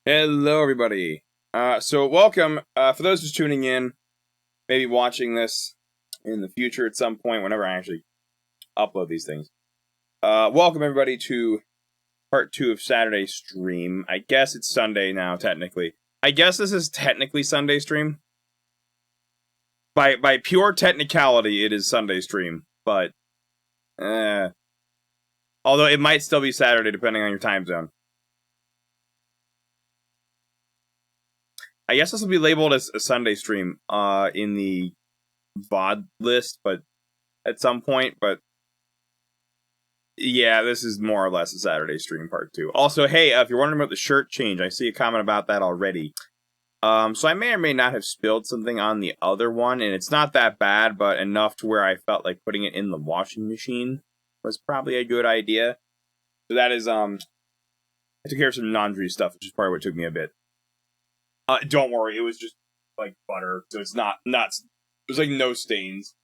Hello, everybody. So welcome. For those just tuning in, maybe watching this in the future at some point, whenever I actually upload these things. Welcome, everybody, to part 2 of Saturday stream. I guess it's Sunday now, technically. I guess this is technically Sunday stream. By pure technicality, it is Sunday stream, but although it might still be Saturday, depending on your time zone. I guess this will be labeled as a Sunday stream in the VOD list, but at some point, but yeah, this is more or less a Saturday stream part 2. Also, hey, if you're wondering about the shirt change, I see a comment about that already. So I may or may not have spilled something on the other one, and it's not that bad, but enough to where I felt like putting it in the washing machine was probably a good idea. So that is, I took care of some laundry stuff, which is probably what took me a bit. Don't worry, it was just like butter, so it's not there's like no stains.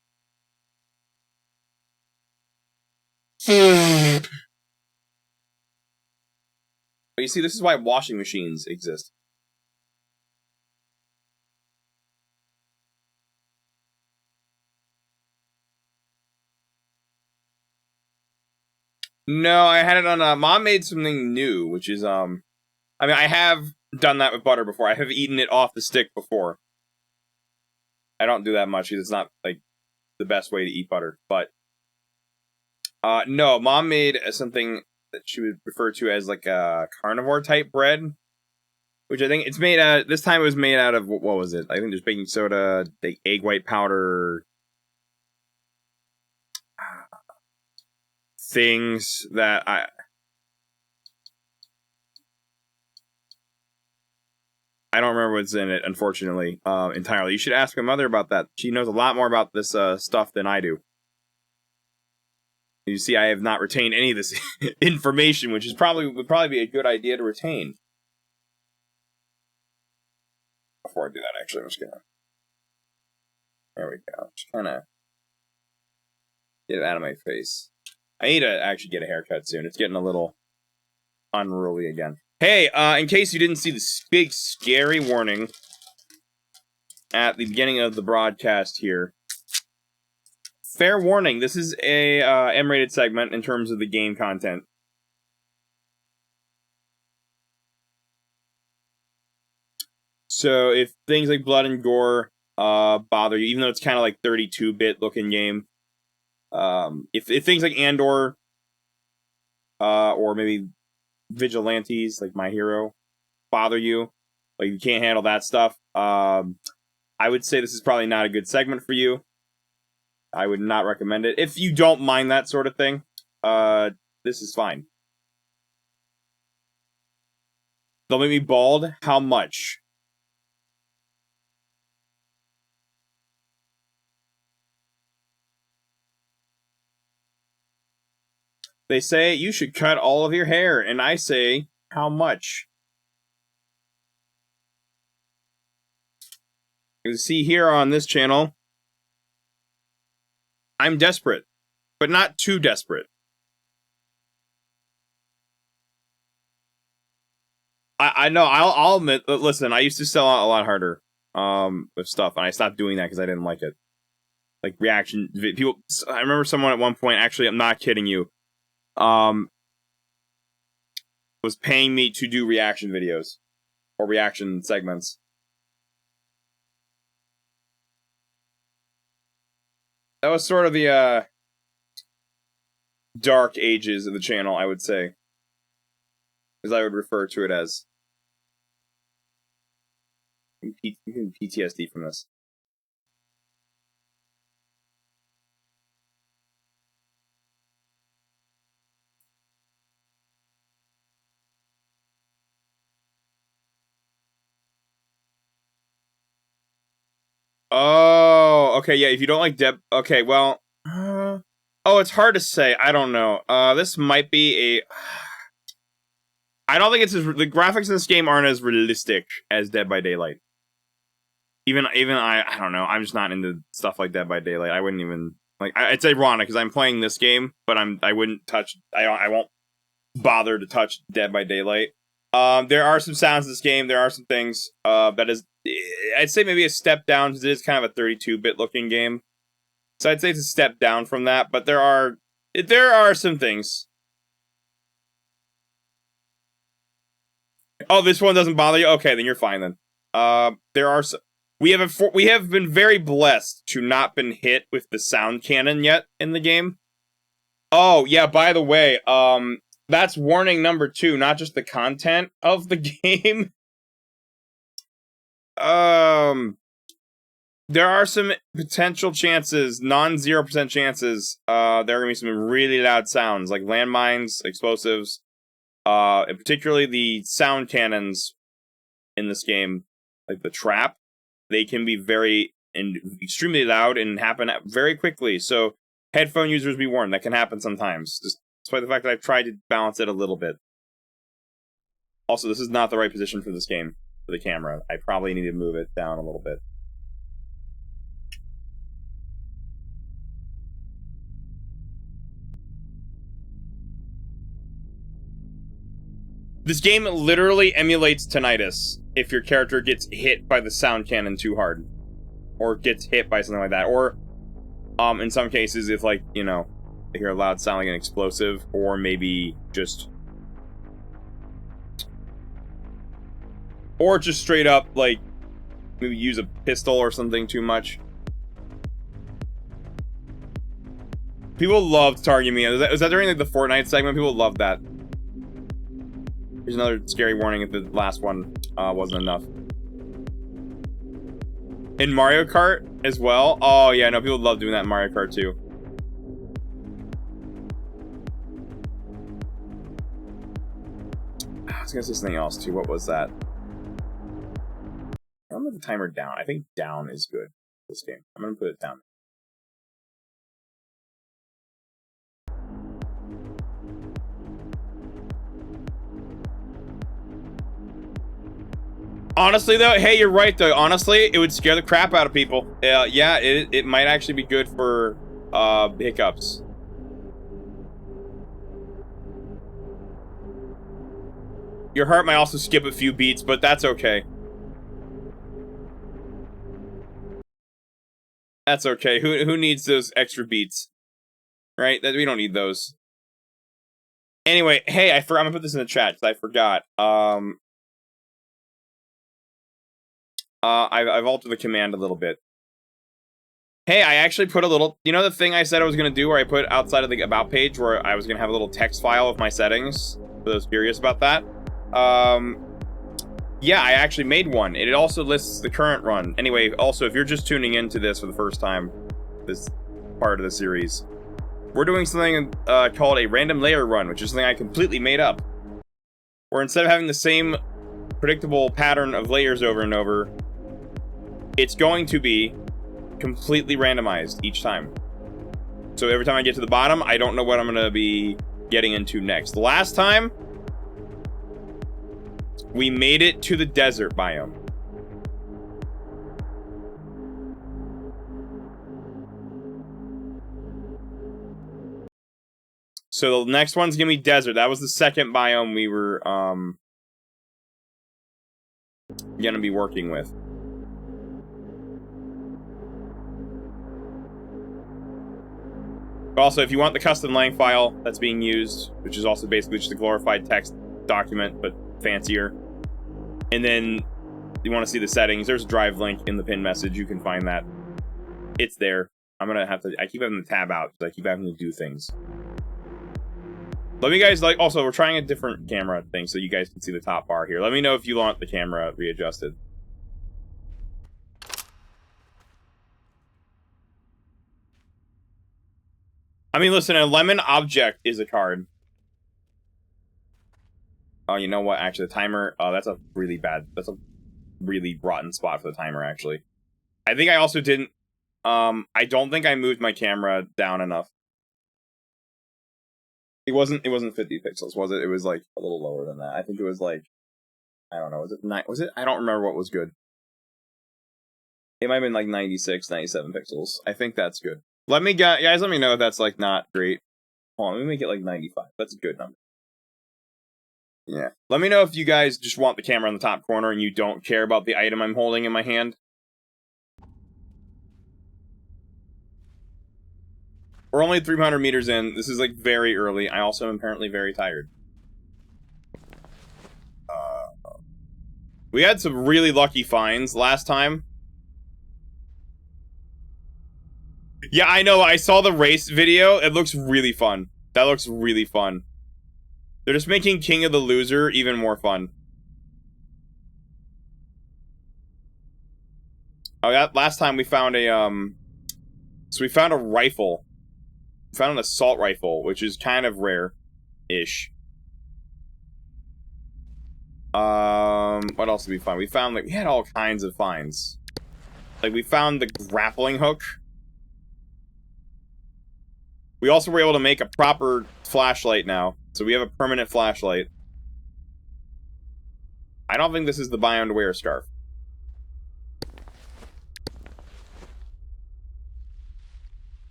But you see, this is why washing machines exist. No, I had it on, Mom made something new, which is, I mean, I have done that with butter before. I have eaten it off the stick before. I don't do that much because it's not, like, the best way to eat butter, but, no, Mom made something that she would refer to as, like, a carnivore-type bread, which I think it's made out, this time it was made out of, what was it? I think there's baking soda, the egg white powder, things that I don't remember what's in it, unfortunately, entirely. You should ask my mother about that. She knows a lot more about this stuff than I do. You see, I have not retained any of this information, which is would probably be a good idea to retain. Before I do that, actually, I'm just gonna. There we go. Just kind of get it out of my face. I need to actually get a haircut soon. It's getting a little unruly again. Hey, in case you didn't see the big scary warning at the beginning of the broadcast here, fair warning, this is a M-rated segment in terms of the game content. So if things like blood and gore bother you, even though it's kind of like 32-bit looking game, if things like Andor or maybe Vigilantes, like My Hero, bother you, like you can't handle that stuff, I would say this is probably not a good segment for you. I would not recommend it. If you don't mind that sort of thing, this is fine. They'll make me bald? How much? They say you should cut all of your hair, and I say, how much? You see here on this channel, I'm desperate, but not too desperate. I know, I'll admit, listen, I used to sell out a lot harder with stuff, and I stopped doing that because I didn't like it. Like, reaction, people, I remember someone at one point, actually, I'm not kidding you, was paying me to do reaction videos, or reaction segments. That was sort of the, dark ages of the channel, I would say. As I would refer to it as. You can PTSD from this. Oh, okay, yeah, if you don't like Deb... Okay, well... oh, it's hard to say. I don't know. This might be a... I don't think it's as... The graphics in this game aren't as realistic as Dead by Daylight. Even I don't know. I'm just not into stuff like Dead by Daylight. I wouldn't even... Like, it's ironic, because I'm playing this game, but I wouldn't touch... I won't bother to touch Dead by Daylight. There are some sounds in this game. There are some things that is, I'd say maybe a step down because it is kind of a 32-bit looking game. So I'd say it's a step down from that, but there are some things. Oh, this one doesn't bother you? Okay, then you're fine then. There are some, we have been very blessed to not been hit with the sound cannon yet in the game. Oh, yeah, by the way, that's warning number 2, not just the content of the game. There are some potential chances, non-0% chances, there are going to be some really loud sounds, like landmines, explosives, and particularly the sound cannons in this game, like the trap, they can be very and extremely loud and happen very quickly. So headphone users be warned, that can happen sometimes. Just despite the fact that I've tried to balance it a little bit. Also, this is not the right position for this game, for the camera. I probably need to move it down a little bit. This game literally emulates tinnitus if your character gets hit by the sound cannon too hard. Or gets hit by something like that. Or, in some cases, if, like, you know, they hear a loud sound like an explosive, or maybe just... Or just straight up, like, maybe use a pistol or something too much. People loved targeting me. Was that during, like, the Fortnite segment? People loved that. Here's another scary warning if the last one wasn't enough. In Mario Kart as well. Oh yeah, no, people love doing that in Mario Kart too. I was gonna say something else too. What was that? I'm gonna put the timer down. I think down is good for this game. I'm gonna put it down. Honestly, though, hey, you're right, though. Honestly, it would scare the crap out of people. Yeah, it might actually be good for hiccups. Your heart might also skip a few beats, but that's okay. That's okay. Who needs those extra beats? Right? We don't need those. Anyway, hey, I'm gonna put this in the chat because I forgot. I've altered the command a little bit. Hey, I actually put a little... You know the thing I said I was going to do where I put outside of the About page where I was going to have a little text file of my settings? For those curious about that. Yeah, I actually made one. It also lists the current run. Anyway, also, if you're just tuning into this for the first time, this part of the series, we're doing something called a random layer run, which is something I completely made up. Where instead of having the same predictable pattern of layers over and over, it's going to be completely randomized each time. So every time I get to the bottom, I don't know what I'm going to be getting into next. The last time, we made it to the desert biome. So the next one's going to be desert. That was the second biome we were going to be working with. Also, if you want the custom lang file that's being used, which is also basically just a glorified text document, but fancier, and then you want to see the settings, there's a drive link in the pinned message. You can find that. It's there. I'm going to have to... I keep having the tab out because I keep having to do things. Let me guys, like... Also, we're trying a different camera thing so you guys can see the top bar here. Let me know if you want the camera readjusted. I mean, listen, a lemon object is a card. Oh, you know what? Actually, the timer... Oh, that's a really bad... That's a really rotten spot for the timer, actually. I think I also didn't... I don't think I moved my camera down enough. It wasn't 50 pixels, was it? It was, like, a little lower than that. I think it was, like... I don't know. Was it 9? Was it? I don't remember what was good. It might have been, like, 96, 97 pixels. I think that's good. Let me guys, let me know if that's, like, not great. Hold on, let me make it, like, 95. That's a good number. Yeah. Let me know if you guys just want the camera in the top corner and you don't care about the item I'm holding in my hand. We're only 300 meters in. This is, like, very early. I also am apparently very tired. We had some really lucky finds last time. Yeah, I know. I saw the race video. It looks really fun. That looks really fun. They're just making King of the Loser even more fun. Oh, yeah, last time we found a, So we found a rifle. We found an assault rifle, which is kind of rare-ish. What else did we find? We found, like, we had all kinds of finds. Like, we found the grappling hook. We also were able to make a proper flashlight now. So we have a permanent flashlight. I don't think this is the biome to wear a scarf.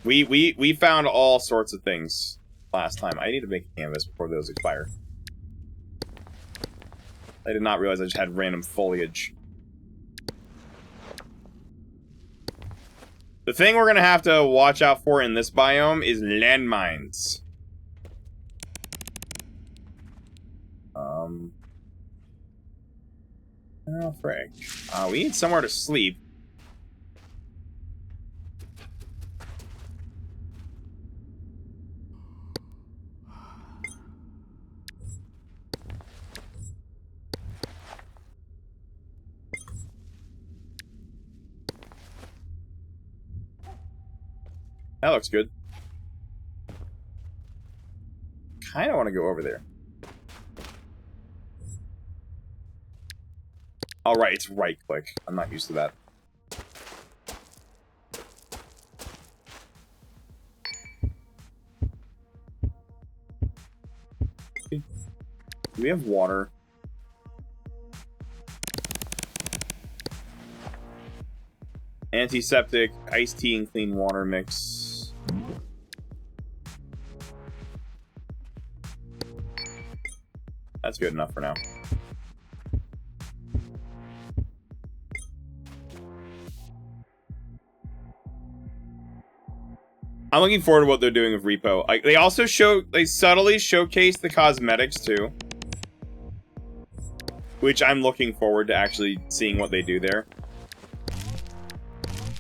We found all sorts of things last time. I need to make a canvas before those expire. I did not realize I just had random foliage. The thing we're gonna have to watch out for in this biome is landmines. Oh, frick. We need somewhere to sleep. That looks good. Kinda wanna go over there. Oh, right, it's right click. I'm not used to that. Do we have water? Antiseptic, iced tea, and clean water mix. That's good enough for now. I'm looking forward to what they're doing with Repo. Like, they also they subtly showcase the cosmetics too, which I'm looking forward to actually seeing what they do there.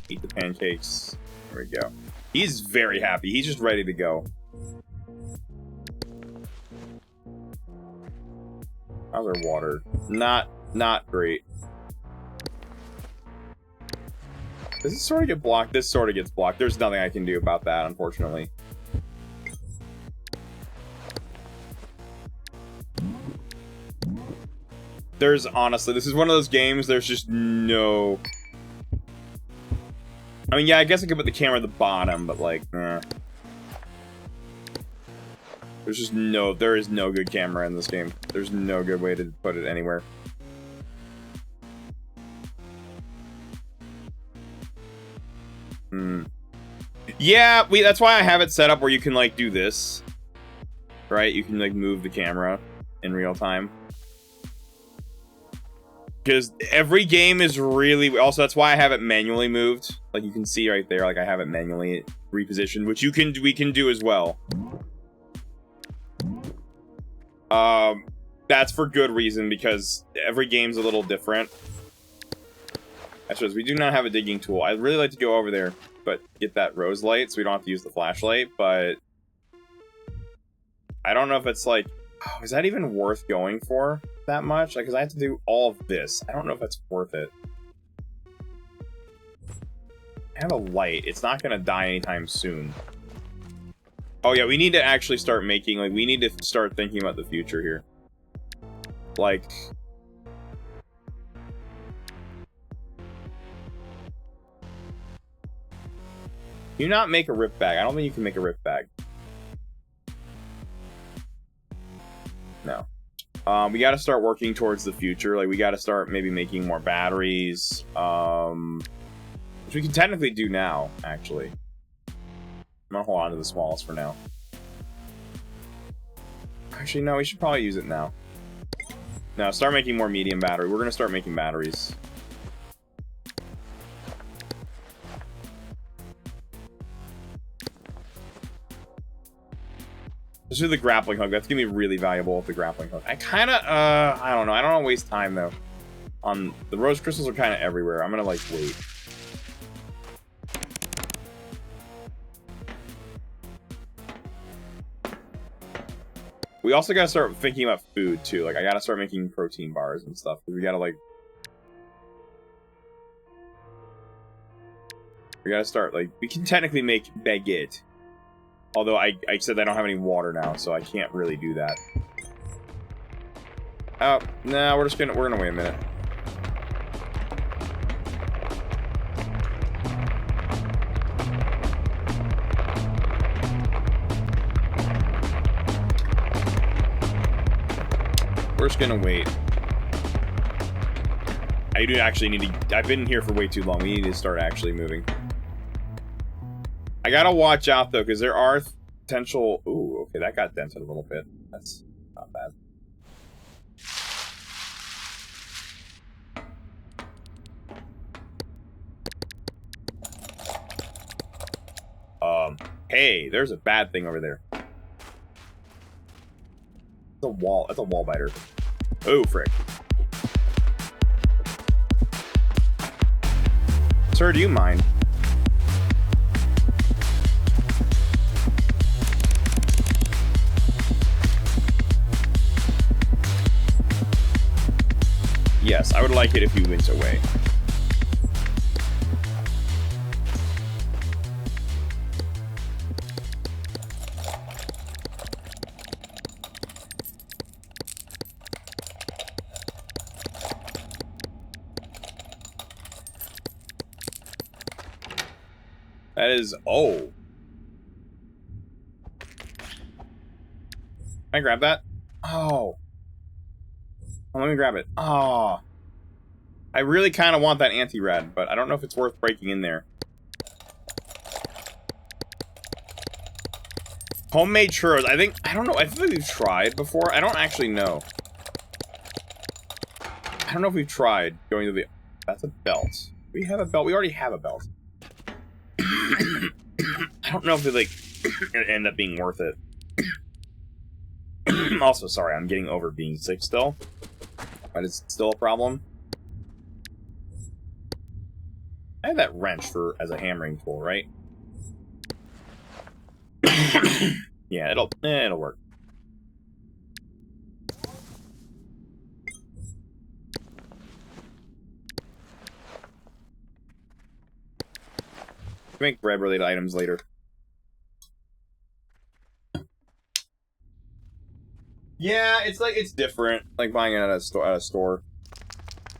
Eat the pancakes. There we go. He's very happy. He's just ready to go. How's our water? Not great. Does this sort of get blocked? This sort of gets blocked. There's nothing I can do about that, unfortunately. There's honestly, this is one of those games, there's just no... I mean, yeah, I guess I could put the camera at the bottom, but like, There's just there is no good camera in this game. There's no good way to put it anywhere. Yeah, that's why I have it set up where you can, like, do this. Right? You can, like, move the camera in real time. Because every game is really... Also, that's why I have it manually moved. Like, you can see right there, like, I have it manually repositioned, which we can do as well. That's for good reason, because every game's a little different. Actually, we do not have a digging tool. I'd really like to go over there, but get that rose light so we don't have to use the flashlight, but... I don't know if it's like... is that even worth going for that much? Like, because I have to do all of this. I don't know if that's worth it. I have a light. It's not going to die anytime soon. Oh yeah, we need to actually start making... Like, we need to start thinking about the future here. Like... Can you not make a rip bag? I don't think you can make a rip bag. No. We gotta start working towards the future. Like, we gotta start maybe making more batteries. Which we can technically do now, actually. I'm gonna hold on to the smallest for now. Actually, no, we should probably use it now. No, start making more medium battery. We're gonna start making batteries. Let's do the grappling hook. That's gonna be really valuable with the grappling hook. I kinda, I don't know. I don't want to waste time, though. The rose crystals are kind of everywhere. I'm gonna, like, wait. We also gotta start thinking about food, too. Like, I gotta start making protein bars and stuff. We gotta, like... We gotta start, like... We can technically make baguette. Although I said I don't have any water now, so I can't really do that. Oh, no, we're gonna wait a minute. We're just gonna wait. I do actually need to... I've been here for way too long. We need to start actually moving. I gotta watch out, though, because there are potential... Ooh, okay, that got dented a little bit. That's not bad. Hey, there's a bad thing over there. It's a wall. That's a wall biter. Oh, frick. Sir, do you mind? Yes, I would like it if you went away. That is... Oh. Can I grab that? Oh. Oh, let me grab it. Oh. I really kind of want that anti-rad, but I don't know if it's worth breaking in there. Homemade churros. I don't know. I think we've tried before. I don't actually know. I don't know if we've tried going to the... That's a belt. We have a belt. We already have a belt. I don't know if it, like, it'd end up being worth it. Also, sorry, I'm getting over being sick still. But it's still a problem. I have that wrench as a hammering tool, right? Yeah, it'll work. Make bread-related items later. Yeah, it's different. Like buying it at a store.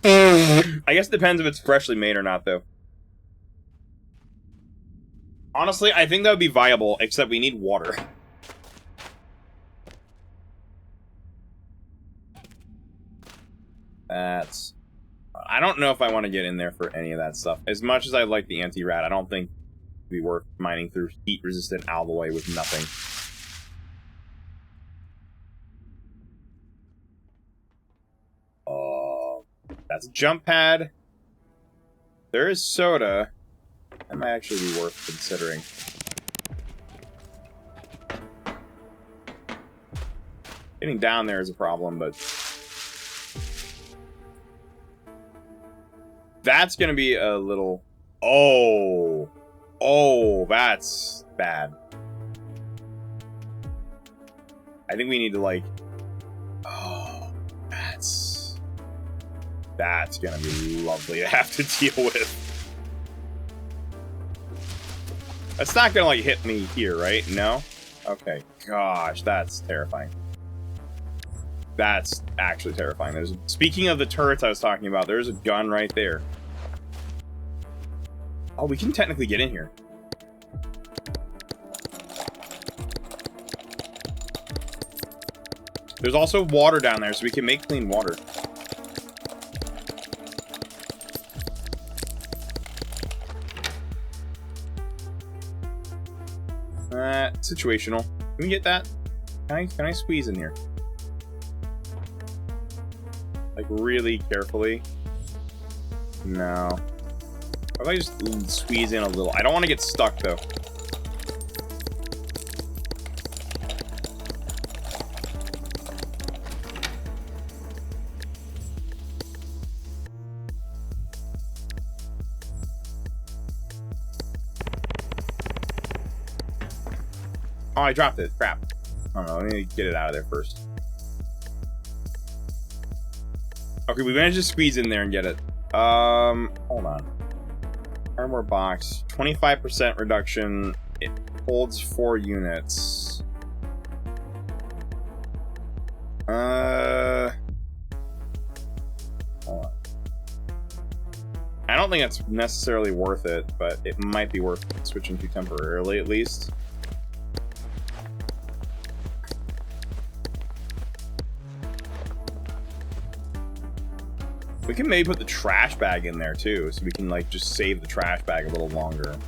I guess it depends if it's freshly made or not, though. Honestly, I think that would be viable, except we need water. That's... I don't know if I want to get in there for any of that stuff. As much as I like the anti-rat, I don't think it'd be worth mining through heat-resistant alloy with nothing. That's a jump pad. There is soda. That might actually be worth considering. Getting down there is a problem, but... That's gonna be a little... Oh! Oh, that's bad. I think we need to, like... Oh, that's gonna be lovely to have to deal with. That's not gonna, like, hit me here, right? No? Okay. Gosh, that's terrifying. That's actually terrifying. Speaking of the turrets I was talking about, there's a gun right there. Oh, we can technically get in here. There's also water down there, so we can make clean water. Situational. Can we get that? Can I squeeze in here? Like, really carefully. No. What if I just squeeze in a little? I don't want to get stuck, though. Oh, I dropped it. Crap. I don't know. Let me get it out of there first. Okay, we managed to squeeze in there and get it. Hold on. Armor box. 25% reduction. It holds 4 units. Hold on. I don't think it's necessarily worth it, but it might be worth switching to temporarily, at least. We can maybe put the trash bag in there too, so we can like just save the trash bag a little longer.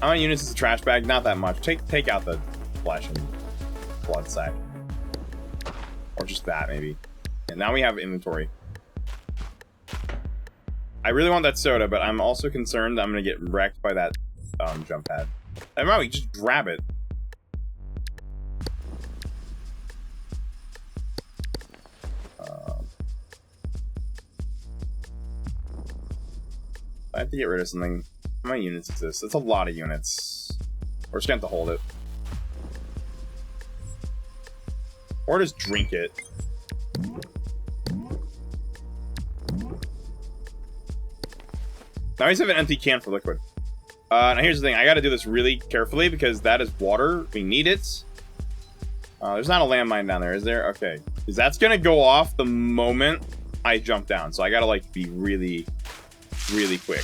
How many units is the trash bag? Not that much. Take out the flesh and blood sack, or just that maybe. And now we have inventory. I really want that soda, but I'm also concerned that I'm gonna get wrecked by that jump pad. I don't know, we just grab it. I have to get rid of something. How many units is this? It's a lot of units. We're just gonna have to hold it. Or just drink it. Now we just have an empty can for liquid. Now here's the thing. I gotta do this really carefully because that is water. We need it. There's not a landmine down there, is there? Okay. Because that's gonna go off the moment I jump down. So I gotta like be really quick.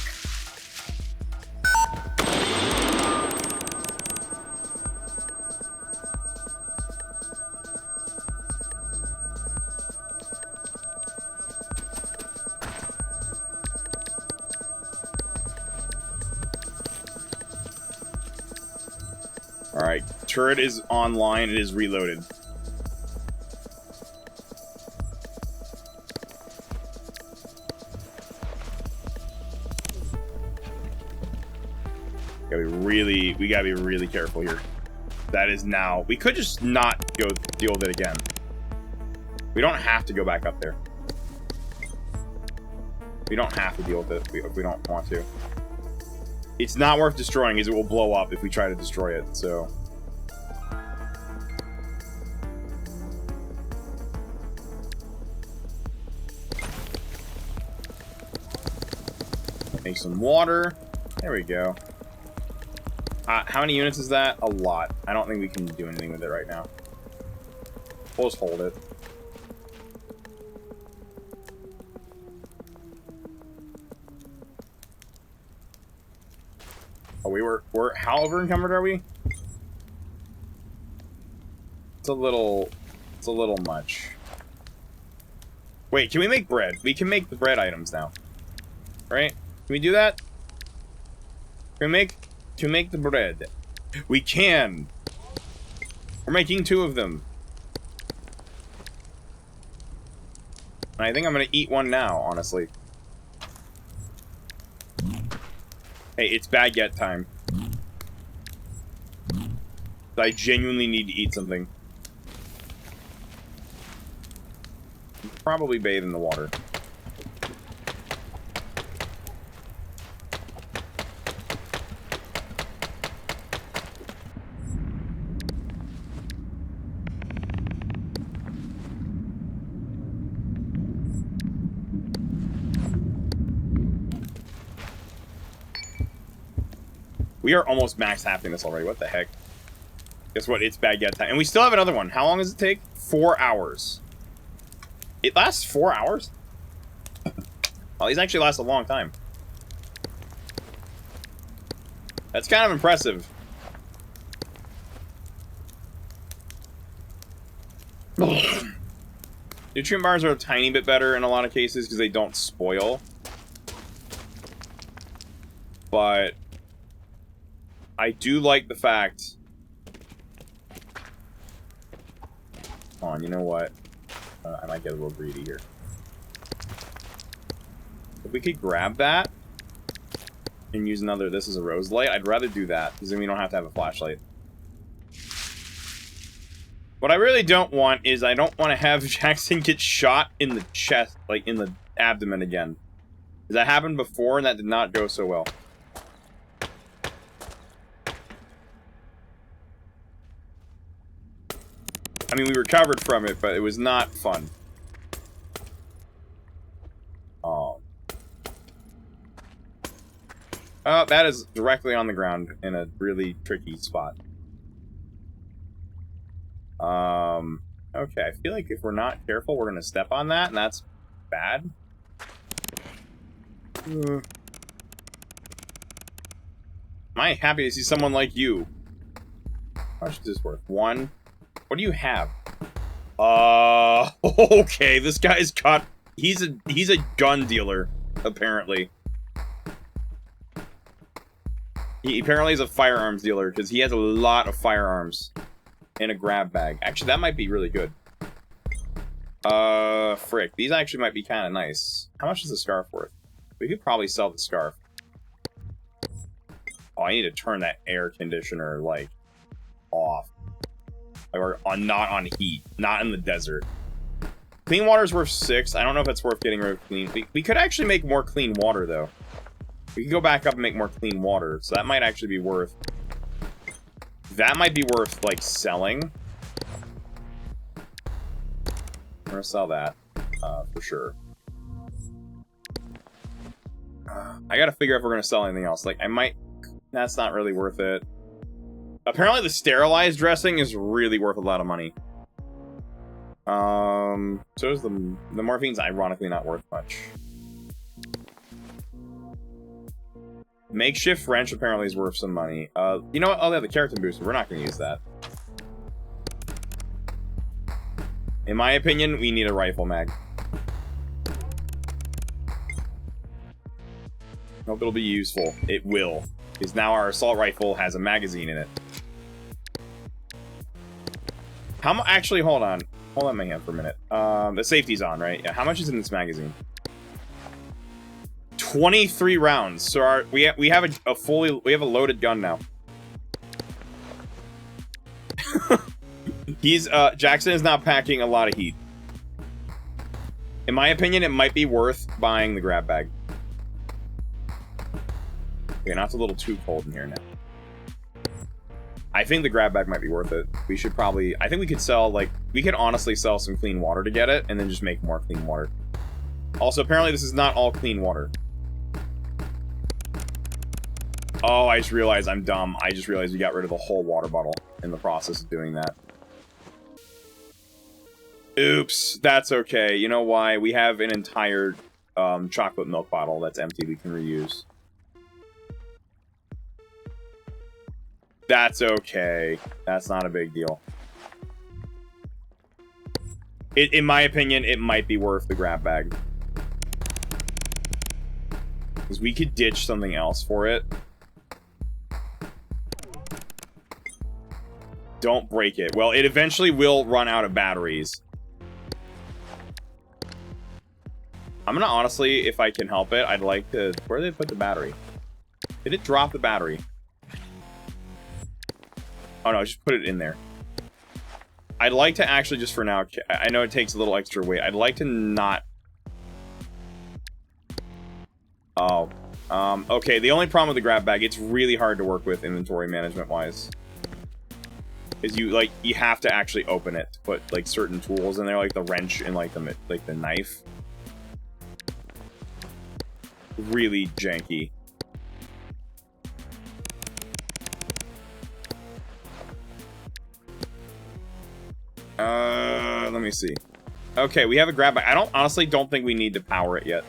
Alright, turret is online, it is reloaded. We gotta be really careful here. That is now. We could just not go deal with it again. We don't have to go back up there. We don't have to deal with it if we don't want to. It's not worth destroying, as it will blow up if we try to destroy it, so. Make some water. There we go. How many units is that? A lot. I don't think we can do anything with it right now. We'll just hold it. Oh, we're how over encumbered are we? It's a little much. Wait, can we make bread? We can make the bread items now. Right? Can we do that? Can we make the bread? We can! We're making 2 of them. And I think I'm gonna eat one now, honestly. Hey, it's baguette time. I genuinely need to eat something. Probably bathe in the water. We are almost max happiness already. What the heck? Guess what? It's baguette time. And we still have another one. How long does it take? 4 hours. It lasts 4 hours? Well, these actually last a long time. That's kind of impressive. Nutrient bars are a tiny bit better in a lot of cases because they don't spoil. But I do like the fact... Hold on, you know what? I might get a little greedy here. we could grab that and use another, this is a rose light, I'd rather do that, because then we don't have to have a flashlight. What I really don't want is I don't want to have Jackson get shot in the chest, like in the abdomen again. Because that happened before and that did not go so well. I mean, we recovered from it, but it was not fun. Oh. Oh, that is directly on the ground in a really tricky spot. Okay, I feel like if we're not careful, we're gonna step on that, and that's bad. Am I happy to see someone like you? How much is this worth? 1. What do you have? Okay, this guy's got... He's a gun dealer, apparently. He apparently is a firearms dealer, because he has a lot of firearms in a grab bag. Actually, that might be really good. Frick. These actually might be kind of nice. How much is the scarf worth? We could probably sell the scarf. Oh, I need to turn that air conditioner, like, off. Or not on heat. Not in the desert. Clean water's worth 6. I don't know if it's worth getting rid of clean. We could actually make more clean water, though. We could go back up and make more clean water. So that might actually be worth... That might be worth, like, selling. I'm gonna sell that, for sure. I gotta figure out if we're gonna sell anything else. Like, I might... That's not really worth it. Apparently the sterilized dressing is really worth a lot of money. So is the morphine's ironically not worth much. Makeshift wrench apparently is worth some money. You know what? Oh, they have the keratin booster. We're not going to use that. In my opinion, we need a rifle mag. Hope it'll be useful. It will. Because now our assault rifle has a magazine in it. How much? Actually, hold on. Hold on my hand for a minute. The safety's on, right? Yeah. How much is in this magazine? 23 rounds. So we have a loaded gun now. Jackson is not packing a lot of heat. In my opinion, it might be worth buying the grab bag. Okay, now it's a little too cold in here now. I think the grab bag might be worth it. We should probably... I think we could sell, like... We could honestly sell some clean water to get it, and then just make more clean water. Also, apparently this is not all clean water. Oh, I just realized I'm dumb. I just realized we got rid of the whole water bottle in the process of doing that. Oops, that's okay. You know why? We have an entire chocolate milk bottle that's empty we can reuse. That's okay. That's not a big deal. In my opinion, it might be worth the grab bag. Because we could ditch something else for it. Don't break it. Well, it eventually will run out of batteries. I'm gonna honestly, if I can help it, I'd like to... Where did they put the battery? Did it drop the battery? Oh no, just put it in there. I'd like to actually, just for now, I know it takes a little extra weight. I'd like to not... Oh. Okay, the only problem with the grab bag, it's really hard to work with inventory management-wise. Is you have to actually open it to put, like, certain tools in there, like the wrench and, like, the knife. Really janky. Let me see. Okay, we have a grab bag. I honestly don't think we need to power it yet.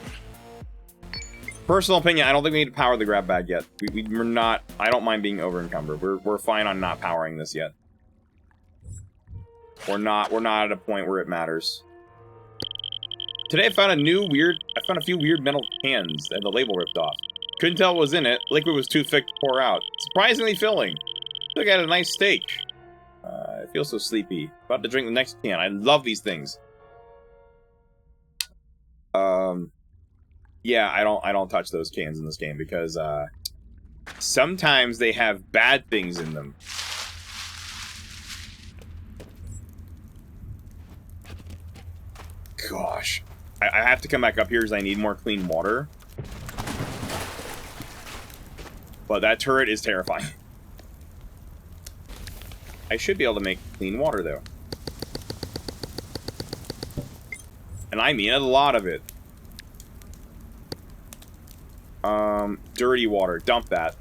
Personal opinion, I don't think we need to power the grab bag yet. We're not... I don't mind being over-encumbered. We're fine on not powering this yet. We're not at a point where it matters. Today I found a few weird metal cans that had the label ripped off. Couldn't tell what was in it. Liquid was too thick to pour out. Surprisingly filling. Look at a nice steak. I feel so sleepy. About to drink the next can. I love these things. Yeah, I don't touch those cans in this game because sometimes they have bad things in them. Gosh. I have to come back up here because I need more clean water. But that turret is terrifying. I should be able to make clean water, though. And I mean a lot of it. Dirty water. Dump that.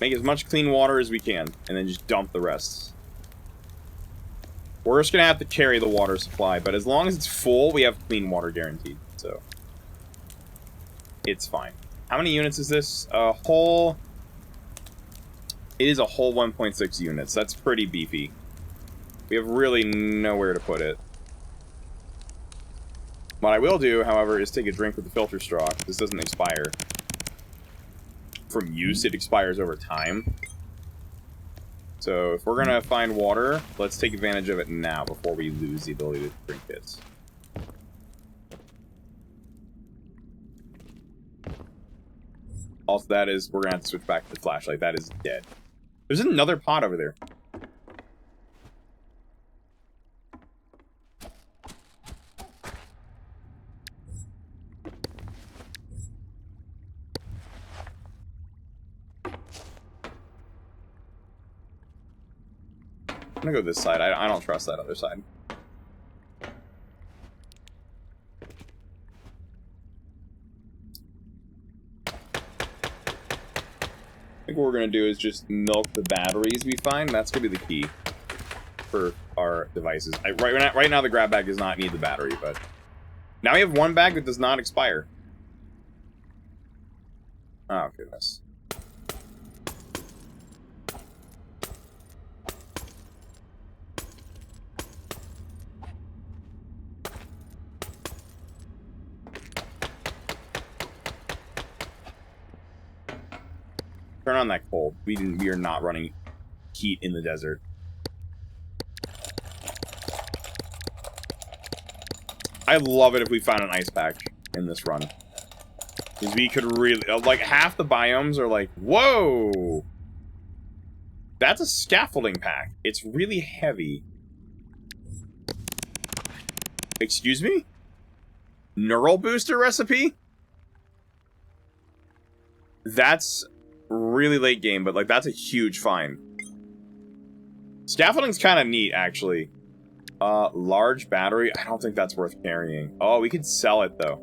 Make as much clean water as we can, and then just dump the rest. We're just gonna have to carry the water supply, but as long as it's full, we have clean water guaranteed, so... it's fine. How many units is this? A whole... it is a whole 1.6 units. That's pretty beefy. We have really nowhere to put it. What I will do, however, is take a drink with the filter straw. This doesn't expire. From use, it expires over time. So if we're gonna find water, let's take advantage of it now before we lose the ability to drink it. Also, that is, we're gonna have to switch back to the flashlight. That is dead. There's another pot over there. I'm gonna go this side. I don't trust that other side. I think what we're gonna do is just milk the batteries we find. That's gonna be the key for our devices. Right now the grab bag does not need the battery, but now we have one bag that does not expire. Oh goodness. Turn on that cold. We are not running heat in the desert. I love it if we found an ice pack in this run. Because we could really... like, half the biomes are like, whoa! That's a scaffolding pack. It's really heavy. Excuse me? Neural booster recipe? That's... really late game, but like that's a huge find. Scaffolding's kind of neat, actually. Large battery. I don't think that's worth carrying. Oh, we could sell it though.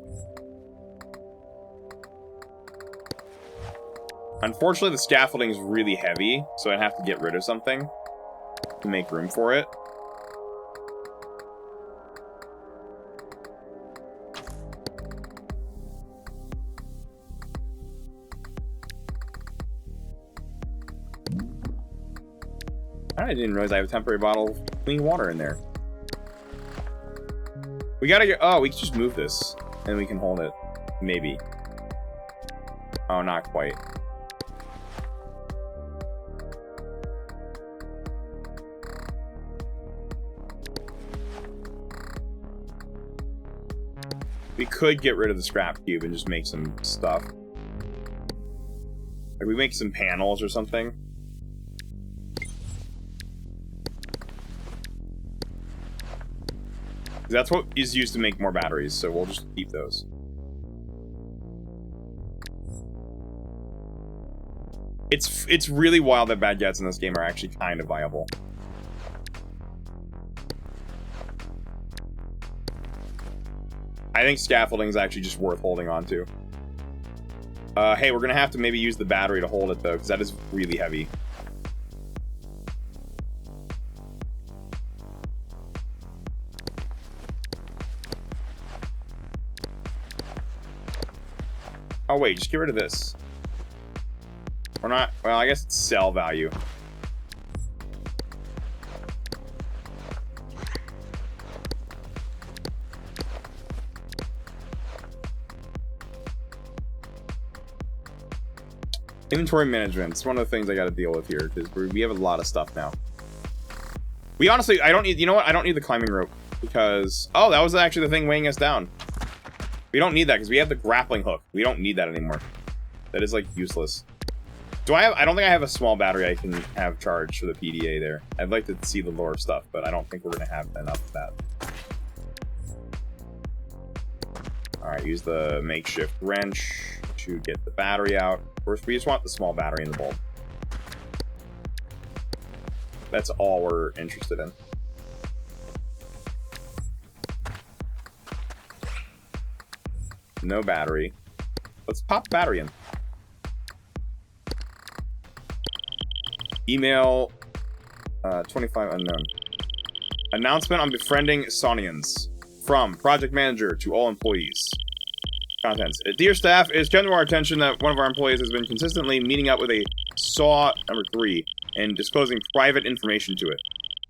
Unfortunately, the scaffolding is really heavy, so I'd have to get rid of something to make room for it. I didn't realize I have a temporary bottle of clean water in there. We gotta get... oh, we can just move this. And we can hold it. Maybe. Oh, not quite. We could get rid of the scrap cube and just make some stuff. Like we make some panels or something. That's what is used to make more batteries, so we'll just keep those. It's really wild that bad guys in this game are actually kind of viable. I think scaffolding is actually just worth holding on to. Hey, we're gonna have to maybe use the battery to hold it though, because that is really heavy. Oh wait, just get rid of this. Or not, well, I guess it's sell value. Inventory management. It's one of the things I gotta deal with here, because we have a lot of stuff now. We honestly, I don't need, you know what? I don't need the climbing rope because, oh, that was actually the thing weighing us down. We don't need that because we have the grappling hook. We don't need that anymore. That is like useless. Do I have, I don't think I have a small battery I can have charged for the PDA there. I'd like to see the lore stuff, but I don't think we're going to have enough of that. Alright, use the makeshift wrench to get the battery out. First, we just want the small battery in the bulb. That's all we're interested in. No battery. Let's pop the battery in. Email 25 unknown. Announcement on befriending Sonians. From Project Manager to all employees. Contents. Dear staff, it has come to our attention that one of our employees has been consistently meeting up with a SAW number 3 and disclosing private information to it.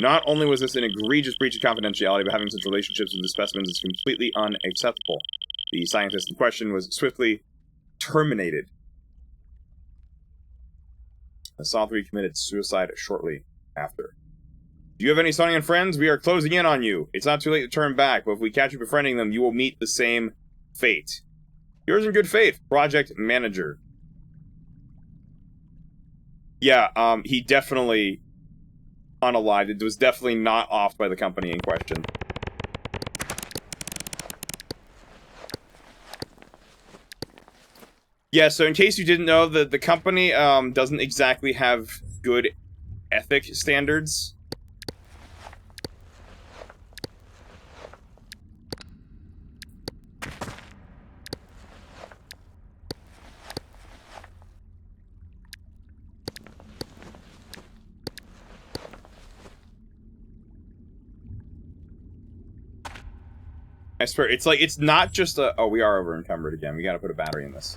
Not only was this an egregious breach of confidentiality, but having such relationships with the specimens is completely unacceptable. The scientist in question was swiftly terminated. The SAW 3 committed suicide shortly after. Do you have any Sonian friends? We are closing in on you. It's not too late to turn back, but if we catch you befriending them, you will meet the same fate. Yours in good faith, Project Manager. Yeah, he definitely unalived. It was definitely not offed by the company in question. Yeah, so in case you didn't know, the company doesn't exactly have good ethic standards. I swear, it's like, it's not just a... Oh, we are over encumbered again. We gotta put a battery in this.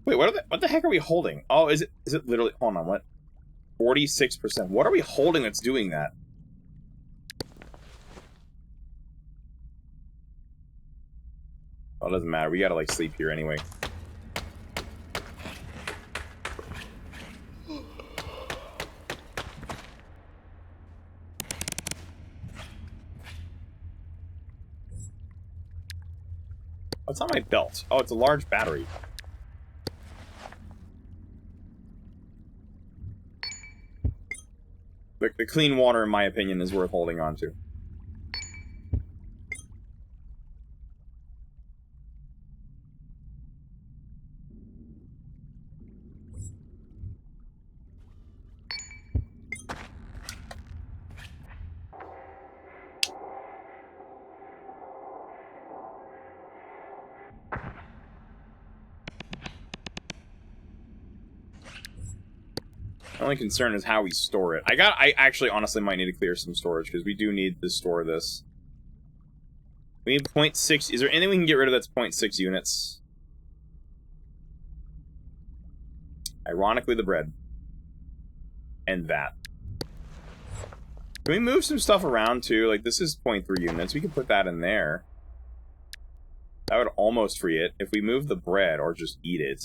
Wait, what the heck are we holding? Oh, is it literally... Hold on, what? 46%. What are we holding that's doing that? Oh, it doesn't matter. We gotta, like, sleep here anyway. What's on my belt? Oh, it's a large battery. The clean water, in my opinion, is worth holding on to. The only concern is how we store it. I actually honestly might need to clear some storage, because we do need to store this. We need 0.6... Is there anything we can get rid of that's 0.6 units? Ironically, the bread. And that. Can we move some stuff around, too? Like, this is 0.3 units. We can put that in there. That would almost free it. If we move the bread, or just eat it...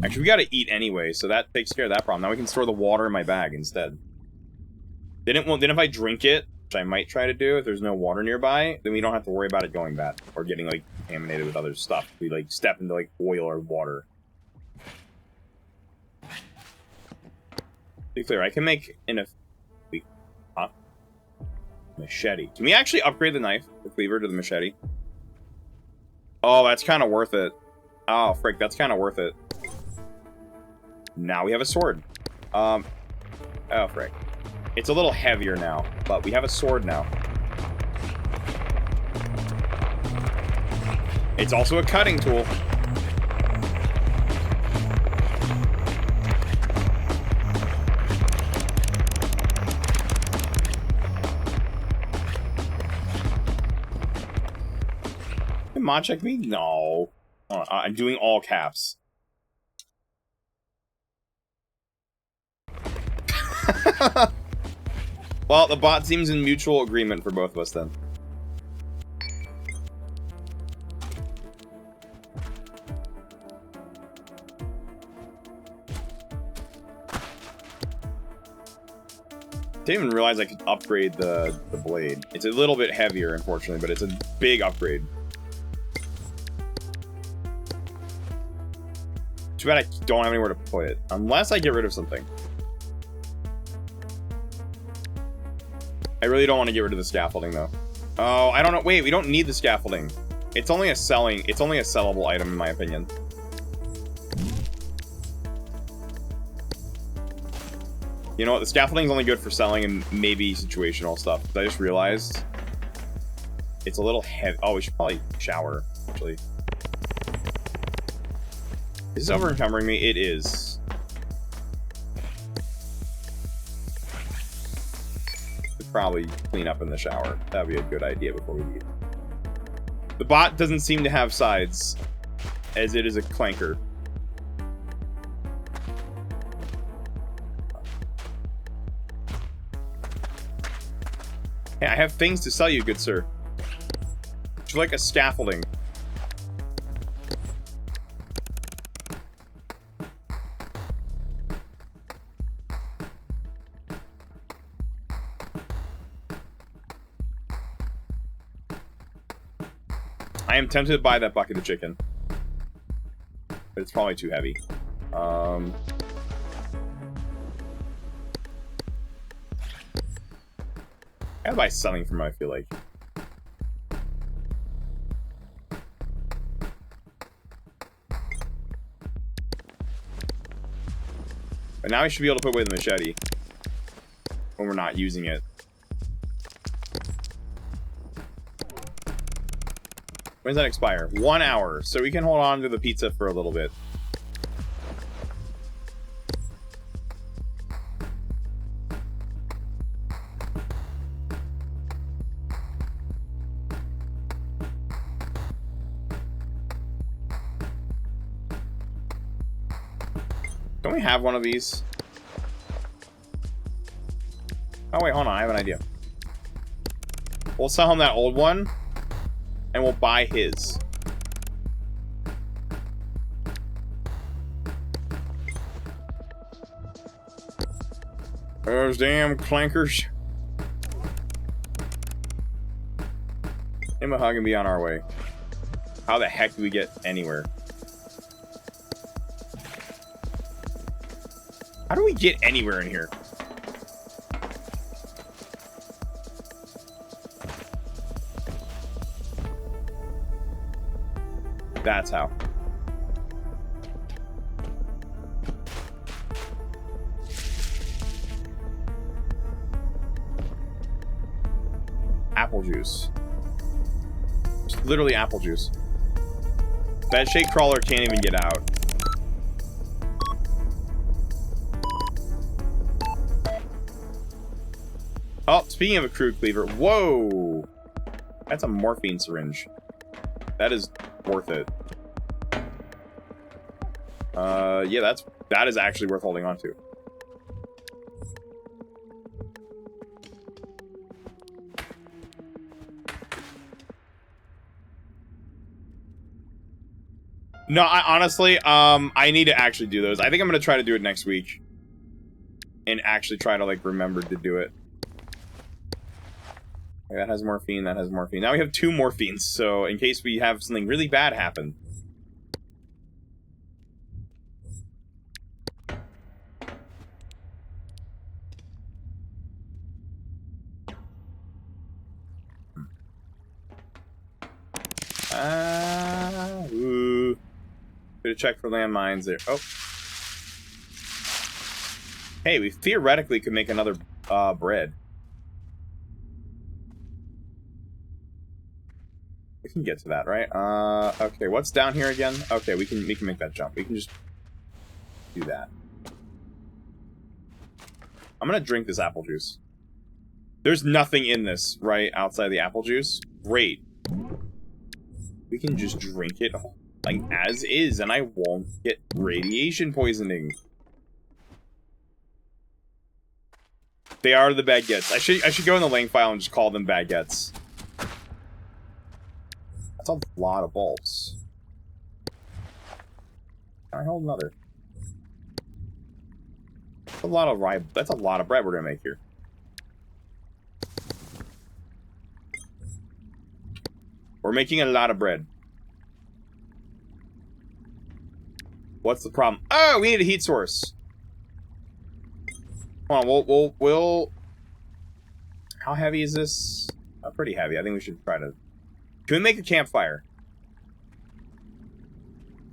Actually, we gotta eat anyway, so that takes care of that problem. Now we can store the water in my bag instead. Then if I drink it, which I might try to do if there's no water nearby, then we don't have to worry about it going bad or getting, like, contaminated with other stuff. We, like, step into, like, oil or water. To be clear, I can make huh? Machete. Can we actually upgrade the knife, the cleaver, to the machete? Oh, that's kind of worth it. Oh, frick, that's kind of worth it. Now we have a sword. Oh, frick. It's a little heavier now, but we have a sword now. It's also a cutting tool. Can mod check me? No. I'm doing all caps. Well, the bot seems in mutual agreement for both of us then. Didn't even realize I could upgrade the blade. It's a little bit heavier, unfortunately, but it's a big upgrade. Too bad I don't have anywhere to put it. Unless I get rid of something. I really don't want to get rid of the scaffolding, though. Oh, I don't know. Wait, we don't need the scaffolding. It's only a sellable item, in my opinion. You know what? The scaffolding is only good for selling and maybe situational stuff. I just realized it's a little heavy. Oh, we should probably shower, actually. Is this over encumbering me? It is. Should probably clean up in the shower. That'd be a good idea before we leave. The bot doesn't seem to have sides, as it is a clanker. Hey, I have things to sell you, good sir. Would you like a scaffolding? I am tempted to buy that bucket of chicken. But it's probably too heavy. I gotta buy something from him, I feel like. But now we should be able to put away the machete. When we're not using it. When does that expire? 1 hour. So we can hold on to the pizza for a little bit. Don't we have one of these? Oh wait, hold on, I have an idea. We'll sell him that old one, and we'll buy his. Those damn clankers. Give him a hug and be on our way. How the heck do we get anywhere? How do we get anywhere in here? That's how. Apple juice. Just literally apple juice. That shake crawler can't even get out. Oh, speaking of a crude cleaver, whoa! That's a morphine syringe. That is worth it. Yeah, that is actually worth holding on to. No, honestly, I need to actually do those. I think I'm gonna try to do it next week. And actually try to, like, remember to do it. Okay, that has morphine, that has morphine. Now we have 2 morphines, so in case we have something really bad happen. Could have checked for landmines there. Oh. Hey, we theoretically could make another bread. We can get to that, right? Okay, what's down here again? Okay, we can make that jump. We can just do that. I'm gonna drink this apple juice. There's nothing in this, right? Outside the apple juice. Great. We can just drink it like as is, and I won't get radiation poisoning. They are the baguettes. I should go in the link file and just call them baguettes. That's a lot of bulbs. Can I hold another? That's a lot of bread we're gonna make here. We're making a lot of bread. What's the problem? Oh, we need a heat source. Hold on, we'll... How heavy is this? Pretty heavy. I think we should try to... Can we make a campfire?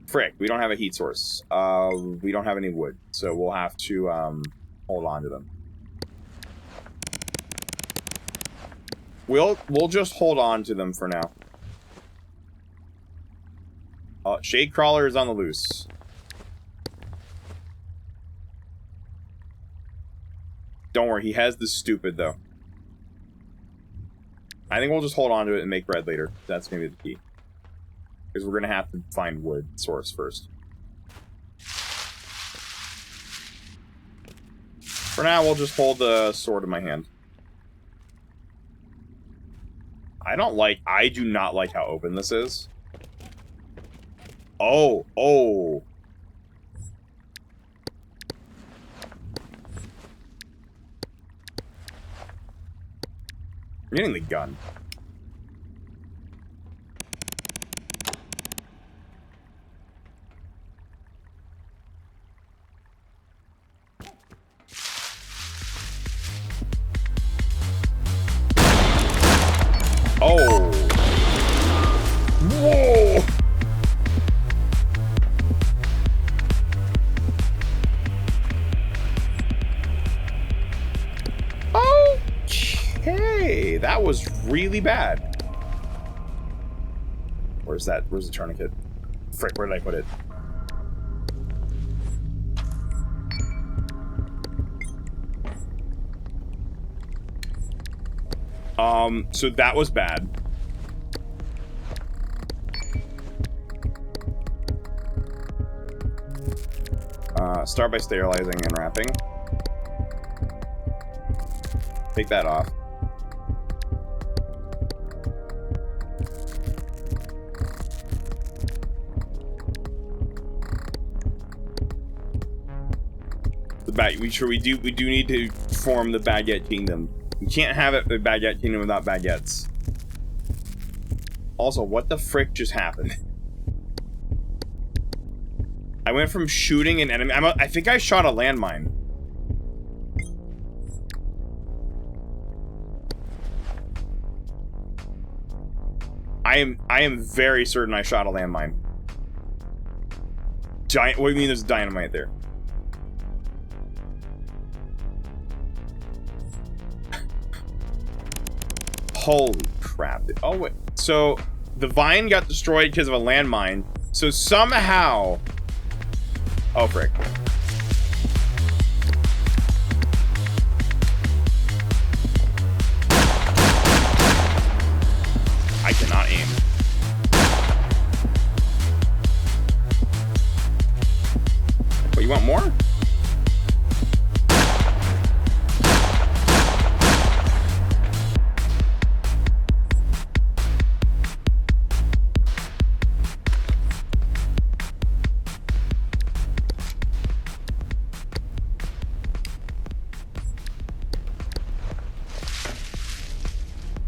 Frick, we don't have a heat source. We don't have any wood, so we'll have to, hold on to them. We'll just hold on to them for now. Shade Crawler is on the loose. Don't worry, he has the stupid, though. I think we'll just hold on to it and make bread later. That's gonna be the key. Because we're gonna have to find wood source first. For now, we'll just hold the sword in my hand. I do not like how open this is. Oh. I'm getting the gun. Oh. Whoa. Okay, that was really bad. Where's that? Where's the tourniquet? Frick, where did I put it? So that was bad. Start by sterilizing and wrapping. Take that off. We do need to form the Baguette Kingdom. We can't have it the Baguette Kingdom without baguettes. Also, what the frick just happened? I went from shooting an enemy. I think I shot a landmine. I am very certain I shot a landmine. What do you mean there's dynamite there? Holy crap. Oh, wait. So, the vine got destroyed because of a landmine. So, somehow... Oh, frick. I cannot aim. Wait, you want more?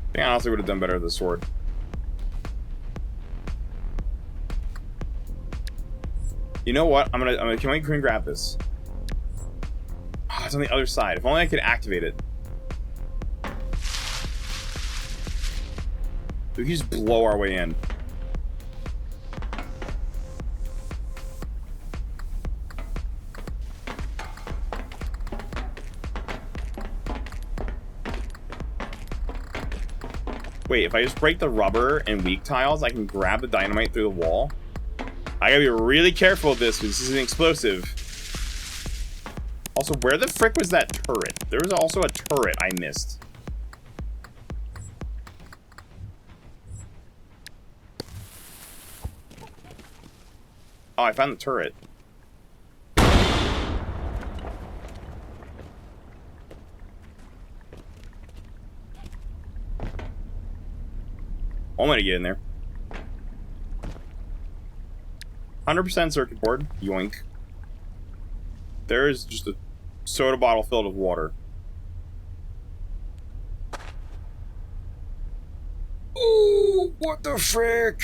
I think I honestly would have done better with the sword. You know what? Can we grab this? Oh, it's on the other side. If only I could activate it. We can just blow our way in. Wait, if I just break the rubber and weak tiles, I can grab the dynamite through the wall? I gotta be really careful with this, because this is an explosive. Also, where the frick was that turret? There was also a turret I missed. Oh, I found the turret. I'm gonna get in there. 100% circuit board. Yoink. There is just a soda bottle filled with water. Ooh, What the frick?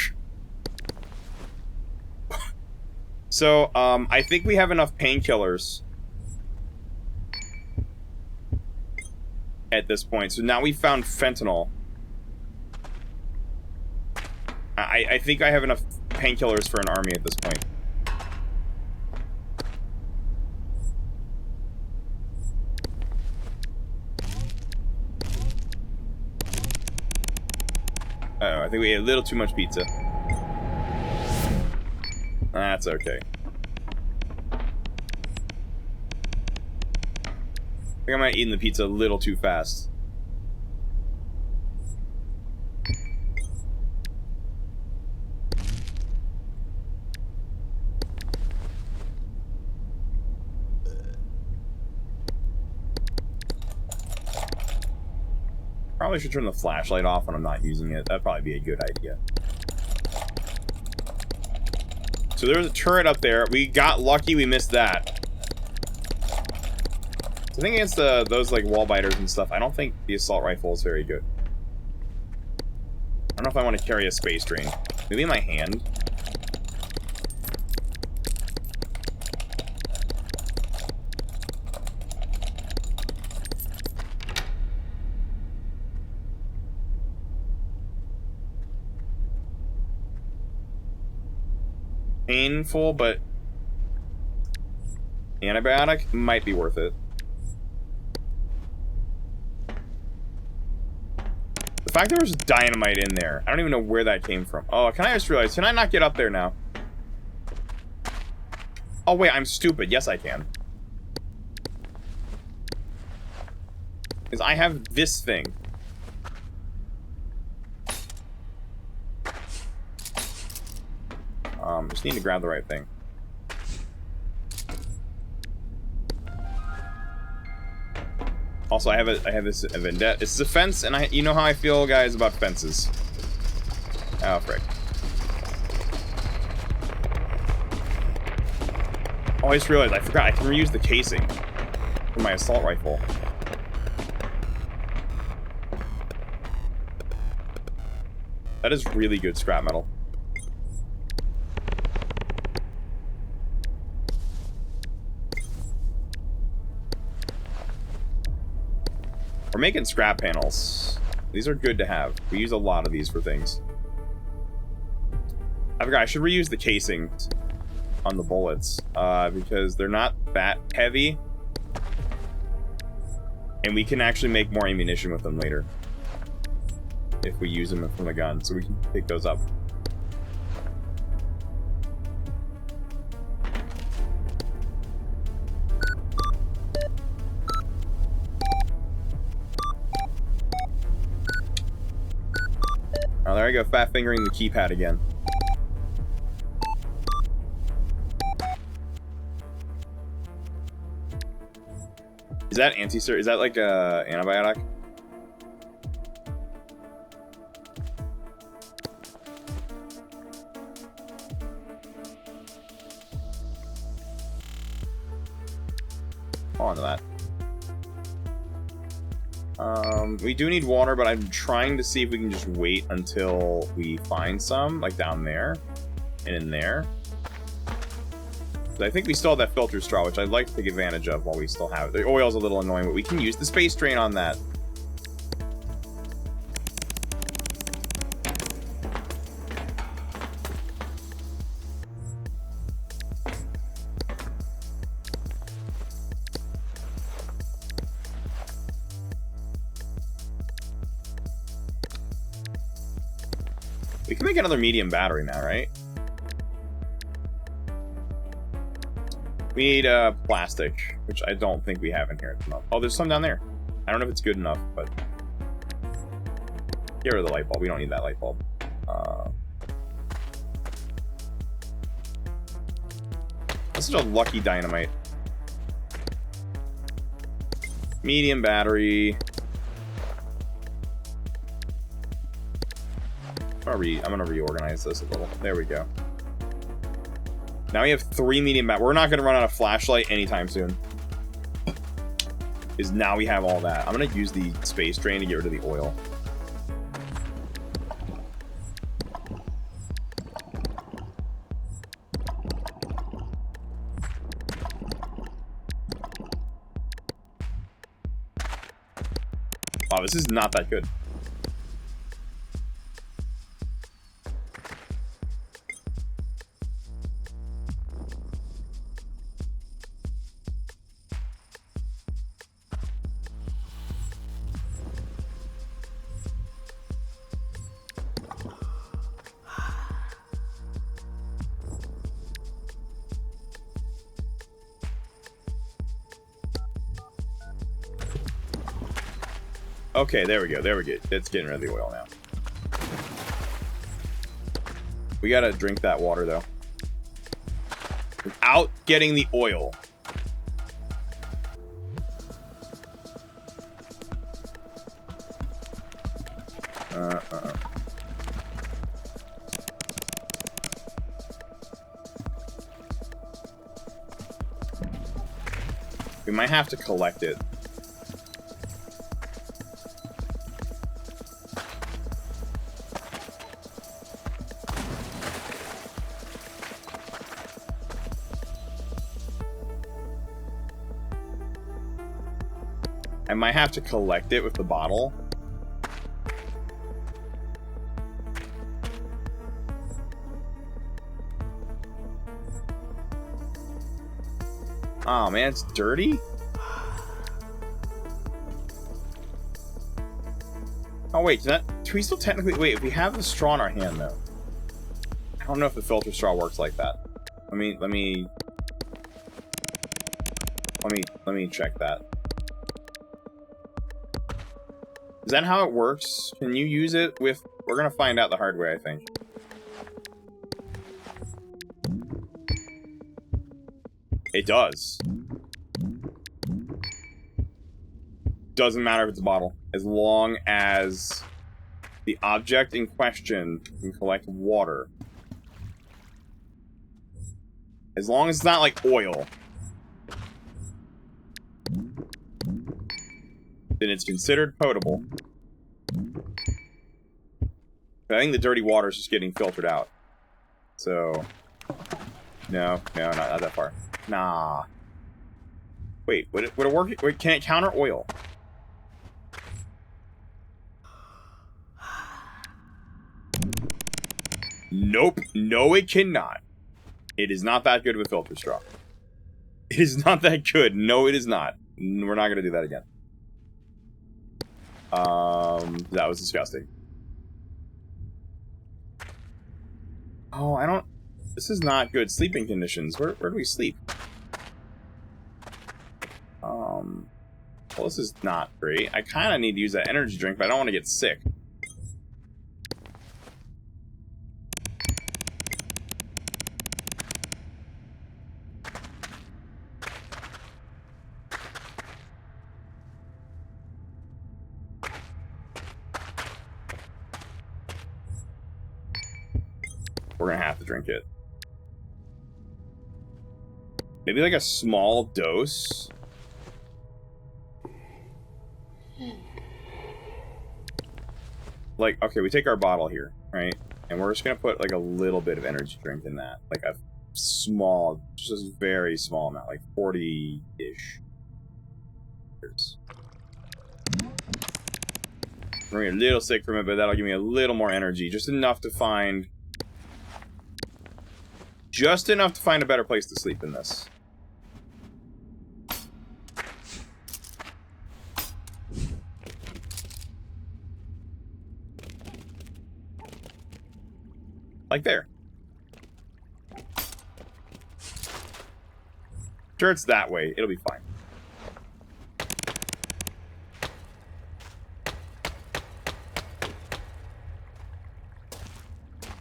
So, I think we have enough painkillers at this point. So now we found fentanyl. I think I have enough painkillers for an army at this point. Uh-oh, I think we ate a little too much pizza. That's okay. I think I might have eaten the pizza a little too fast. Probably should turn the flashlight off when I'm not using it. That'd probably be a good idea. So there's a turret up there. We got lucky we missed that. So I think against those like wall biters and stuff, I don't think the assault rifle is very good. I don't know if I want to carry a space drain. Maybe in my hand. Painful, but antibiotic might be worth it. The fact there was dynamite in there, I don't even know where that came from. Oh, can I just realize, can I not get up there now? Oh wait, I'm stupid. Yes, I can. Because I have this thing. Just need to grab the right thing. Also, I have this vendetta. This is a fence, and you know how I feel, guys, about fences. Oh, frick. Oh, I just realized I forgot I can reuse the casing for my assault rifle. That is really good scrap metal. We're making scrap panels. These are good to have. We use a lot of these for things. I forgot, I should reuse the casing on the bullets, because they're not that heavy. And we can actually make more ammunition with them later. If we use them from the gun, so we can pick those up. Oh, there I go, fat fingering the keypad again. Is that anti-sir? Is that like a antibiotic? On to that. We do need water, but I'm trying to see if we can just wait until we find some, like down there and in there. I think we still have that filter straw, which I'd like to take advantage of while we still have it. The oil's a little annoying, but we can use the space drain on that. We can make another medium battery now, right? We need plastic, which I don't think we have in here at the moment. Oh, there's some down there. I don't know if it's good enough, but get rid of the light bulb. We don't need that light bulb. That's such a lucky dynamite. Medium battery. I'm gonna reorganize this a little. There we go. Now we have 3 medium bat. We're not gonna run out of flashlight anytime soon. Because now we have all that. I'm gonna use the space drain to get rid of the oil. Wow, this is not that good. Okay, there we go. There we go. It's getting rid of the oil now. We gotta drink that water, though. Without getting the oil. We might have to collect it. I might have to collect it with the bottle. Oh man, it's dirty? Oh wait, do we still technically... Wait, if we have the straw in our hand though. I don't know if the filter straw works like that. Let me check that. Is that how it works? Can you use it with... We're gonna find out the hard way, I think. It does. Doesn't matter if it's a bottle. As long as the object in question can collect water. As long as it's not like oil. Then it's considered potable. But I think the dirty water is just getting filtered out. So... No, not that far. Nah. Wait, would it work? Wait, can it counter oil? Nope. No, it cannot. It is not that good with filter straw. It is not that good. No, it is not. We're not gonna do that again. That was disgusting. Oh, I don't... This is not good sleeping conditions. Where do we sleep? Well, this is not great. I kind of need to use that energy drink, but I don't want to get sick. We're gonna have to drink it. Maybe like a small dose. Like, okay, we take our bottle here, right? And we're just gonna put like a little bit of energy drink in that. Like a small, just a very small amount, like 40-ish. I'm gonna get a little sick from it, but that'll give me a little more energy. Just enough to find... Just enough to find a better place to sleep in this. Like there. Sure, it's that way. It'll be fine.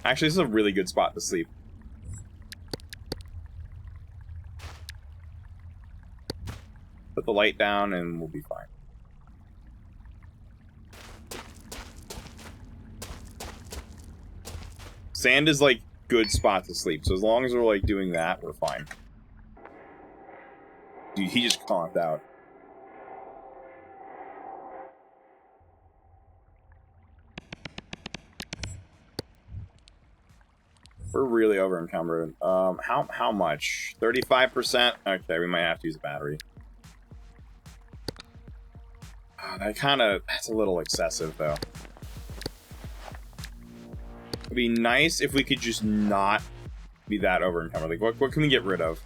Actually, this is a really good spot to sleep. Put the light down and we'll be fine. Sand is like good spot to sleep, so as long as we're like doing that, we're fine. Dude, he just conked out. We're really over encumbered. How much? 35%? Okay, we might have to use a battery. That's a little excessive, though. It'd be nice if we could just not be that over-encumbered. Like, what can we get rid of?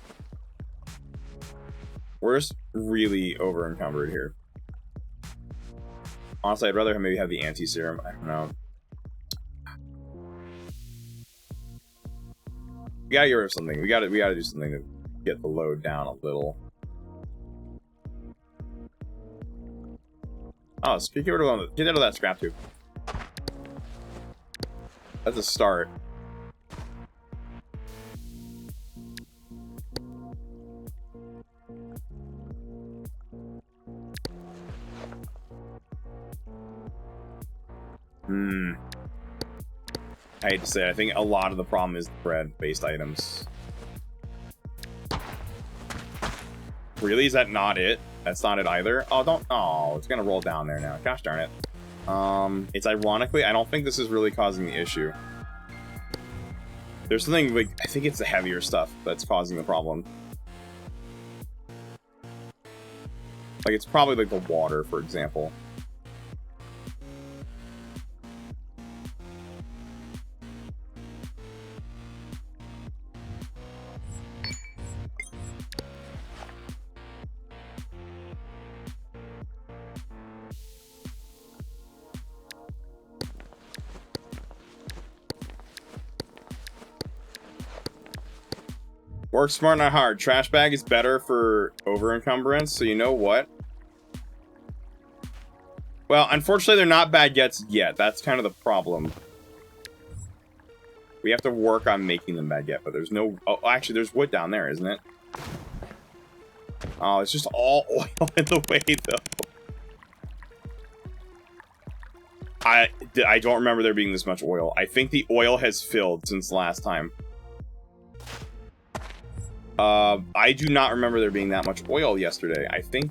We're just really over-encumbered here. Honestly, I'd rather maybe have the anti-serum. I don't know. We gotta get rid of something. We gotta do something to get the load down a little. Oh, so get rid of that scrap tube. That's a start. I hate to say it, I think a lot of the problem is bread-based items. Really? Is that not it? That's not it either? Oh, it's gonna roll down there now. Gosh darn it. It's ironically, I don't think this is really causing the issue. There's something, like, I think it's the heavier stuff that's causing the problem. Like, it's probably, like, the water, for example. Work smart, not hard. Trash bag is better for over-encumbrance, so you know what? Well, unfortunately, they're not baguettes yet. That's kind of the problem. We have to work on making them baguette, but there's no... Oh, actually, there's wood down there, isn't it? Oh, it's just all oil in the way, though. I don't remember there being this much oil. I think the oil has filled since last time. I do not remember there being that much oil yesterday. I think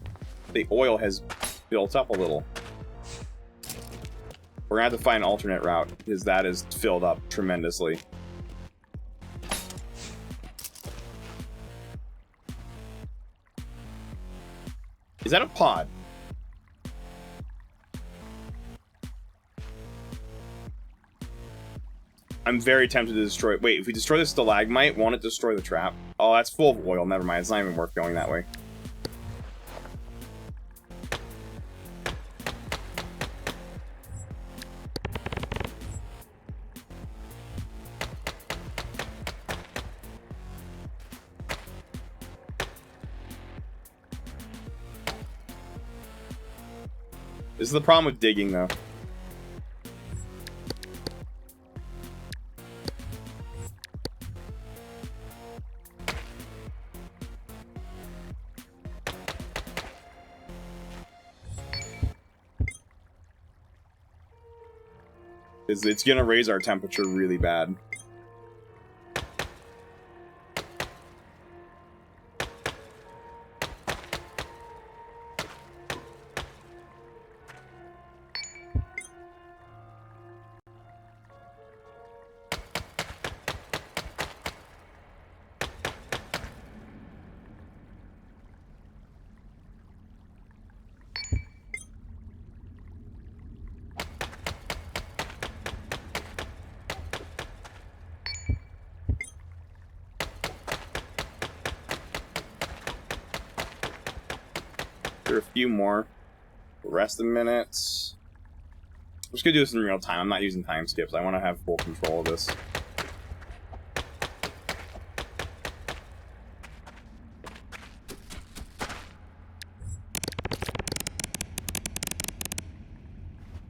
the oil has built up a little. We're gonna have to find an alternate route, because that is filled up tremendously. Is that a pod? I'm very tempted to destroy it. Wait, if we destroy the stalagmite, won't it destroy the trap? Oh, that's full of oil. Never mind. It's not even worth going that way. This is the problem with digging, though. It's gonna raise our temperature really bad. A few more. Rest of minutes. I'm just gonna do this in real time. I'm not using time skips. I want to have full control of this.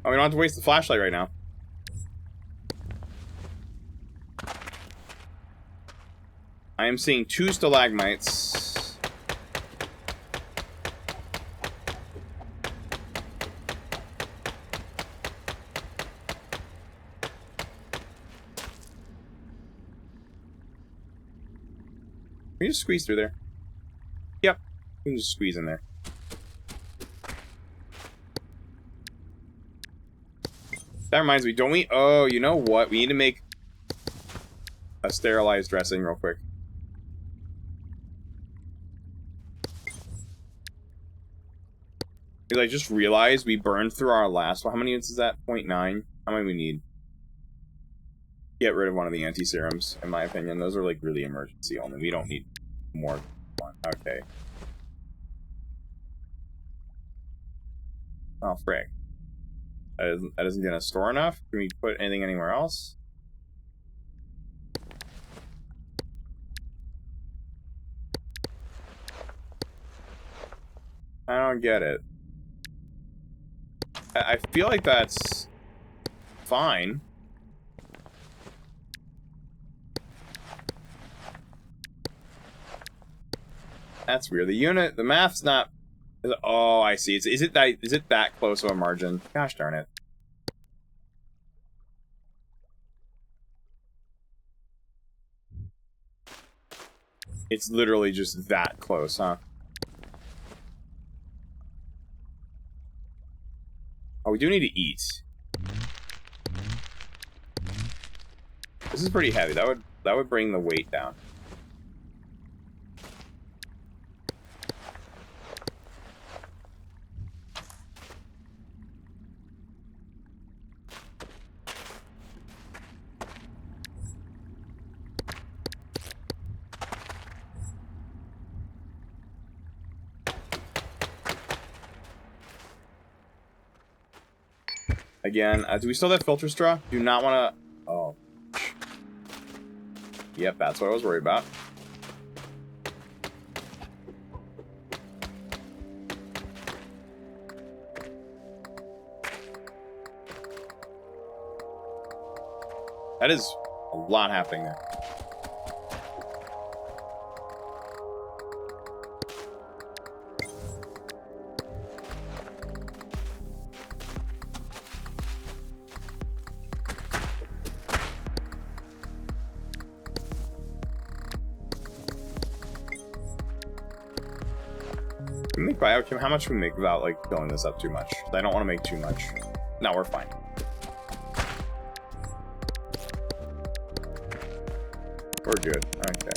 Oh, we don't have to waste the flashlight right now. I am seeing 2 stalagmites. Can you just squeeze through there? Yep. You can just squeeze in there. That reminds me, don't we? Oh, you know what? We need to make a sterilized dressing real quick. Because I just realized we burned through our last one. How many units is that? 0.9? How many we need? Get rid of one of the anti-serums, in my opinion. Those are like really emergency only. We don't need more than one. Okay. Oh, frick. That isn't gonna store enough? Can we put anything anywhere else? I don't get it. I feel like that's fine. That's weird. The math's not. Oh, I see. Is it that close of a margin? Gosh darn it. It's literally just that close, huh? Oh, we do need to eat. This is pretty heavy. That would bring the weight down. Again, do we still have filter straw? Do not want to... Oh. Yep, that's what I was worried about. That is a lot happening there. Can we make biochem? How much can we make without like filling this up too much? I don't want to make too much. No, we're fine. We're good. Okay.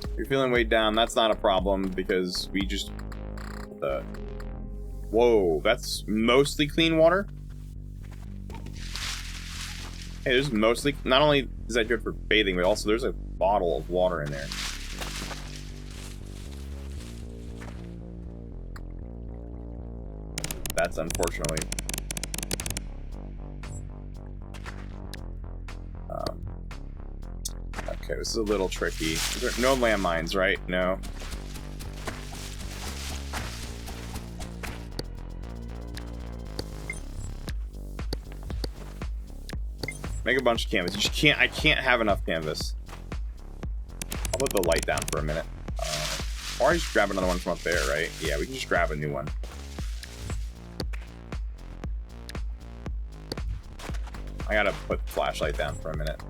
If you're feeling weighed down, that's not a problem because we just... Whoa, that's mostly clean water? Hey, there's mostly... Not only is that good for bathing, but also there's a bottle of water in there. That's unfortunately... Okay, this is a little tricky. No landmines, right? No. Make a bunch of canvas. You just can't. I can't have enough canvas. I'll put the light down for a minute. Or I just grab another one from up there, right? Yeah, we can just grab a new one. I gotta put the flashlight down for a minute.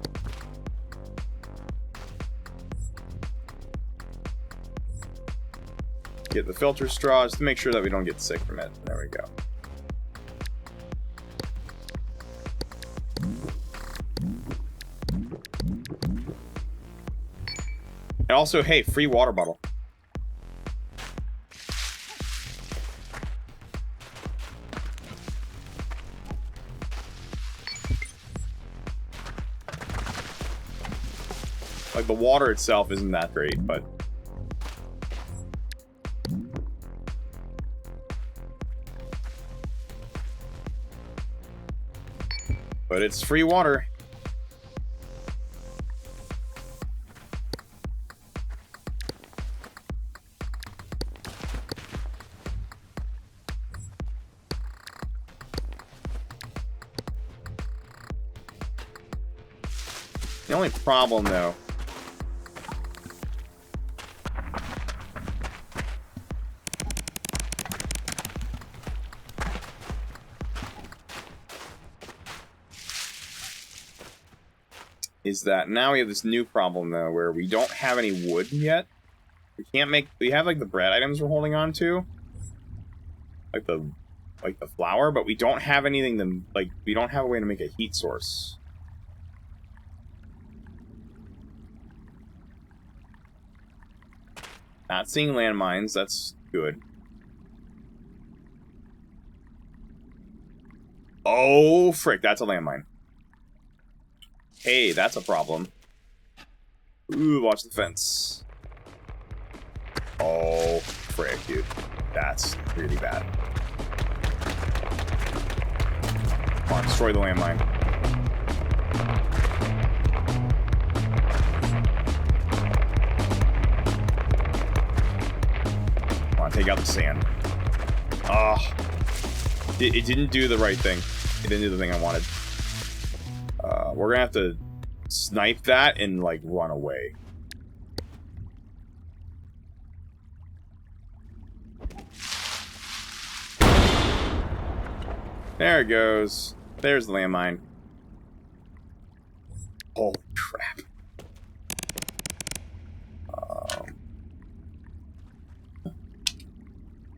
Get the filter straw just to make sure that we don't get sick from it. There we go. And also, hey, free water bottle. Like, the water itself isn't that great, but... But it's free water. The only problem, though, is that now we have this new problem, though, where we don't have any wood yet. We can't make... We have, like, the bread items we're holding on to. Like the flour, but we don't have anything to... Like, we don't have a way to make a heat source. Not seeing landmines. That's good. Oh, frick. That's a landmine. Hey, that's a problem. Ooh, watch the fence. Oh, frick, dude. That's really bad. Come on, destroy the landmine. Come on, take out the sand. Oh. It didn't do the right thing. It didn't do the thing I wanted. We're gonna have to snipe that and, like, run away. There it goes. There's the landmine. Oh, crap.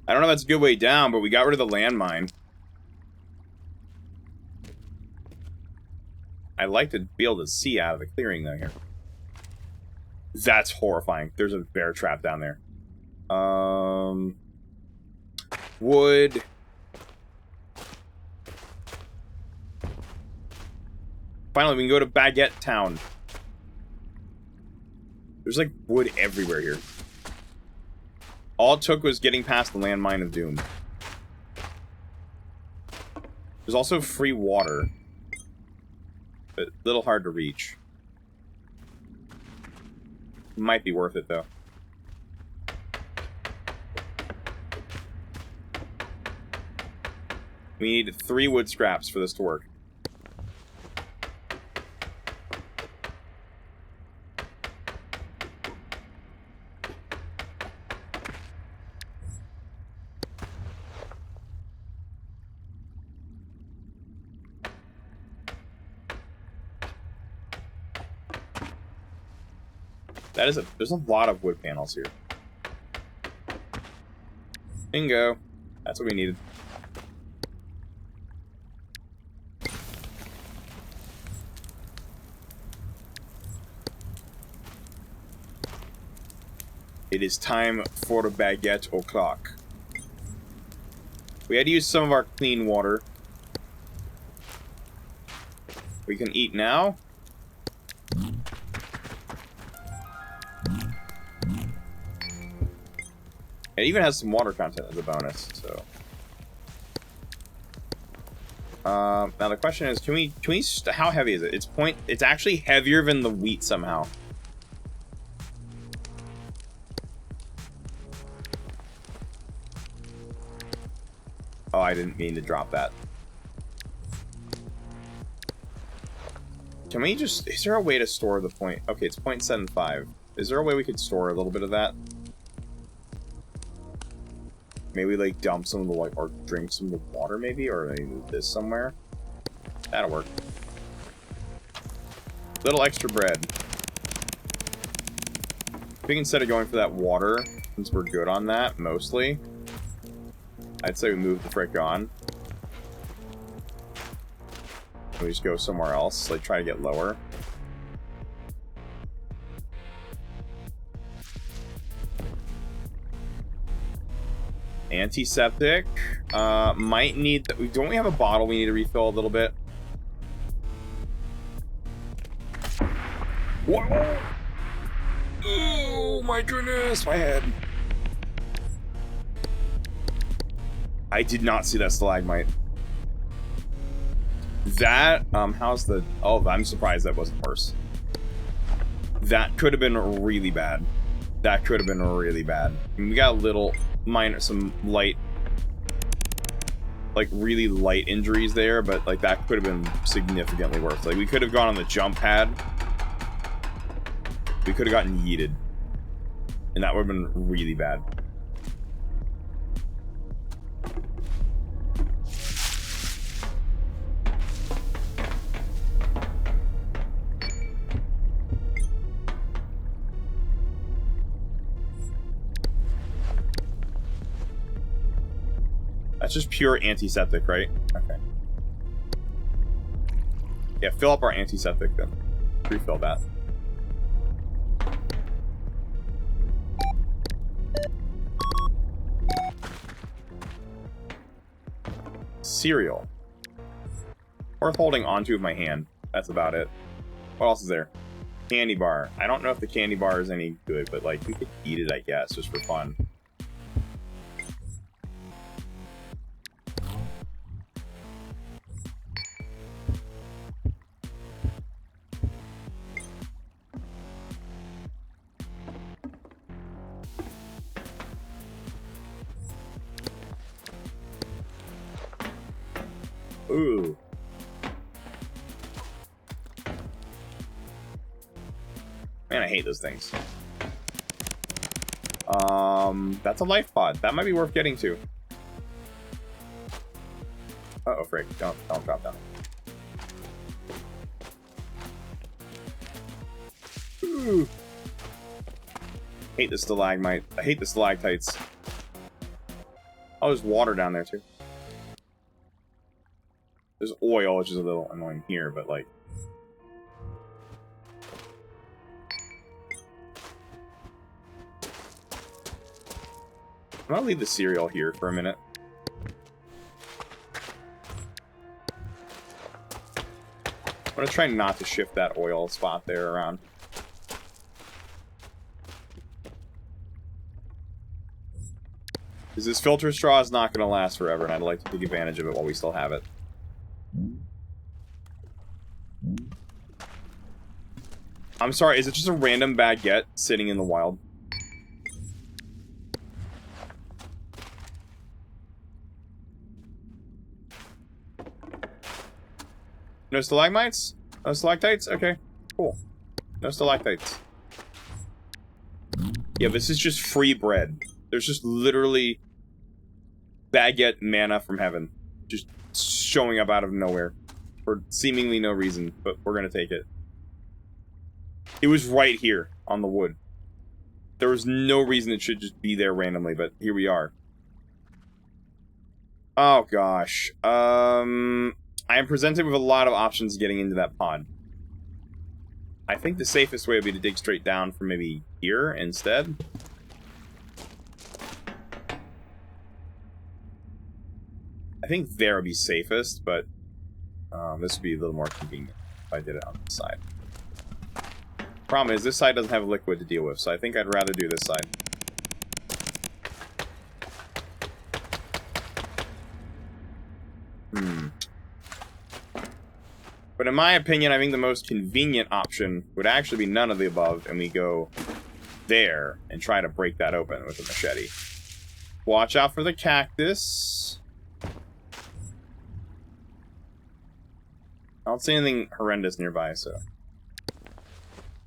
I don't know if that's a good way down, but we got rid of the landmine. I'd like to be able to see out of the clearing, though, here. That's horrifying. There's a bear trap down there. Wood. Finally, we can go to Baguette Town. There's, like, wood everywhere here. All it took was getting past the landmine of doom. There's also free water. But a little hard to reach. Might be worth it, though. We need 3 wood scraps for this to work. There's a lot of wood panels here. Bingo. That's what we needed. It is time for a baguette o'clock. We had to use some of our clean water. We can eat now. It even has some water content as a bonus, so. Now the question is, can we how heavy is it? It's actually heavier than the wheat somehow. Oh, I didn't mean to drop that. Can we just, is there a way to store the point? Okay, it's 0.75. Is there a way we could store a little bit of that? Maybe, like, dump some of the, like, or drink some of the water, maybe? Or maybe move this somewhere? That'll work. Little extra bread. I think instead of going for that water, since we're good on that, mostly, I'd say we move the frick on. We just go somewhere else, like, try to get lower. Antiseptic. Might need... Don't we have a bottle we need to refill a little bit? Whoa! Oh my goodness, my head. I did not see that stalagmite. That, how's the... Oh, I'm surprised that wasn't worse. That could have been really bad. That could have been really bad. I mean, we got a little... some light, like, really light injuries there, but, like, that could have been significantly worse. Like, we could have gone on the jump pad. We could have gotten yeeted. And that would have been really bad. That's just pure antiseptic, right? Okay. Yeah, fill up our antiseptic then. Refill that. Cereal. Worth holding onto with my hand. That's about it. What else is there? Candy bar. I don't know if the candy bar is any good, but like, we could eat it, I guess, just for fun. Ooh. Man, I hate those things. That's a life pod. That might be worth getting to. Uh-oh, frick. Don't drop down. Ooh. Hate the stalagmite. I hate the stalactites. Oh, there's water down there, too. There's oil, which is a little annoying here, but like... I'm gonna leave the cereal here for a minute. I'm gonna try not to shift that oil spot there around. Because this filter straw is not gonna last forever, and I'd like to take advantage of it while we still have it. I'm sorry, is it just a random baguette sitting in the wild? No stalagmites? No stalactites? Okay, cool. No stalactites. Yeah, this is just free bread. There's just literally baguette manna from heaven. Just showing up out of nowhere. For seemingly no reason, but we're gonna take it. It was right here on the wood. There was no reason it should just be there randomly, but here we are. Oh gosh. I am presented with a lot of options getting into that pod. I think the safest way would be to dig straight down from maybe here instead. I think there would be safest, but this would be a little more convenient if I did it on this side. Problem is, this side doesn't have a liquid to deal with, so I think I'd rather do this side. But in my opinion, I think the most convenient option would actually be none of the above, and we go there and try to break that open with a machete. Watch out for the cactus. I don't see anything horrendous nearby, so...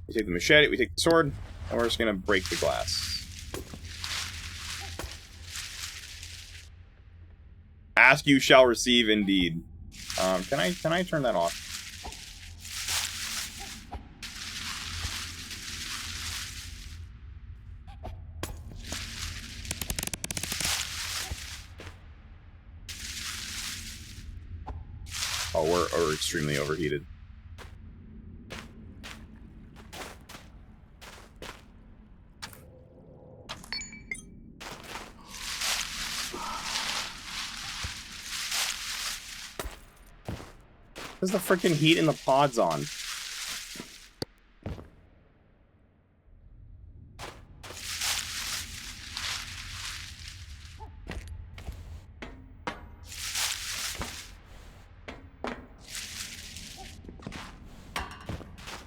We take the machete, we take the sword, and we're just gonna break the glass. Ask you shall receive indeed. Can I turn that off? Oh, we're extremely overheated. There's the freaking heat in the pods on.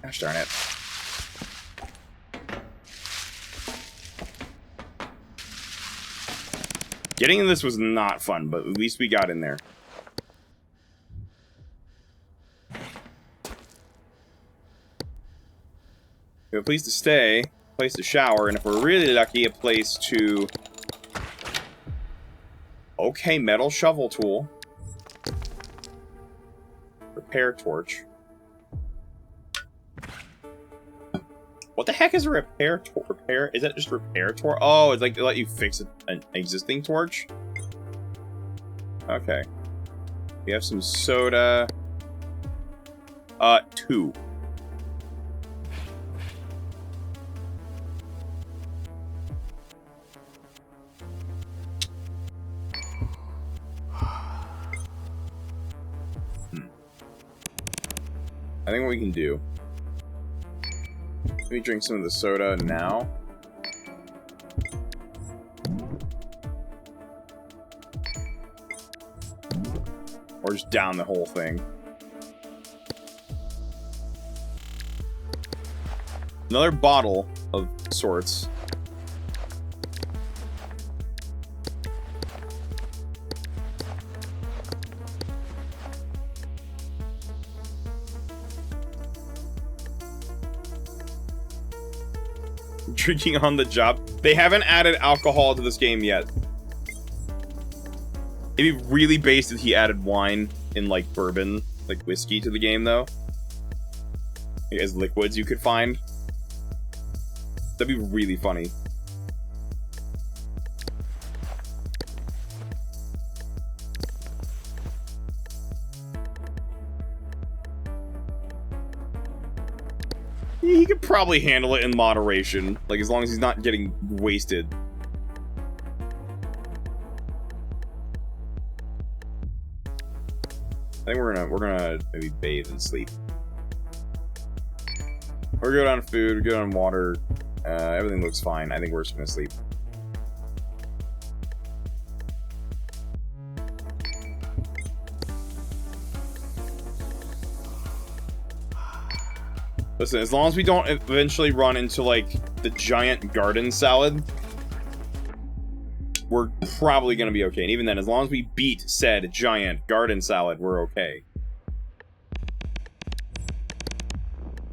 Gosh darn it. Getting in this was not fun, but at least we got in there. We have a place to stay, a place to shower, and if we're really lucky, a place to... Okay, metal shovel tool. Repair torch. What the heck is a repair torch? Is that just repair torch? Oh, it's like to let you fix an existing torch? Okay. We have some soda. 2. I think what we can do... Let me drink some of the soda now. Or just down the whole thing. Another bottle of sorts. Drinking on the job. They haven't added alcohol to this game yet. It'd be really based if he added wine and like bourbon, like whiskey to the game though. Like, as liquids you could find. That'd be really funny. He could probably handle it in moderation, like as long as he's not getting wasted. I think we're gonna maybe bathe and sleep. We're good on food, we're good on water. Everything looks fine. I think we're just gonna sleep. Listen, as long as we don't eventually run into, like, the giant garden salad, we're probably gonna be okay. And even then, as long as we beat said giant garden salad, we're okay.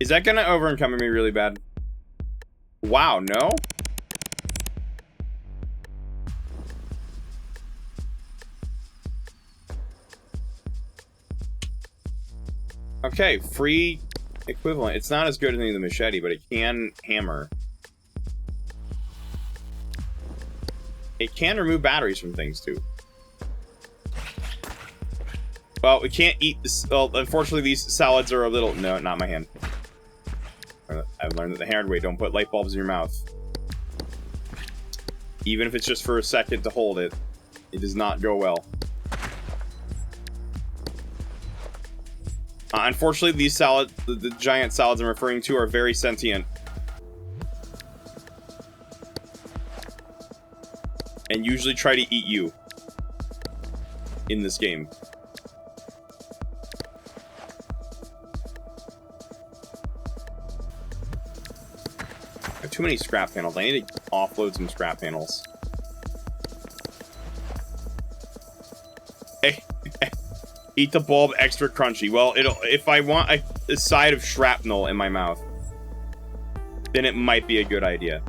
Is that gonna over-encumber me really bad? Wow, no? Okay, free equivalent. It's not as good as the machete, but it can hammer. It can remove batteries from things, too. Well, we can't eat this. Well, unfortunately, these salads are a little... No, not my hand. I've learned that the hard way. Don't put light bulbs in your mouth. Even if it's just for a second to hold it, it does not go well. Unfortunately, these salads, the giant salads I'm referring to, are very sentient. And usually try to eat you. In this game. I have too many scrap panels. I need to offload some scrap panels. Hey. Eat the bulb extra crunchy. Well, if I want a side of shrapnel in my mouth, then it might be a good idea.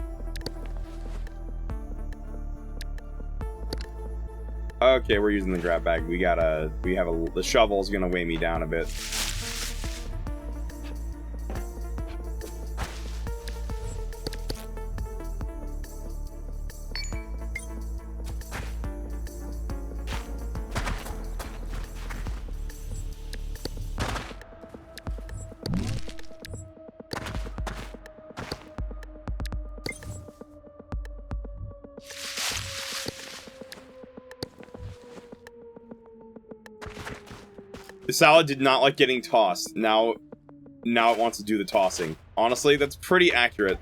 Okay, we're using the grab bag. The shovel's gonna weigh me down a bit. The salad did not like getting tossed. Now it wants to do the tossing. Honestly, that's pretty accurate.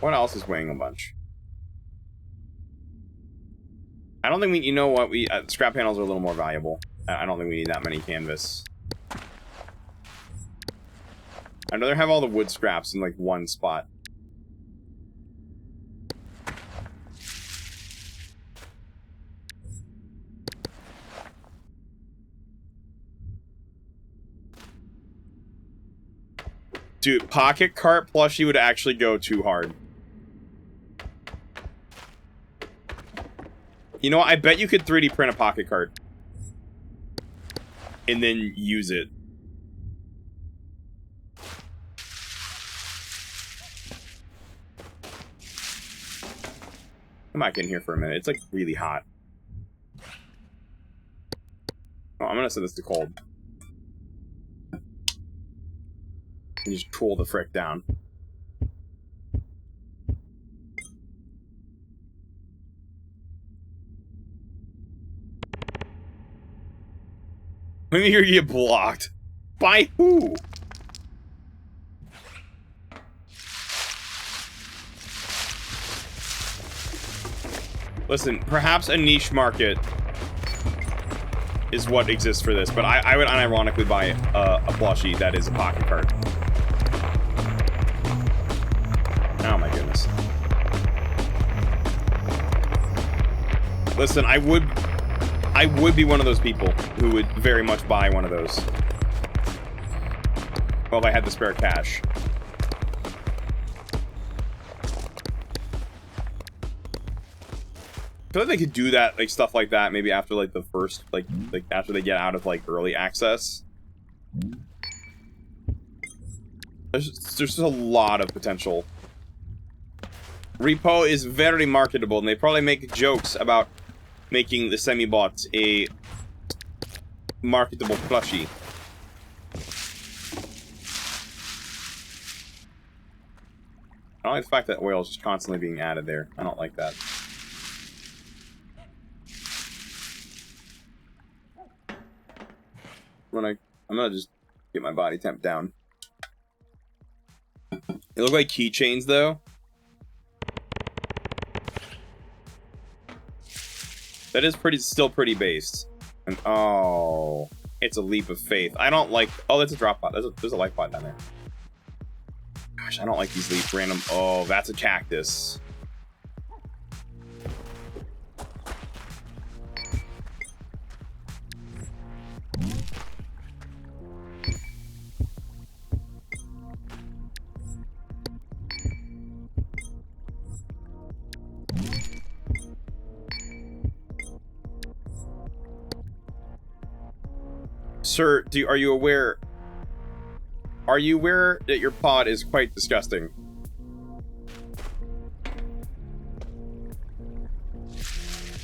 What else is weighing a bunch? I don't think we... You know what? Scrap panels are a little more valuable. I don't think we need that many canvas. I'd rather have all the wood scraps in, like, one spot. Dude, pocket cart plushie would actually go too hard. You know what? I bet you could 3D print a pocket cart. And then use it. Come back in here for a minute. It's like really hot. Oh, I'm gonna set this to cold. And just cool the frick down. When you get blocked. By who? Listen, perhaps a niche market is what exists for this, but I would unironically buy a plushie that is a pocket card. Oh my goodness. Listen, I would be one of those people who would very much buy one of those. Well, if I had the spare cash. I feel like they could do that, like stuff like that, maybe after like the first, like after they get out of like early access. There's just a lot of potential. Repo is very marketable, and they probably make jokes about making the semi-bots a marketable plushie. I don't like the fact that oil is just constantly being added there. I don't like that. I'm gonna just get my body temp down. They look like keychains, though. That is still pretty based. And oh, it's a leap of faith. I don't like. Oh, that's a drop pod. There's a life pod down there. Gosh, I don't like these leap random. Oh, that's a cactus. Sir, are you aware? Are you aware that your pod is quite disgusting?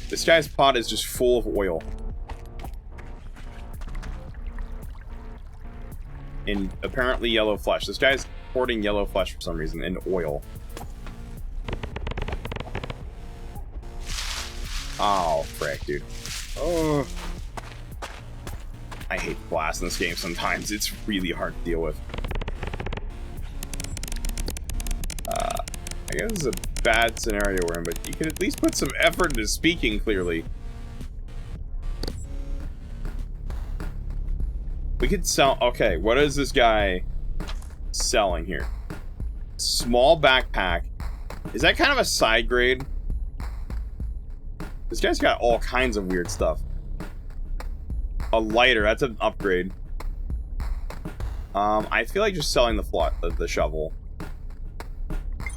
This guy's pod is just full of oil. And apparently yellow flesh. This guy's hoarding yellow flesh for some reason, and oil. Oh, frick, dude. Oh. I hate the blast in this game sometimes. It's really hard to deal with. I guess this is a bad scenario we're in, but you can at least put some effort into speaking clearly. We could sell... Okay, what is this guy selling here? Small backpack. Is that kind of a side grade? This guy's got all kinds of weird stuff. A lighter, that's an upgrade. I feel like just selling the shovel.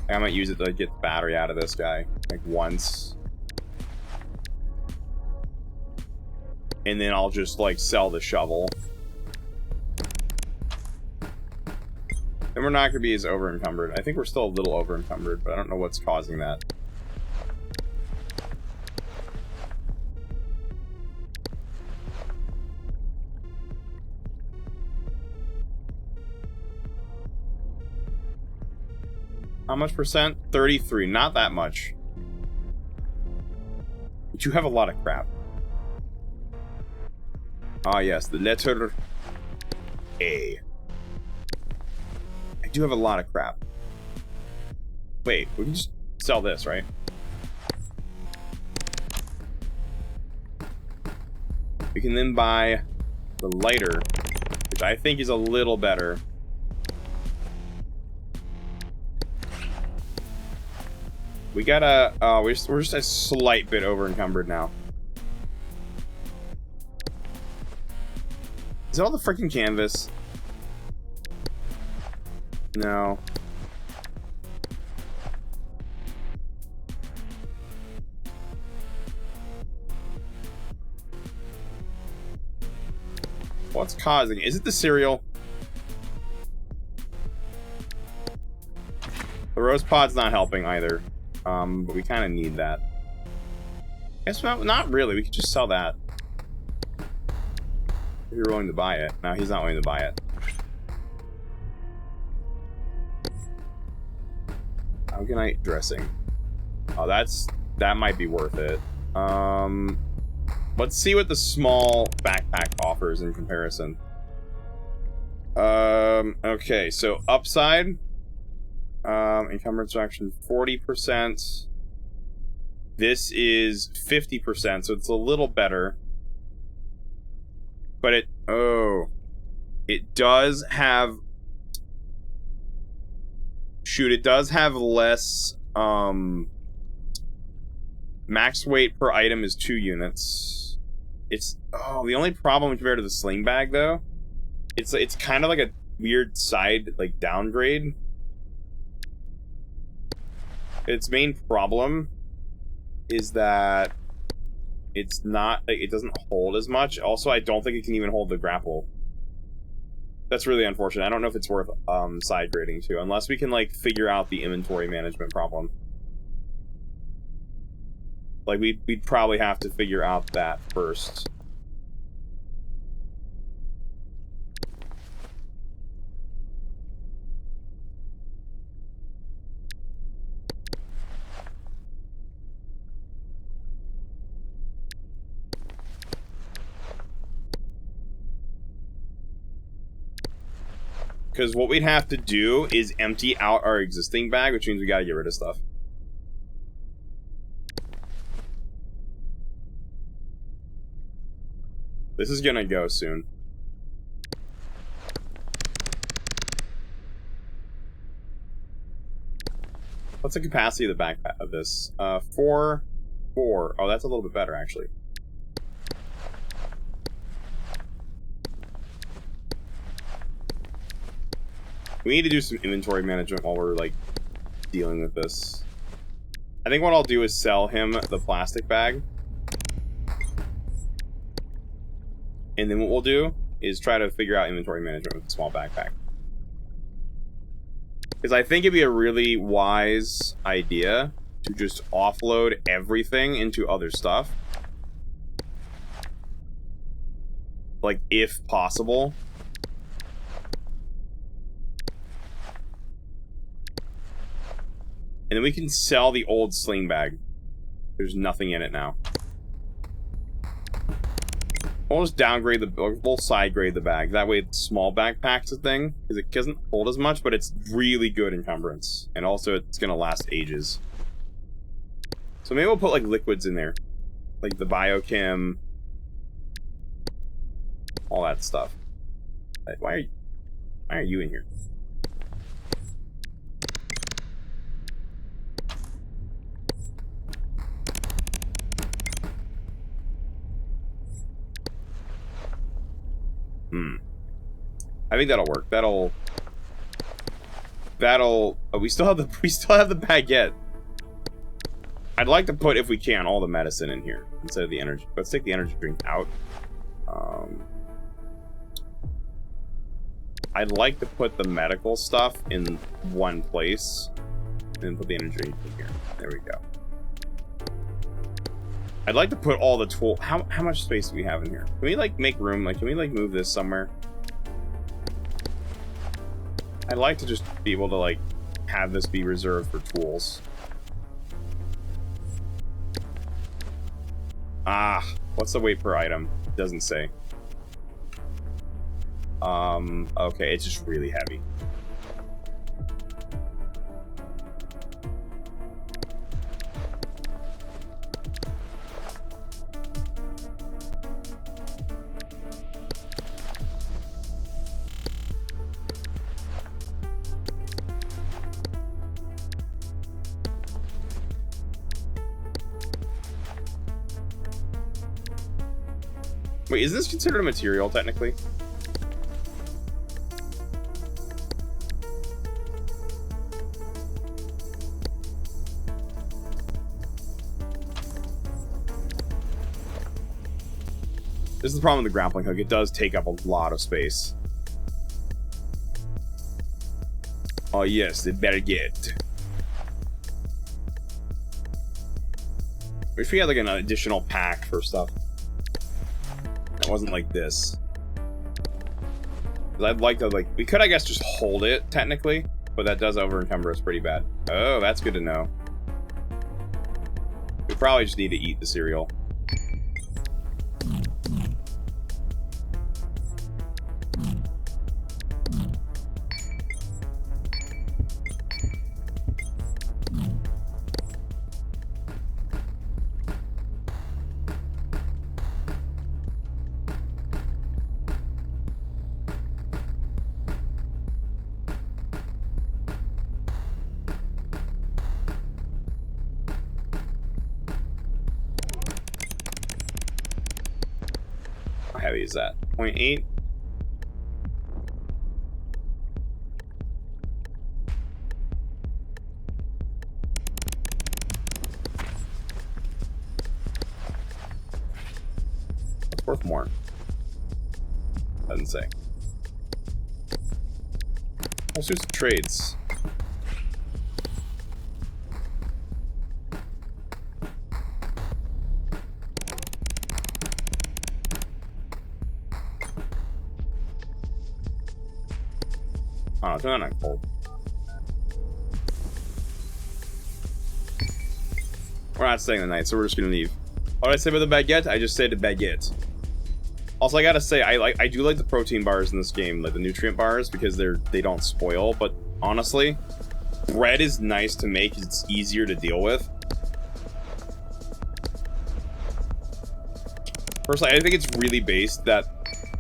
I might use it to get the battery out of this guy, like once. And then I'll just like sell the shovel. Then we're not gonna be as over encumbered. I think we're still a little over encumbered, but I don't know what's causing that. How much percent? 33. Not that much. But you have a lot of crap. Ah, yes. The letter A. I do have a lot of crap. Wait, we can just sell this, right? We can then buy the lighter, which I think is a little better. We gotta, we're just a slight bit over encumbered now. Is it all the freaking canvas? No. What's causing? Is it the cereal? The rose pod's not helping either. But we kind of need that. Guess not really. We could just sell that. If you're willing to buy it. No, he's not willing to buy it. Alganite dressing. Oh, that might be worth it. Let's see what the small backpack offers in comparison. Okay, so upside. Encumbrance reduction 40%. This is 50%, so it's a little better. But it does have... Shoot, it does have less, max weight per item is 2 units. It's... Oh, the only problem compared to the sling bag, though, it's kind of like a weird side, like, downgrade. Its main problem is that it's not, like, it doesn't hold as much. Also, I don't think it can even hold the grapple. That's really unfortunate. I don't know if it's worth side grading to, unless we can, like, figure out the inventory management problem. Like, we'd probably have to figure out that first. Because what we'd have to do is empty out our existing bag, which means we gotta get rid of stuff. This is gonna go soon. What's the capacity of the backpack of this? 4. Oh, that's a little bit better, actually. We need to do some inventory management while we're, like, dealing with this. I think what I'll do is sell him the plastic bag. And then what we'll do is try to figure out inventory management with the small backpack. Because I think it'd be a really wise idea to just offload everything into other stuff. Like, if possible. And then we can sell the old sling bag. There's nothing in it now. We'll just downgrade we'll side grade the bag. That way the small backpack's a thing. Because it doesn't hold as much, but it's really good encumbrance. And also it's gonna last ages. So maybe we'll put, like, liquids in there. Like the biochem. All that stuff. Why are you in here? I think that'll work. That'll. Oh, we still have the baguette. I'd like to put, if we can, all the medicine in here instead of the energy. Let's take the energy drink out. I'd like to put the medical stuff in one place, and then put the energy drink in here. There we go. I'd like to put all the tool. How much space do we have in here? Can we, like, make room? Like, can we, like, move this somewhere? I'd like to just be able to, like, have this be reserved for tools. Ah, what's the weight per item? It doesn't say. Okay, it's just really heavy. Wait, is this considered a material, technically? This is the problem with the grappling hook. It does take up a lot of space. Oh yes, the baguette. If we had like an additional pack for stuff that wasn't like this. I'd like to, like, we could, I guess, just hold it, technically, but that does over-encumber us pretty bad. Oh, that's good to know. We probably just need to eat the cereal. How heavy is that? 0.8? It's worth more. Doesn't say. Let's do some trades. Oh, it's not cold. We're not staying the night, so we're just gonna leave. What did I say about the baguette? I just said the baguette. Also, I gotta say, I do like the protein bars in this game, like the nutrient bars, because they don't spoil. But honestly, bread is nice to make; it's easier to deal with. Personally, I think it's really based that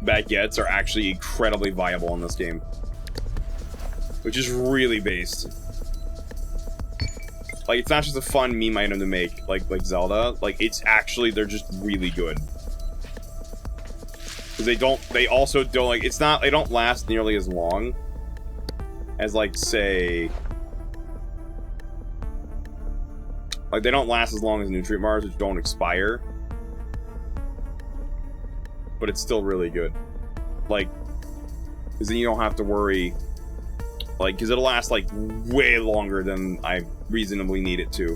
baguettes are actually incredibly viable in this game. Which is really based. Like, it's not just a fun meme item to make, like Zelda. Like, it's actually, they're just really good. Because they also don't, like, it's not, they don't last nearly as long as, like, say... Like, they don't last as long as nutrient bars, which don't expire. But it's still really good. Like, because then you don't have to worry... Like, because it'll last, like, way longer than I reasonably need it to.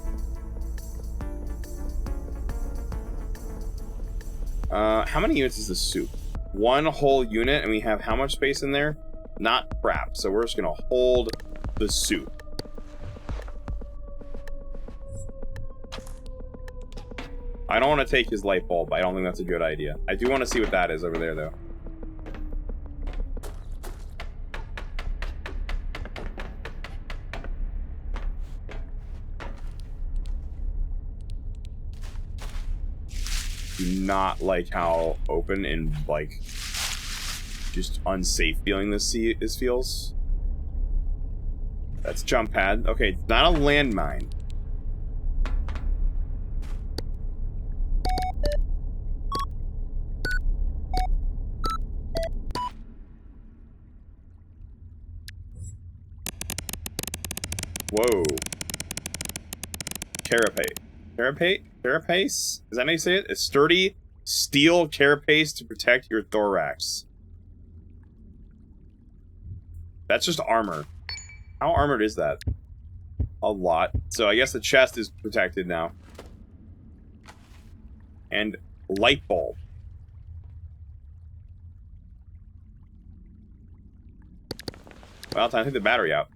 How many units is this soup? One whole unit, and we have how much space in there? Not crap, so we're just gonna hold the soup. I don't want to take his light bulb. I don't think that's a good idea. I do want to see what that is over there, though. Do not like how open and, like, just unsafe feeling this feels. That's jump pad. Okay, it's not a landmine. Whoa. Carapace. Carapace? Is that how you say it? A sturdy steel carapace to protect your thorax. That's just armor. How armored is that? A lot. So I guess the chest is protected now. And light bulb. Well, time to take the battery out.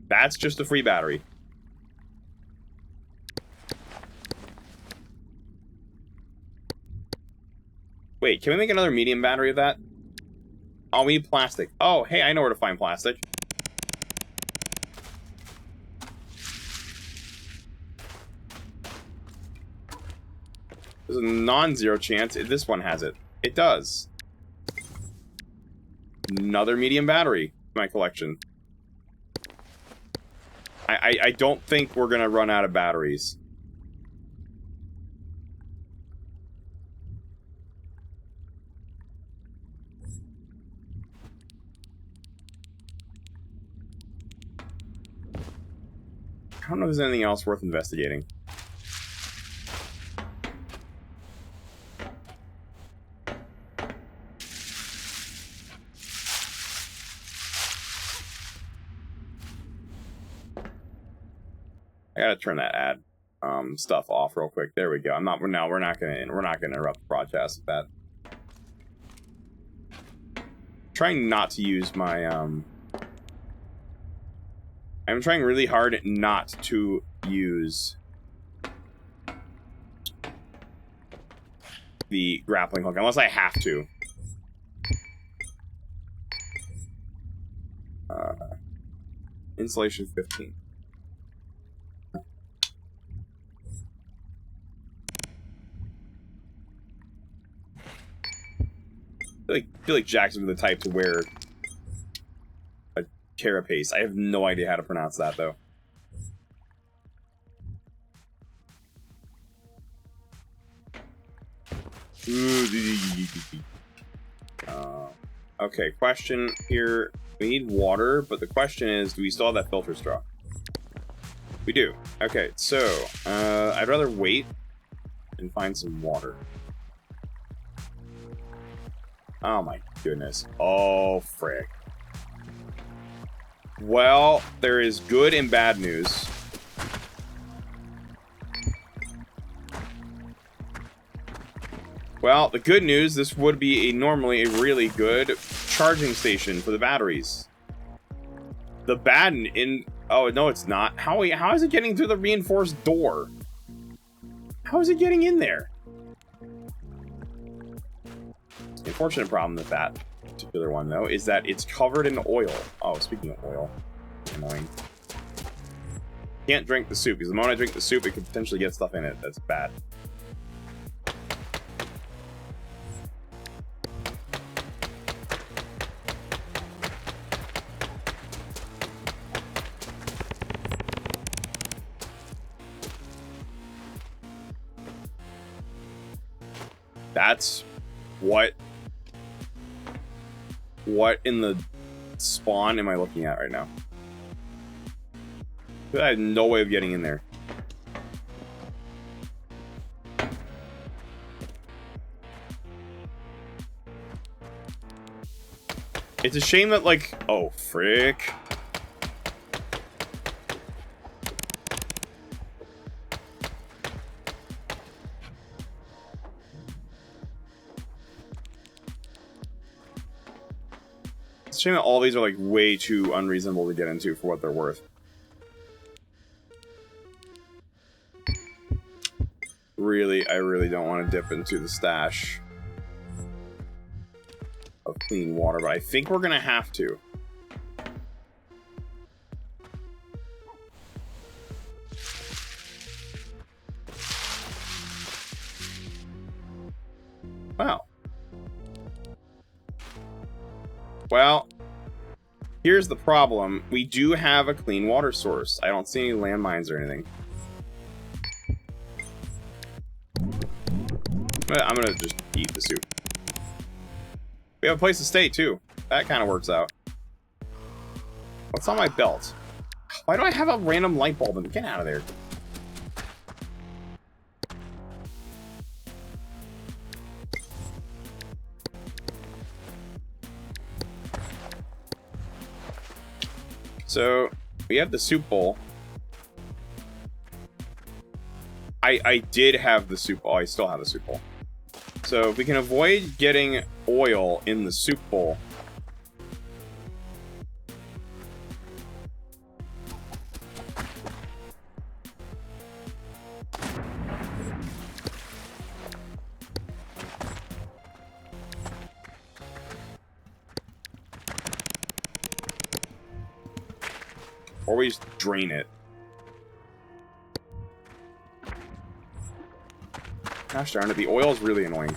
That's just a free battery. Wait, can we make another medium battery of that? Oh, we need plastic. Oh, hey, I know where to find plastic. There's a non-zero chance this one has it. It does. Another medium battery in my collection. I don't think we're gonna run out of batteries. I don't know if there's anything else worth investigating. I gotta turn that ad stuff off real quick. There we go. We're not gonna interrupt the broadcast with that. Trying not to use my I'm trying really hard not to use the grappling hook unless I have to. Insulation 15. I feel like Jackson's the type to wear a carapace. I have no idea how to pronounce that though. Okay, question here. We need water, but the question is, do we still have that filter straw? We do. Okay, so I'd rather wait and find some water. Oh my goodness. Oh, frick. Well, there is good and bad news. Well, the good news, this would be normally a really good charging station for the batteries. The bad oh no, it's not. How is it getting through the reinforced door? How is it getting in there? The unfortunate problem with that particular one, though, is that it's covered in oil. Oh, speaking of oil, annoying. Can't drink the soup because the moment I drink the soup, it could potentially get stuff in it. That's bad. That's what in the spawn am I looking at right now? I have no way of getting in there. It's a shame that, like, oh, frick. It's a shame that all these are, like, way too unreasonable to get into for what they're worth. Really, I really don't want to dip into the stash of clean water, but I think we're gonna have to. Wow. Well, here's the problem. We do have a clean water source. I don't see any landmines or anything. I'm gonna just eat the soup. We have a place to stay, too. That kind of works out. What's on my belt? Why do I have a random light bulb? Get out of there. So, we have the soup bowl. I did have the soup bowl. I still have the soup bowl. So, if we can avoid getting oil in the soup bowl. Or we just drain it. Gosh darn it, the oil is really annoying.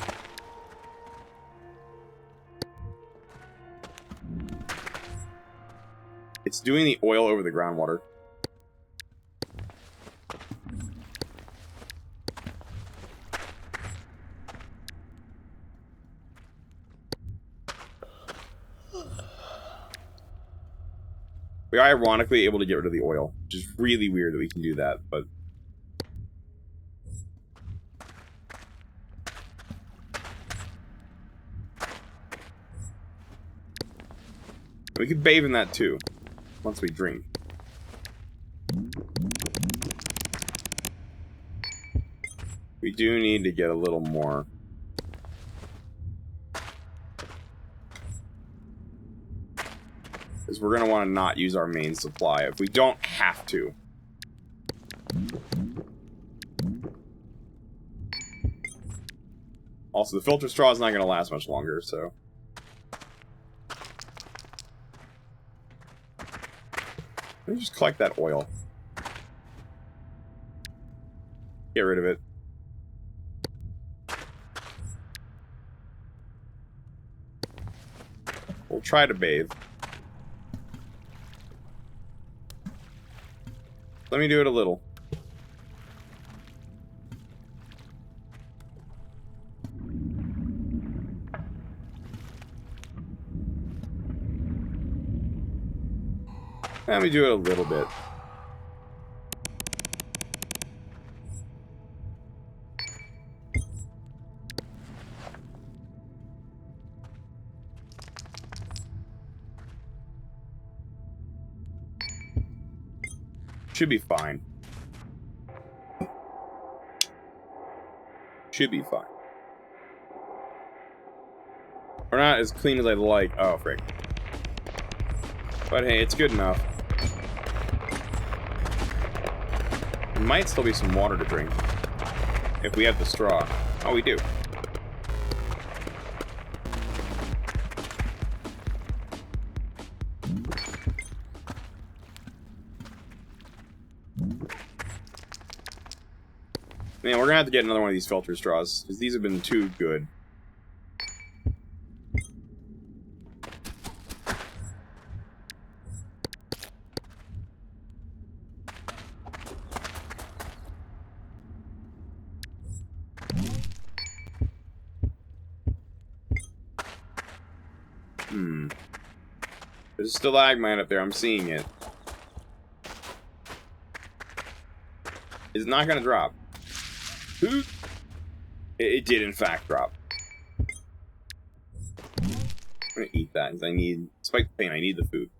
It's doing the oil over the groundwater. We are ironically able to get rid of the oil, which is really weird that we can do that, but... we could bathe in that too, once we drink. do need to get a little more. Because we're going to want to not use our main supply if we don't have to. Also, the filter straw is not going to last much longer, so... Let me just collect that oil. Get rid of it. We'll try to bathe. Let me do it a little. Let me do it a little bit. Should be fine. Should be fine. We're not as clean as I'd like. Oh, frick. But hey, it's good enough. There might still be some water to drink. If we have the straw. Oh, we do. Man, we're gonna have to get another one of these filter straws, because these have been too good. There's a stalagmite up there, I'm seeing it. It's not gonna drop. It did in fact drop. I'm gonna eat that because I need, despite the pain, I need the food.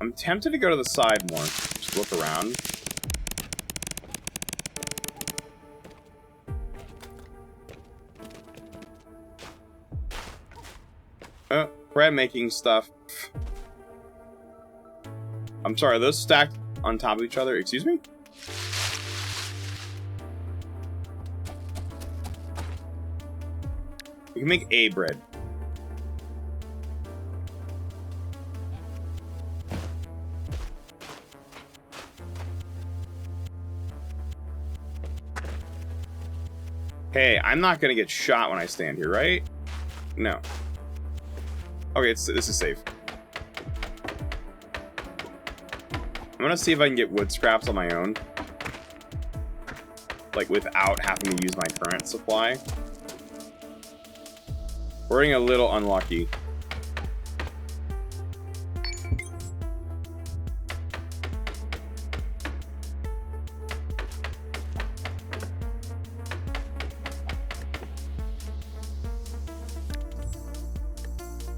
I'm tempted to go to the side more. Just look around. Oh, bread making stuff. I'm sorry, are those stacked on top of each other? Excuse me? We can make a bread. Hey, I'm not gonna get shot when I stand here, right? No. Okay, this is safe. I'm gonna see if I can get wood scraps on my own. Like, without having to use my current supply. We're getting a little unlucky.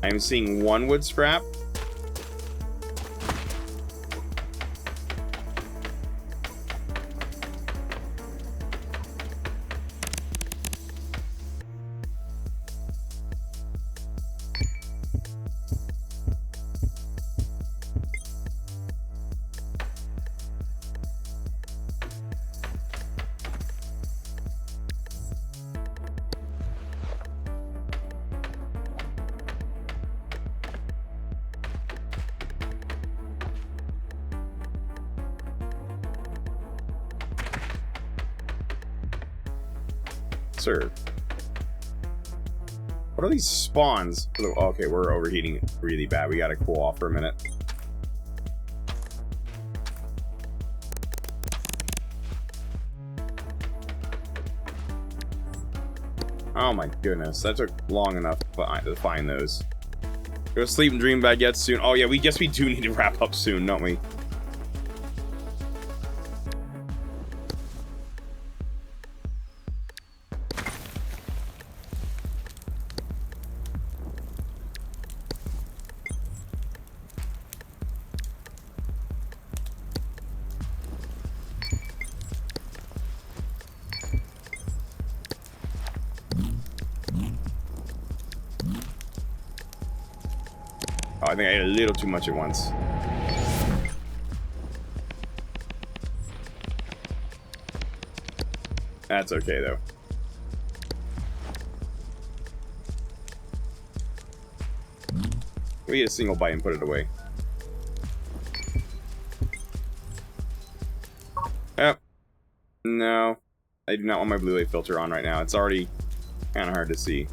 I'm seeing one wood scrap. Sir. What are these spawns? Oh, okay, we're overheating really bad. We gotta cool off for a minute. Oh my goodness, that took long enough to find those. Go sleep and dream about yet soon. Oh yeah, we guess we do need to wrap up soon, don't we? Oh, I think I ate a little too much at once. That's okay, though. We eat a single bite and put it away. Yep. No. I do not want my blue light filter on right now. It's already kind of hard to see.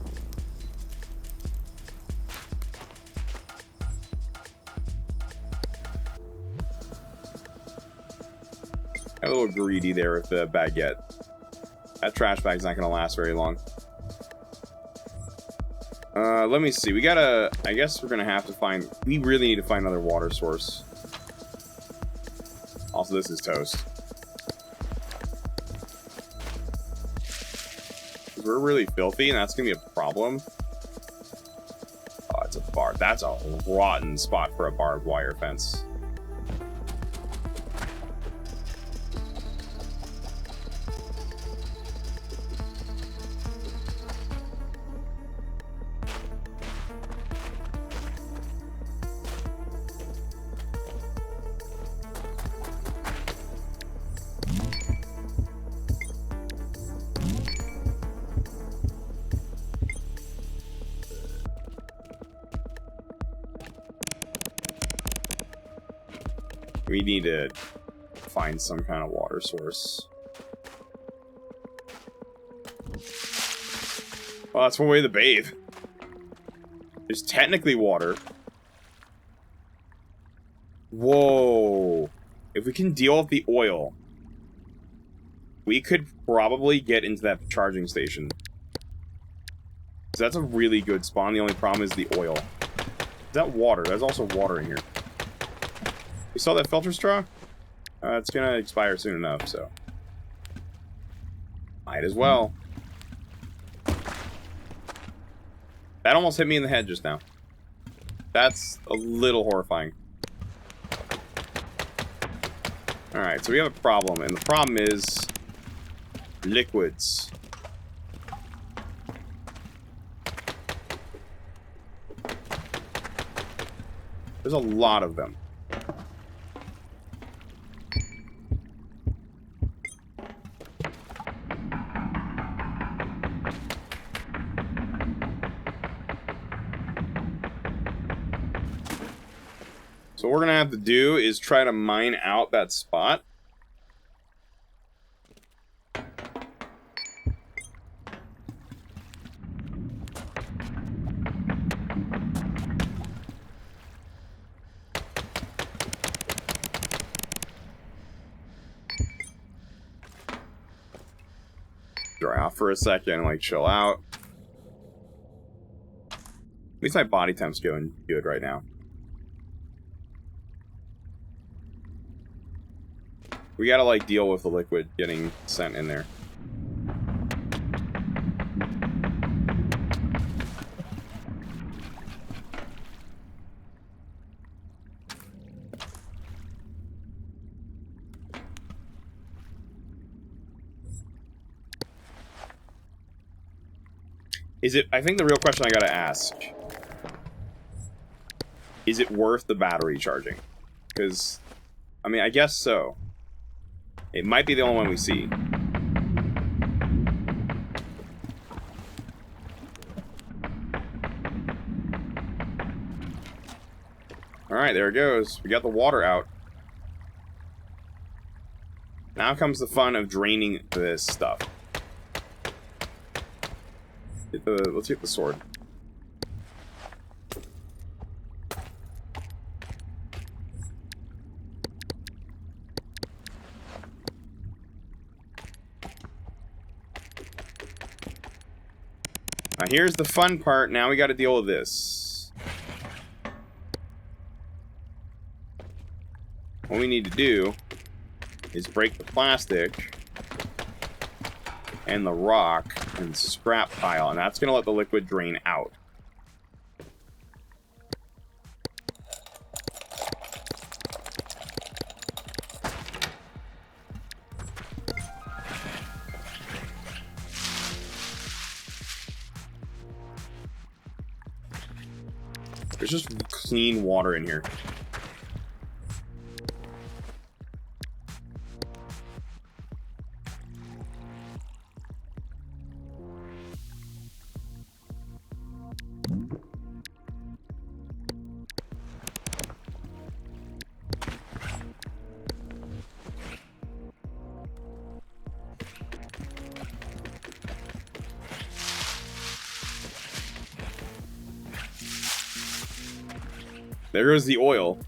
A little greedy there with the baguette. That trash bag's not going to last very long. Let me see. We gotta... I guess we're going to have to find... We really need to find another water source. Also, this is toast. We're really filthy, and that's going to be a problem. Oh, it's a bar. That's a rotten spot for a barbed wire fence. We need to find some kind of water source. Well, that's one way to bathe. There's technically water. Whoa. If we can deal with the oil, we could probably get into that charging station. So that's a really good spawn. The only problem is the oil. Is that water? There's also water in here. You saw that filter straw? It's gonna expire soon enough, so... Might as well. That almost hit me in the head just now. That's a little horrifying. Alright, so we have a problem, and the problem is... liquids. There's a lot of them. So what we're gonna have to do is try to mine out that spot. Dry off for a second and like chill out. At least my body temp's going good right now. We gotta, like, deal with the liquid getting sent in there. Is it... I think the real question I gotta ask... Is it worth the battery charging? Because... I mean, I guess so. It might be the only one we see. Alright, there it goes. We got the water out. Now comes the fun of draining this stuff. Let's get the sword. Now here's the fun part. Now we got to deal with this. What we need to do is break the plastic and the rock and the scrap pile, and that's going to let the liquid drain out. There's just clean water in here. There goes the oil.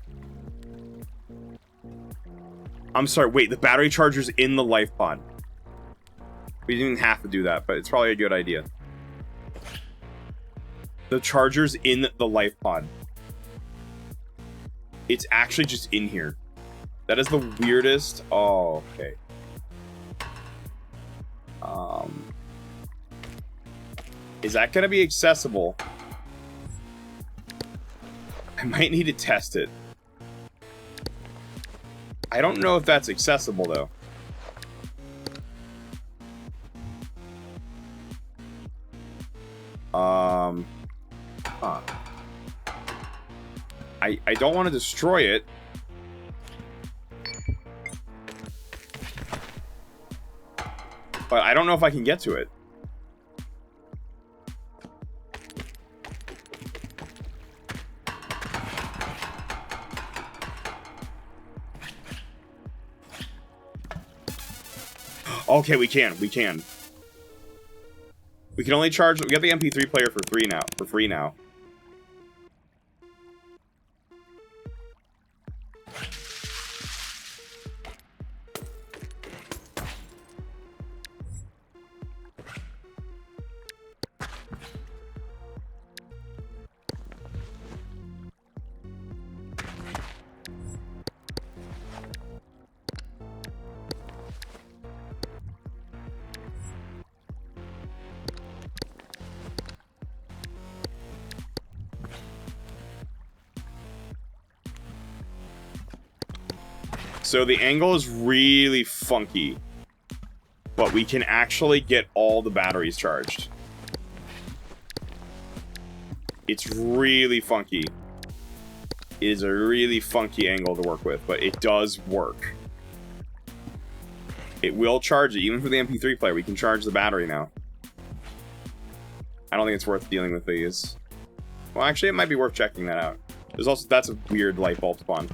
I'm sorry, wait, the battery charger's in the life pod. We didn't even have to do that, but it's probably a good idea. The charger's in the life pod. It's actually just in here. That is the weirdest. Oh, okay. Is that gonna be accessible? I might need to test it. I don't know if that's accessible, though. Huh. I don't want to destroy it. But I don't know if I can get to it. Okay, we can. We can only charge. We got the MP3 player for free now. So the angle is really funky, but we can actually get all the batteries charged. It's really funky. It is a really funky angle to work with, but it does work. It will charge it, even for the MP3 player. We can charge the battery now. I don't think it's worth dealing with these. Well, actually, it might be worth checking that out. There's also, that's a weird light bulb spawn.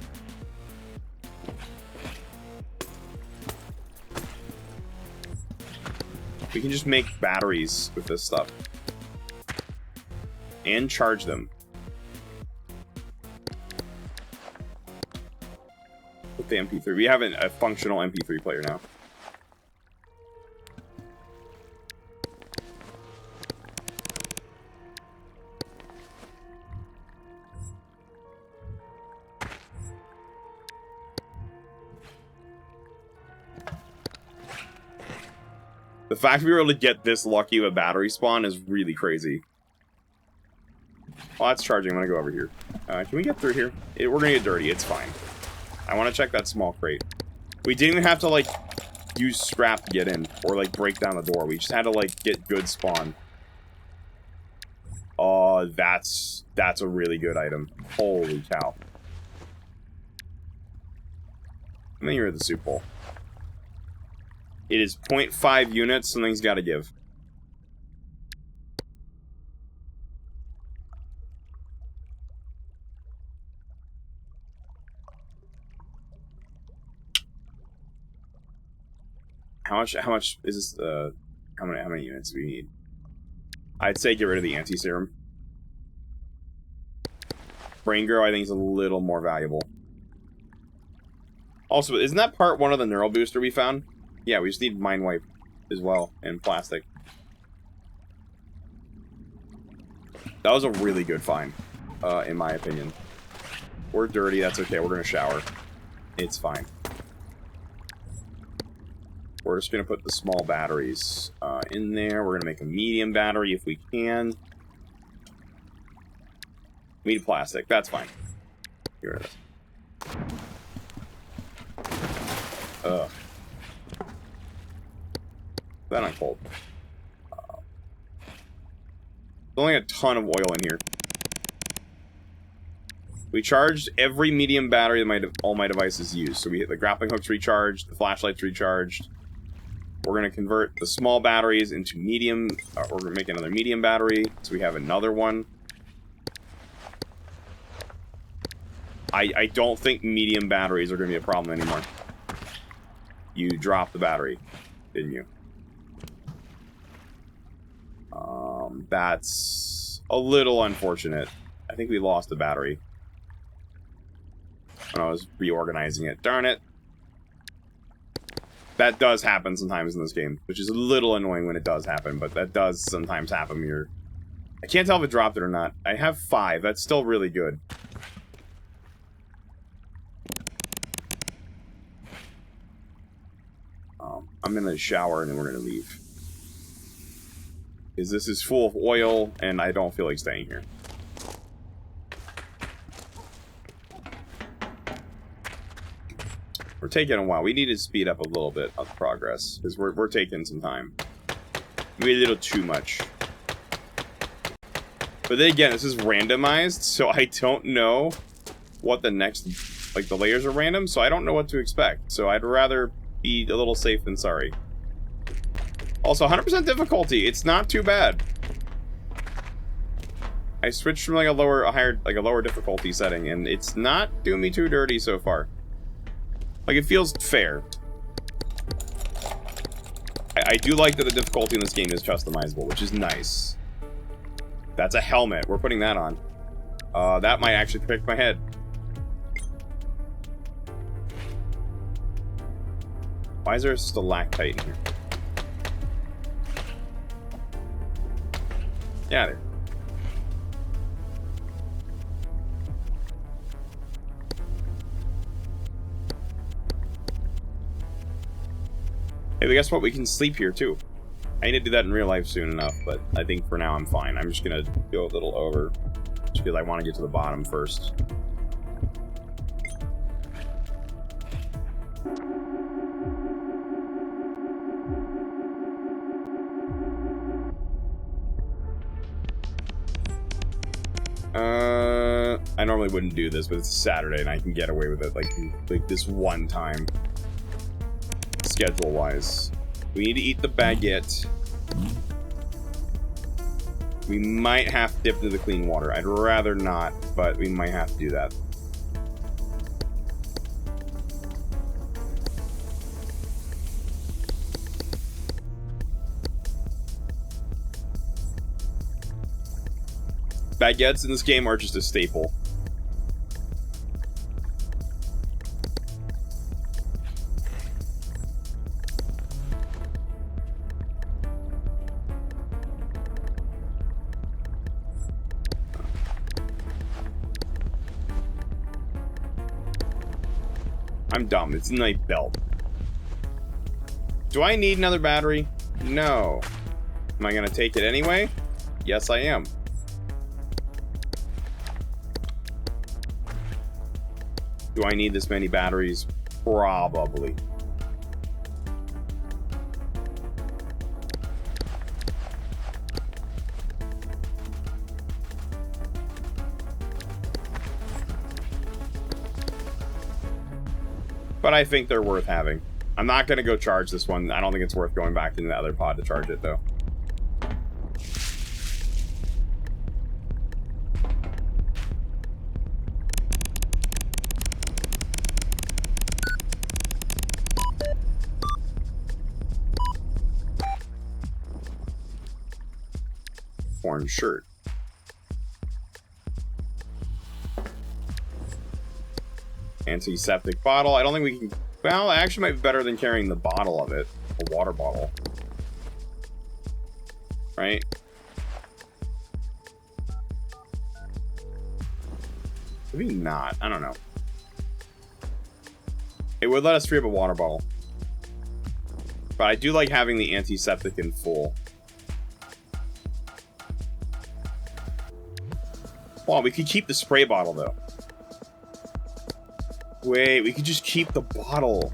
We can just make batteries with this stuff. And charge them. With the MP3. We have a functional MP3 player now. The fact we were able to get this lucky with a battery spawn is really crazy. Well, that's charging. I'm going to go over here. Can we get through here? We're going to get dirty. It's fine. I want to check that small crate. We didn't even have to, like, use scrap to get in. Or, like, break down the door. We just had to, like, get good spawn. Oh, that's a really good item. Holy cow. And then you're at the soup bowl. It is 0.5 units. Something's got to give. How much is this? How many units do we need? I'd say get rid of the anti-serum. Brain Grow, I think, is a little more valuable. Also, isn't that part one of the neural booster we found? Yeah, we just need Mind Wipe as well, and plastic. That was a really good find, in my opinion. We're dirty, that's okay, we're gonna shower. It's fine. We're just gonna put the small batteries in there. We're gonna make a medium battery if we can. We need plastic, that's fine. Here it is. Ugh. That on cold. There's only a ton of oil in here. We charged every medium battery that all my devices use. So we hit the grappling hook's recharged, the flashlight's recharged. We're going to convert the small batteries into medium. We're going to make another medium battery, so we have another one. I don't think medium batteries are going to be a problem anymore. You dropped the battery, didn't you? That's a little unfortunate. I think we lost the battery when I was reorganizing it. Darn it. That does happen sometimes in this game, which is a little annoying when it does happen, but that does sometimes happen here. I can't tell if it dropped it or not. I have 5. That's still really good. I'm gonna shower and then we're gonna leave. Because this is full of oil and I don't feel like staying here. We're taking a while. We need to speed up a little bit of progress. Because we're taking some time. Maybe a little too much. But then again, this is randomized, so I don't know what the next... Like, the layers are random, so I don't know what to expect. So I'd rather be a little safe than sorry. Also, 100% difficulty. It's not too bad. I switched from like a lower difficulty setting, and it's not doing me too dirty so far. Like, it feels fair. I do like that the difficulty in this game is customizable, which is nice. That's a helmet. We're putting that on. That might actually protect my head. Why is there a stalactite in here? Yeah, there. Hey, but guess what? We can sleep here, too. I need to do that in real life soon enough, but I think for now I'm fine. I'm just gonna go a little over, just because I want to get to the bottom first. I normally wouldn't do this, but it's Saturday and I can get away with it like this one time. Schedule-wise. We need to eat the baguette. We might have to dip into the clean water. I'd rather not, but we might have to do that. Baguettes in this game are just a staple. I'm dumb. It's in my belt. Do I need another battery? No. Am I gonna take it anyway? Yes, I am. Do I need this many batteries? Probably. But I think they're worth having. I'm not going to go charge this one. I don't think it's worth going back into the other pod to charge it, though. Orange shirt. Antiseptic bottle. I don't think we can... Well, it actually might be better than carrying the bottle of it. A water bottle. Right? Maybe not. I don't know. It would let us free up a water bottle. But I do like having the antiseptic in full. Well, we could keep the spray bottle, though. Wait, we could just keep the bottle.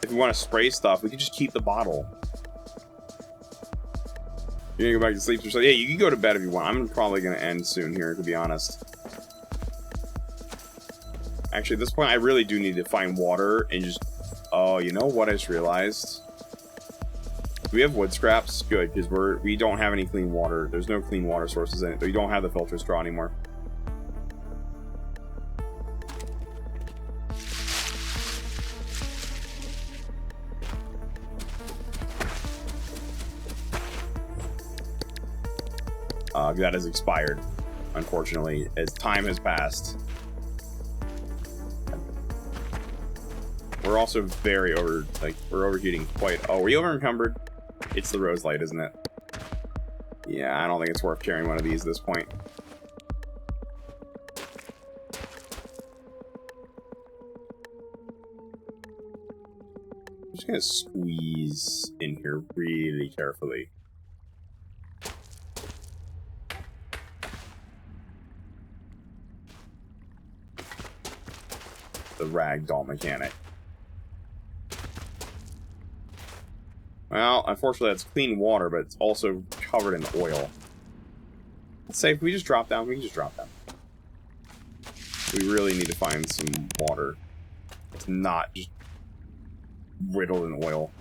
If we want to spray stuff, we could just keep the bottle. You're gonna go back to sleep or something? Yeah, you can go to bed if you want. I'm probably gonna end soon here, to be honest. Actually, at this point, I really do need to find water and just... Oh, you know what I just realized? Do we have wood scraps? Good, because we don't have any clean water. There's no clean water sources in it. We don't have the filter straw anymore. That has expired, unfortunately, as time has passed. We're also very we're overheating quite... Oh, are we over encumbered? It's the rose light, isn't it? Yeah, I don't think it's worth carrying one of these at this point. I'm just gonna squeeze in here really carefully. The ragdoll mechanic. Well, unfortunately that's clean water, but it's also covered in oil. Let's say if we just drop down, we can just drop down. We really need to find some water. It's not just riddled in oil.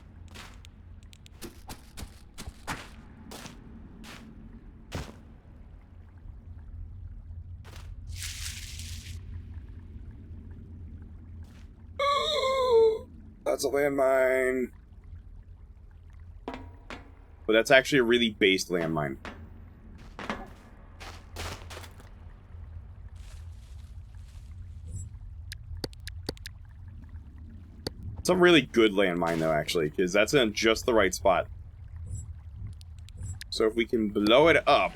That's a landmine. But that's actually a really based landmine. It's a really good landmine, though, actually, because that's in just the right spot. So if we can blow it up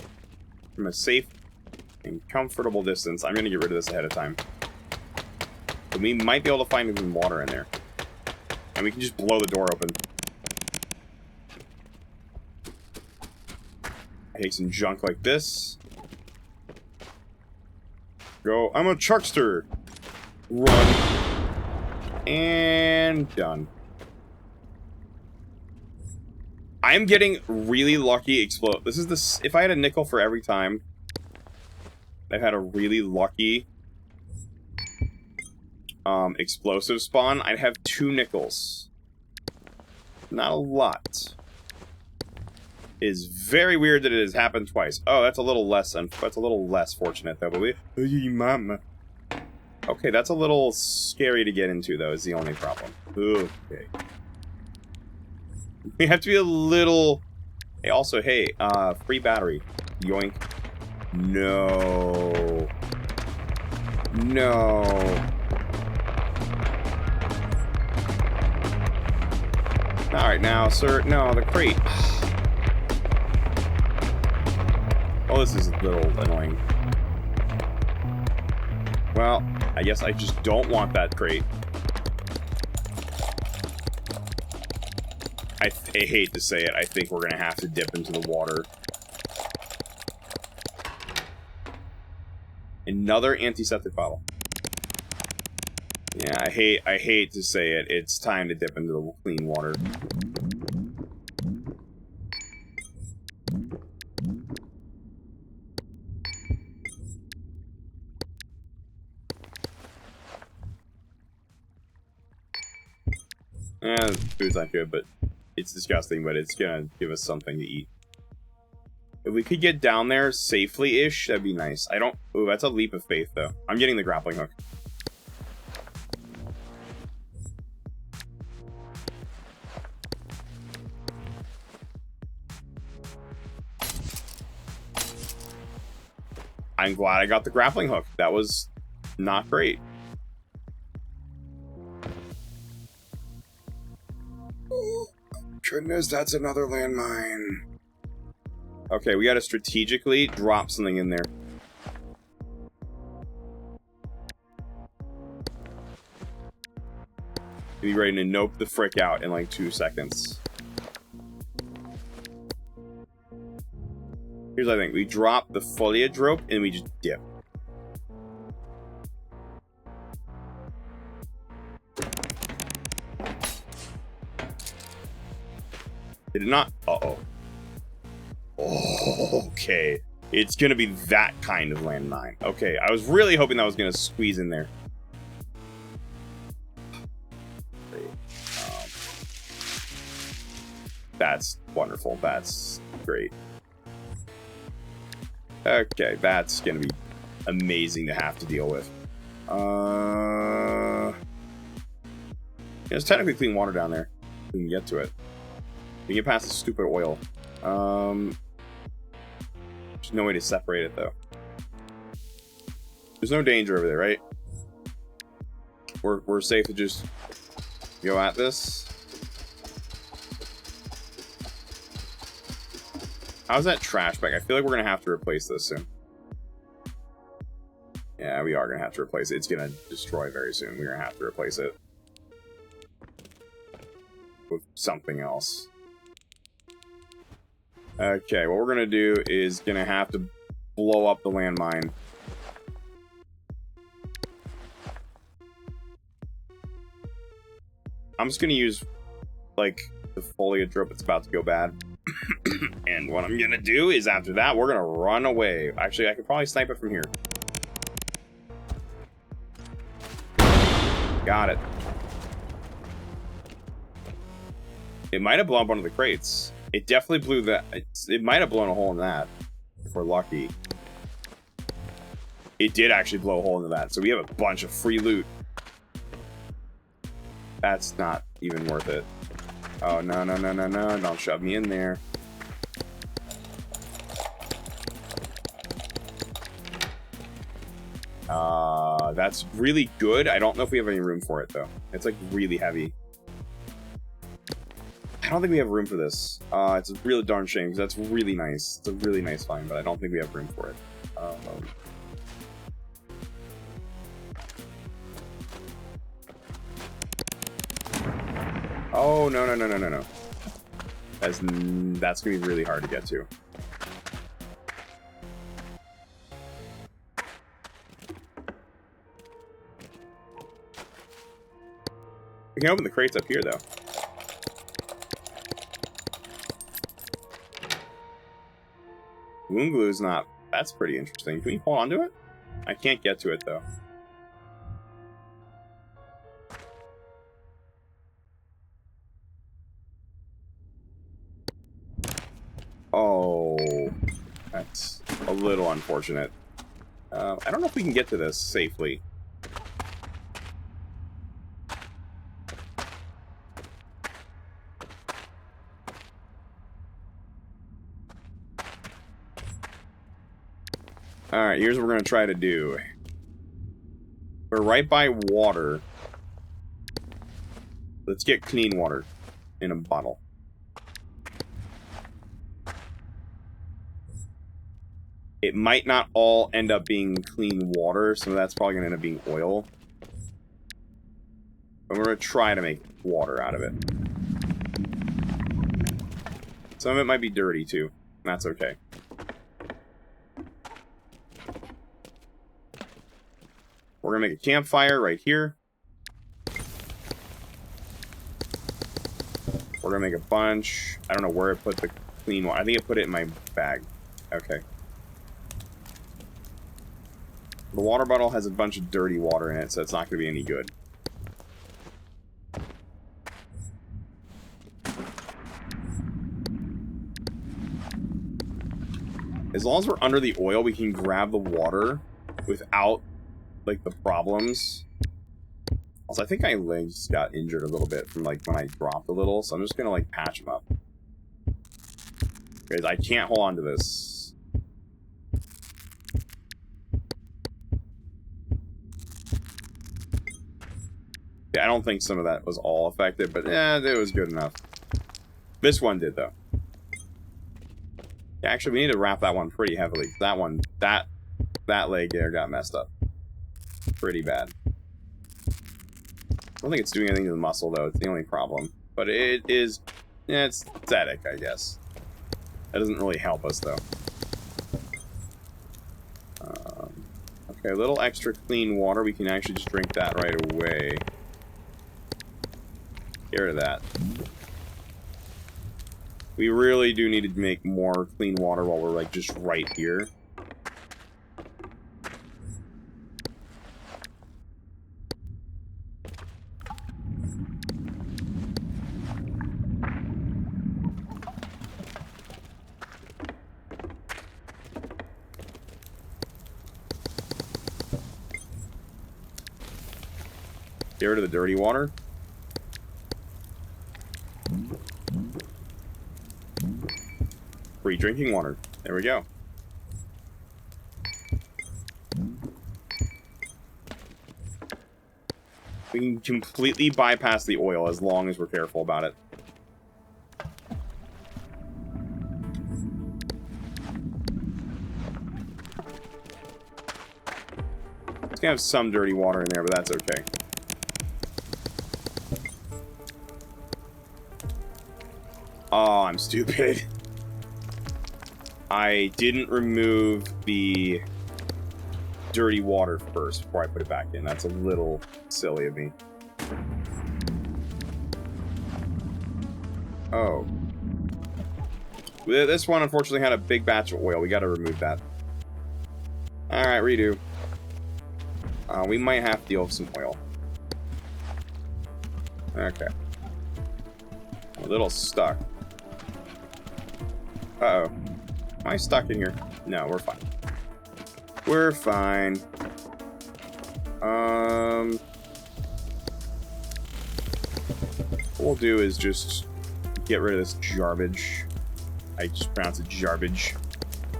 from a safe and comfortable distance, I'm going to get rid of this ahead of time. But we might be able to find even water in there. And we can just blow the door open. I hate some junk like this. Go, I'm a truckster. Run. And done. I'm getting really lucky explode. This is this. If I had a nickel for every time I've had a really lucky explosive spawn, I'd have 2 nickels. Not a lot. It is very weird that it has happened twice. Oh, that's a little less fortunate though, but mama. Okay, that's a little scary to get into though, is the only problem. Okay. We have to be a little... Hey, also, hey, free battery. Yoink. No. No. Alright, now, sir. No, the crate. Oh, this is a little annoying. Well, I guess I just don't want that crate. I hate to say it, I think we're gonna have to dip into the water. Another antiseptic bottle. Yeah, I hate to say it, it's time to dip into the clean water. Yeah, food's not good, but it's disgusting, but it's gonna give us something to eat. If we could get down there safely-ish, that'd be nice. I don't... Ooh, that's a leap of faith, though. I'm getting the grappling hook. I'm glad I got the grappling hook. That was not great. Oh, goodness, that's another landmine. Okay, we gotta strategically drop something in there. Be ready to nope the frick out in like 2 seconds. Here's what I think. We drop the foliage rope and we just dip. Did it not? Uh-oh. Oh, okay. It's gonna be that kind of landmine. Okay, I was really hoping that was gonna squeeze in there. That's wonderful. That's great. Okay, that's gonna be amazing to have to deal with. There's technically clean water down there. We can get to it. We get past the stupid oil. There's no way to separate it, though. There's no danger over there, right? We're safe to just go at this. How's that trash bag? I feel like we're gonna have to replace this soon. Yeah, we are gonna have to replace it. It's gonna destroy very soon. We're gonna have to replace it with something else. Okay, what we're gonna do is gonna have to blow up the landmine. I'm just gonna use, like, the foliage rope. It's about to go bad. And what I'm gonna do is, after that, we're gonna run away. Actually, I could probably snipe it from here. Got it. It might have blown up one of the crates. It definitely blew that. It might have blown a hole in that, if we're lucky. It did actually blow a hole into that, so we have a bunch of free loot. That's not even worth it. Oh, no, no, no, no, no. Don't shove me in there. That's really good. I don't know if we have any room for it, though. It's, like, really heavy. I don't think we have room for this. It's a really darn shame, because that's really nice. It's a really nice find, but I don't think we have room for it. Oh, no, no, no, no, no, no. That's going to be really hard to get to. We can open the crates up here, though. Wound glue is not... That's pretty interesting. Can we hold on to it? I can't get to it, though. Oh, that's a little unfortunate. I don't know if we can get to this safely. Alright, here's what we're going to try to do. We're right by water. Let's get clean water in a bottle. It might not all end up being clean water, so that's probably going to end up being oil. But we're going to try to make water out of it. Some of it might be dirty, too. That's okay. We're going to make a campfire right here. We're going to make a bunch. I don't know where I put the clean water. I think I put it in my bag. Okay. The water bottle has a bunch of dirty water in it, so it's not going to be any good. As long as we're under the oil, we can grab the water without, like, the problems. Also, I think my legs got injured a little bit from, like, when I dropped a little, so I'm just going to, like, patch them up. Because I can't hold on to this. Yeah, I don't think some of that was all affected, but yeah, it was good enough. This one did, though. Yeah, actually, we need to wrap that one pretty heavily. That one, that leg there got messed up. Pretty bad. I don't think it's doing anything to the muscle, though. It's the only problem. But it is... Yeah, it's static, I guess. That doesn't really help us, though. Okay, a little extra clean water. We can actually just drink that right away. Get rid of that. We really do need to make more clean water while we're, like, just right here. Get rid of the dirty water. Free drinking water. There we go. We can completely bypass the oil as long as we're careful about it. It's gonna have some dirty water in there, but that's okay. Oh, I'm stupid. I didn't remove the dirty water first before I put it back in. That's a little silly of me. Oh. This one unfortunately had a big batch of oil. We gotta remove that. Alright, redo. We might have to deal with some oil. Okay. A little stuck. Uh-oh. Am I stuck in here? No, we're fine. We're fine. What we'll do is just get rid of this garbage. I just pronounce it garbage,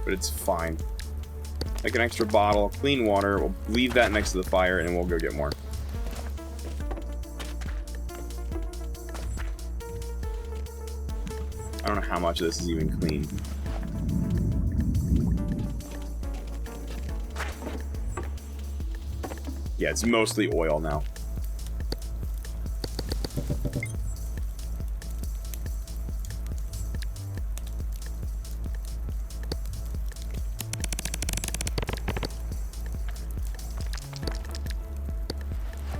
but it's fine. Like an extra bottle, clean water. We'll leave that next to the fire, and we'll go get more. I don't know how much of this is even clean. Yeah, it's mostly oil now.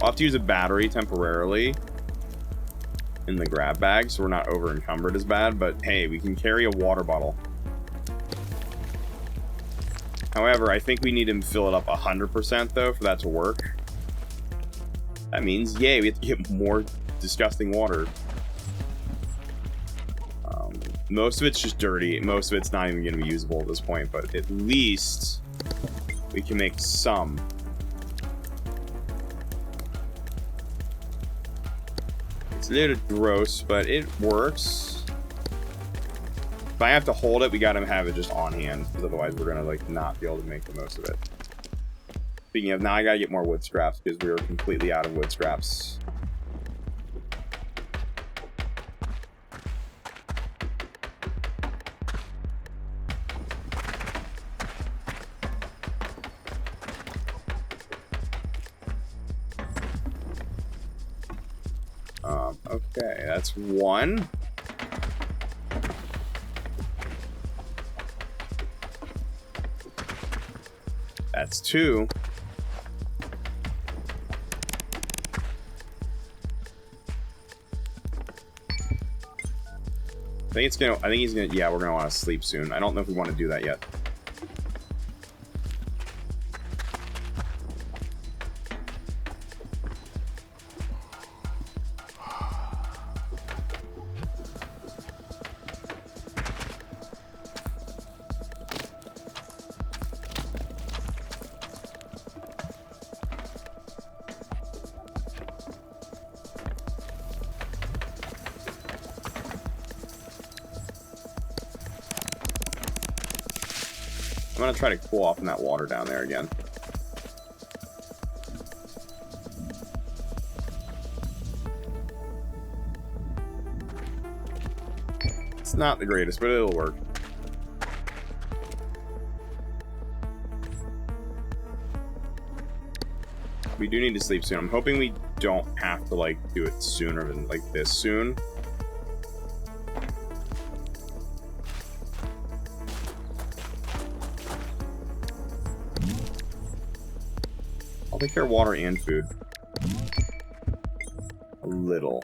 I'll have to use a battery temporarily in the grab bag so we're not over encumbered as bad, but hey, we can carry a water bottle. However, I think we need to fill it up 100% though for that to work. That means, yay, we have to get more disgusting water. Most of it's just dirty. Most of it's not even going to be usable at this point, but at least we can make some. It's a little gross, but it works. If I have to hold it, we gotta have it just on hand, because otherwise we're gonna like not be able to make the most of it. Speaking of, now I gotta get more wood scraps because we are completely out of wood scraps. Okay, that's one. That's two. I think he's gonna, yeah, we're gonna want to sleep soon. I don't know if we want to do that yet. I'm gonna try to cool off in that water down there again. It's not the greatest, but it'll work. We do need to sleep soon. I'm hoping we don't have to like do it sooner than like this soon. I'll take care of water and food. A little.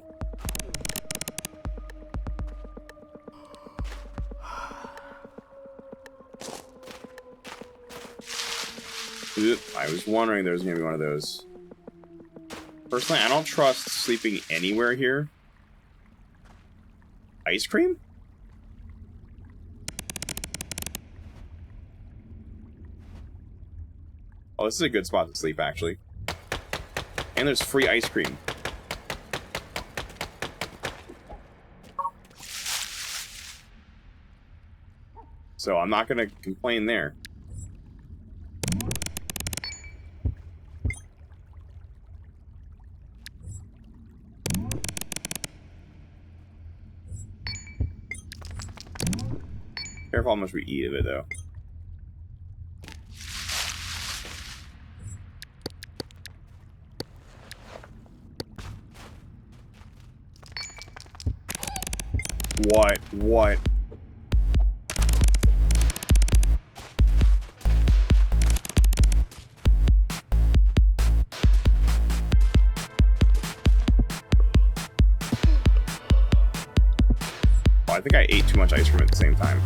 Oop, I was wondering there was going to be one of those. Personally, I don't trust sleeping anywhere here. Ice cream? Oh, this is a good spot to sleep, actually. And there's free ice cream. So I'm not going to complain there. Careful how much we eat of it, though. What? What? Oh, I think I ate too much ice cream at the same time.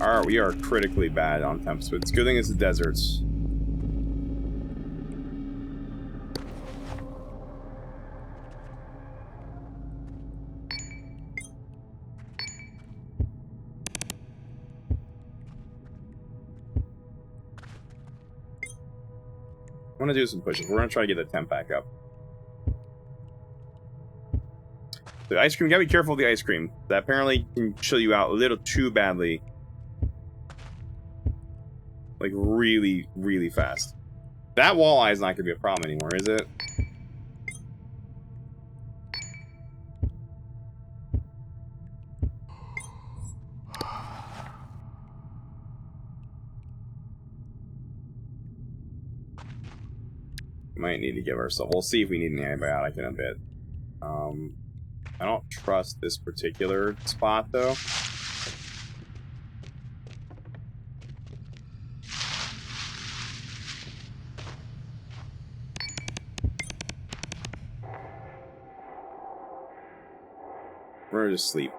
Alright, we are critically bad on temps, but it's a good thing it's the deserts. I'm gonna do some pushes. We're gonna try to get the temp back up. The ice cream, you gotta be careful of the ice cream. That apparently can chill you out a little too badly. Like, really, really fast. That walleye is not gonna be a problem anymore, is it? Might need to give ourselves. We'll see if we need an antibiotic in a bit. I don't trust this particular spot, though. We're gonna just sleep.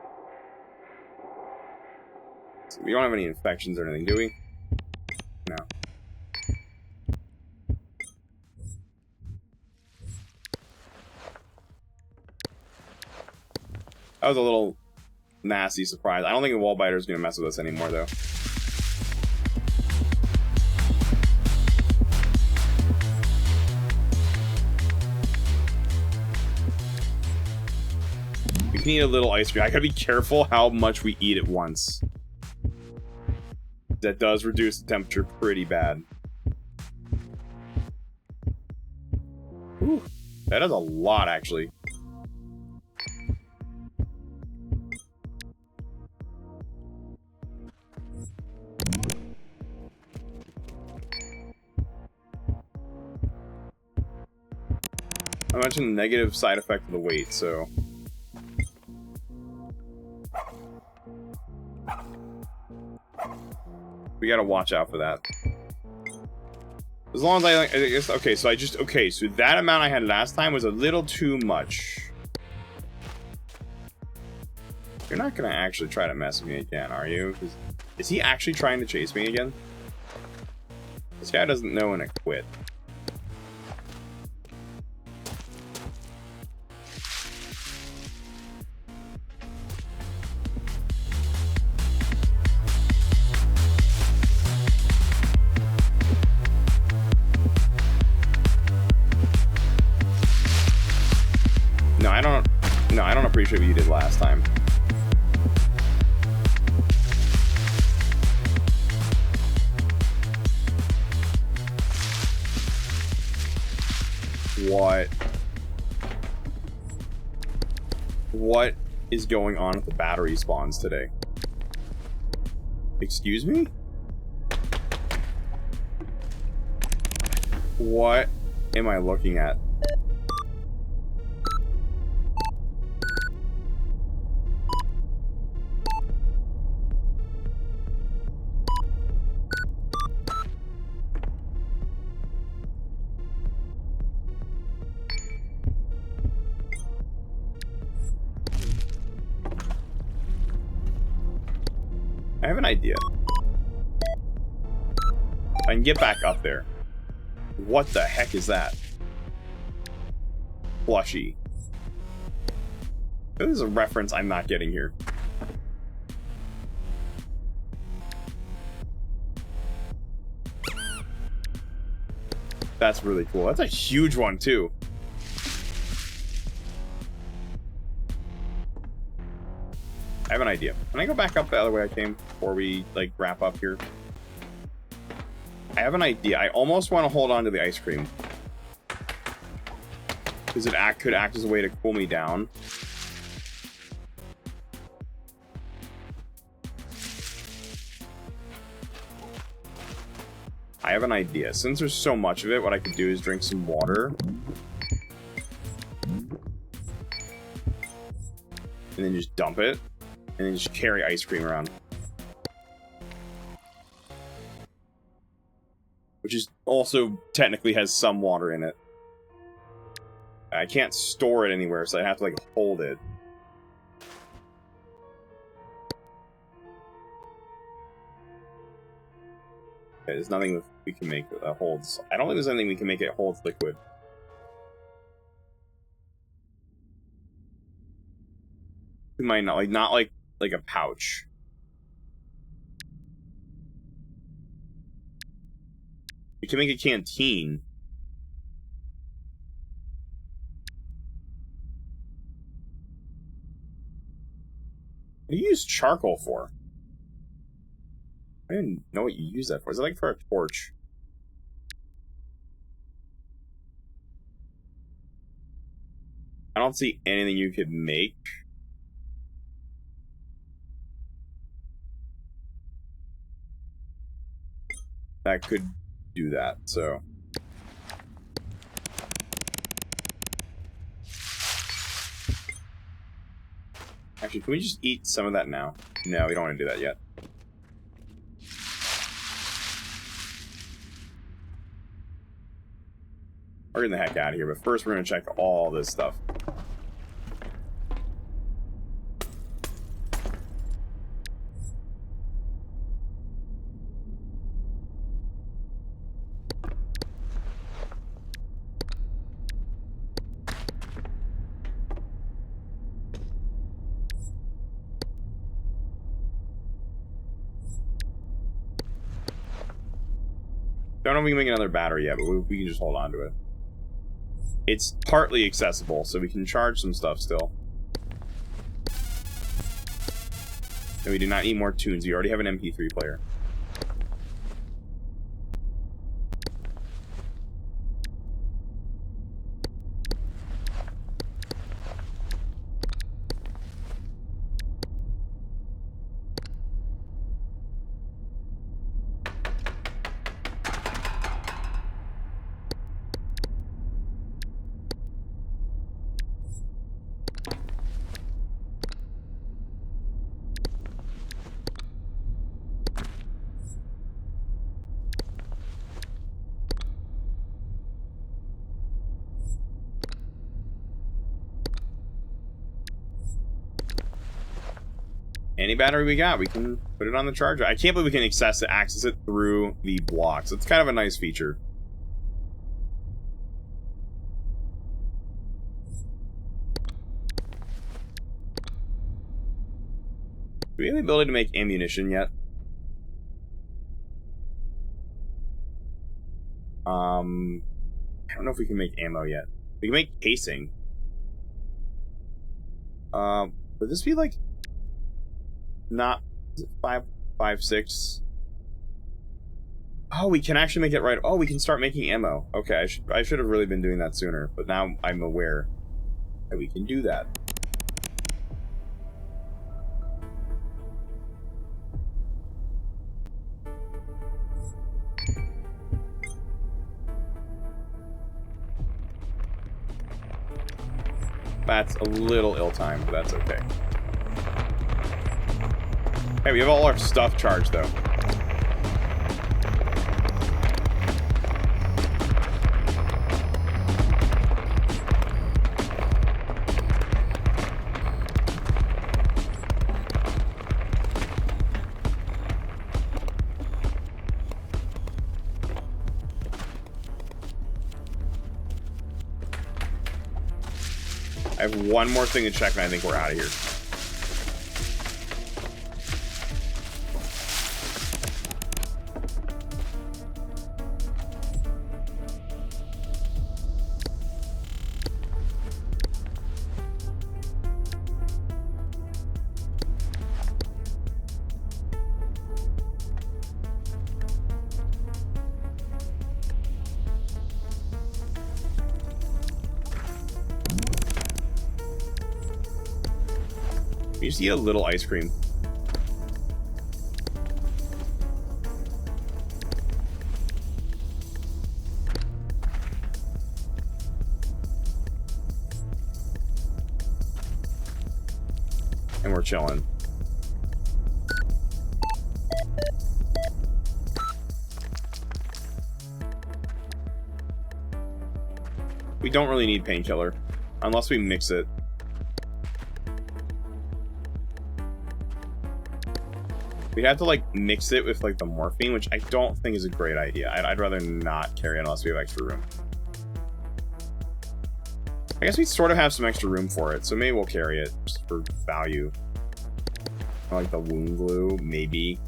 So we don't have any infections or anything, do we? No. That was a little nasty surprise. I don't think the wall biter is going to mess with us anymore, though. We can eat a little ice cream. I gotta be careful how much we eat at once. That does reduce the temperature pretty bad. Ooh, that is a lot, actually. I mentioned the negative side effect of the weight, so... we gotta watch out for that. As long as I guess, okay, so so that amount I had last time was a little too much. You're not gonna actually try to mess with me again, are you? Is he actually trying to chase me again? This guy doesn't know when to quit. I don't appreciate what you did last time. What is going on with the battery spawns today? Excuse me? What am I looking at? I have an idea. I can get back up there. What the heck is that? Plushy. This is a reference I'm not getting here. That's really cool. That's a huge one, too. I have an idea. Can I go back up the other way I came before we, like, wrap up here? I have an idea. I almost want to hold on to the ice cream. Because it could act as a way to cool me down. I have an idea. Since there's so much of it, what I could do is drink some water. And then just dump it. And then just carry ice cream around. Which is also technically has some water in it. I can't store it anywhere, so I have to, like, hold it. Okay, there's nothing we can make that holds. I don't think there's anything we can make it holds liquid. We might not, not like a pouch. We can make a canteen. What do you use charcoal for? I didn't know what you use that for. Is it like for a torch? I don't see anything you could make. That could do that, so. Actually, can we just eat some of that now? No, we don't want to do that yet. We're getting the heck out of here, but first we're going to check all this stuff. Don't know if we can make another battery yet, but we can just hold on to it. It's partly accessible, so we can charge some stuff still. And we do not need more tunes. We already have an MP3 player. Any battery we got, we can put it on the charger. I can't believe we can access it through the blocks. It's kind of a nice feature. Do we have the ability to make ammunition yet? I don't know if we can make ammo yet. We can make casing. Would this be like not 5.6? Oh, we can actually make it right. Oh, we can start making ammo. Okay, I should have really been doing that sooner, but now I'm aware that we can do that. That's a little ill-timed, but that's okay. Hey, we have all our stuff charged, though. I have one more thing to check, and I think we're out of here. We just eat a little ice cream. And we're chilling. We don't really need painkiller, unless we mix it. We'd have to, like, mix it with, like, the morphine, which I don't think is a great idea. I'd rather not carry it unless we have extra room. I guess we sort of have some extra room for it, so maybe we'll carry it just for value. I like the wound glue, maybe.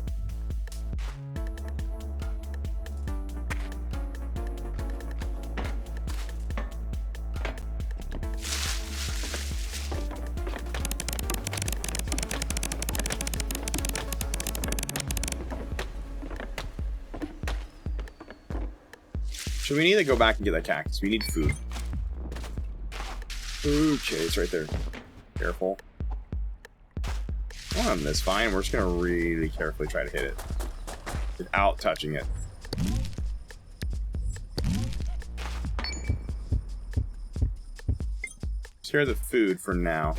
So we need to go back and get that cactus. We need food. Okay, it's right there. Careful. On this, fine. We're just gonna really carefully try to hit it without touching it. Share the food for now.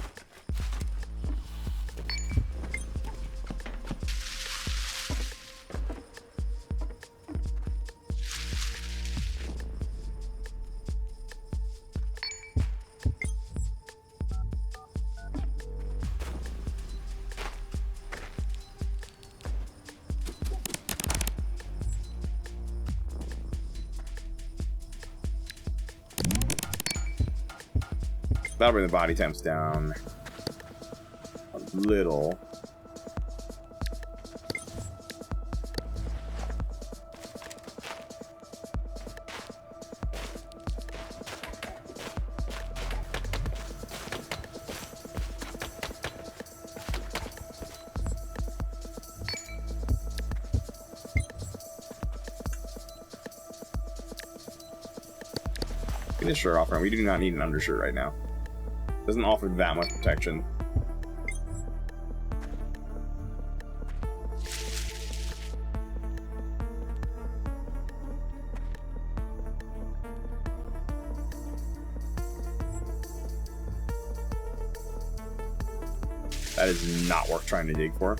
That'll bring the body temps down a little. Get this shirt off, man. We do not need an undershirt right now. Doesn't offer that much protection. That is not worth trying to dig for.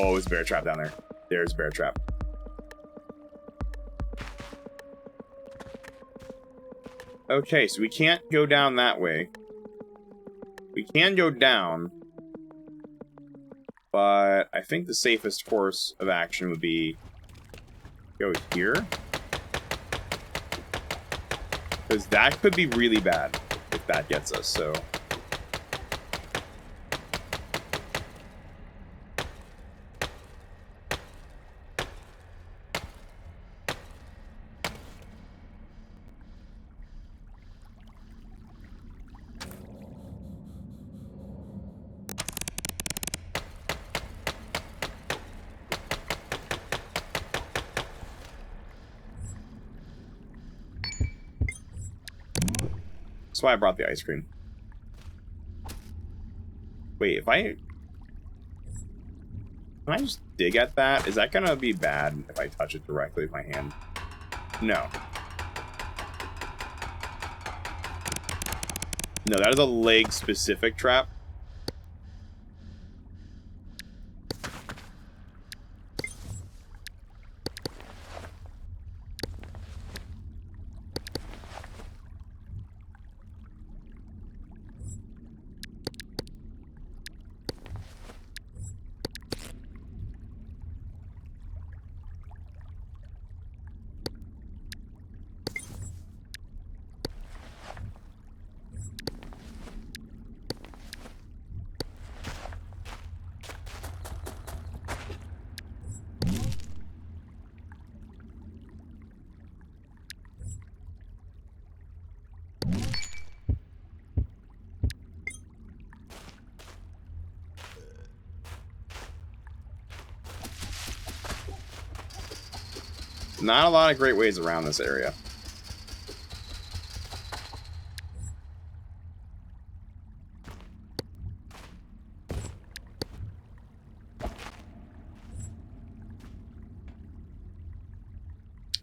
Oh, it's a bear trap down there. There's a bear trap. Okay, so we can't go down that way. We can go down. But I think the safest course of action would be go here. Because that could be really bad if that gets us, so... That's why I brought the ice cream. Wait, can I just dig at that? Is that gonna be bad if I touch it directly with my hand? No. No, that is a leg-specific trap. Not a lot of great ways around this area.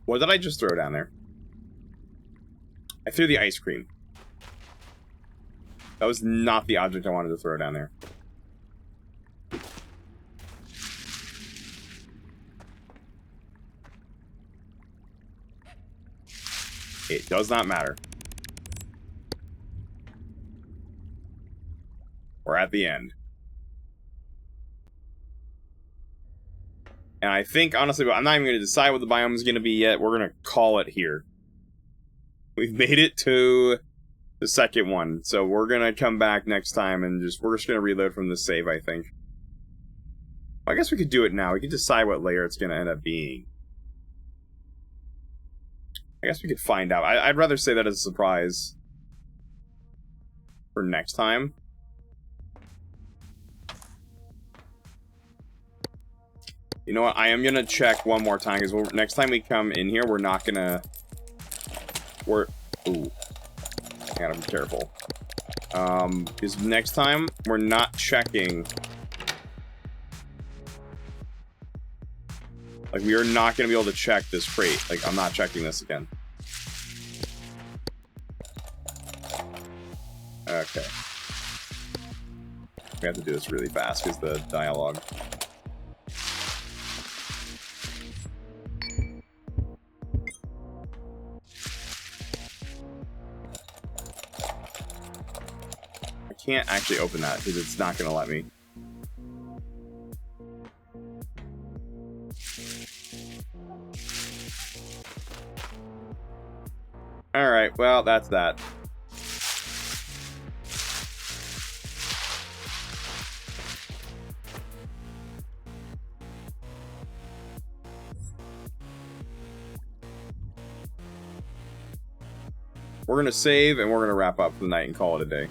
What did I just throw down there? I threw the ice cream. That was not the object I wanted to throw down there. It does not matter. We're at the end. And I think, honestly, I'm not even going to decide what the biome is going to be yet. We're going to call it here. We've made it to the second one. So we're going to come back next time and we're just going to reload from the save, I think. I guess we could do it now. We could decide what layer it's going to end up being. I guess we could find out. I'd rather say that as a surprise for next time. You know what? I am going to check one more time, because next time we come in here, we're not going to... Ooh. I gotta be careful. Because next time, we're not checking... Like, we are not going to be able to check this crate. Like, I'm not checking this again. Okay. We have to do this really fast, because the dialogue... I can't actually open that, because it's not going to let me. Alright, well, that's that. We're going to save, and we're going to wrap up for the night and call it a day.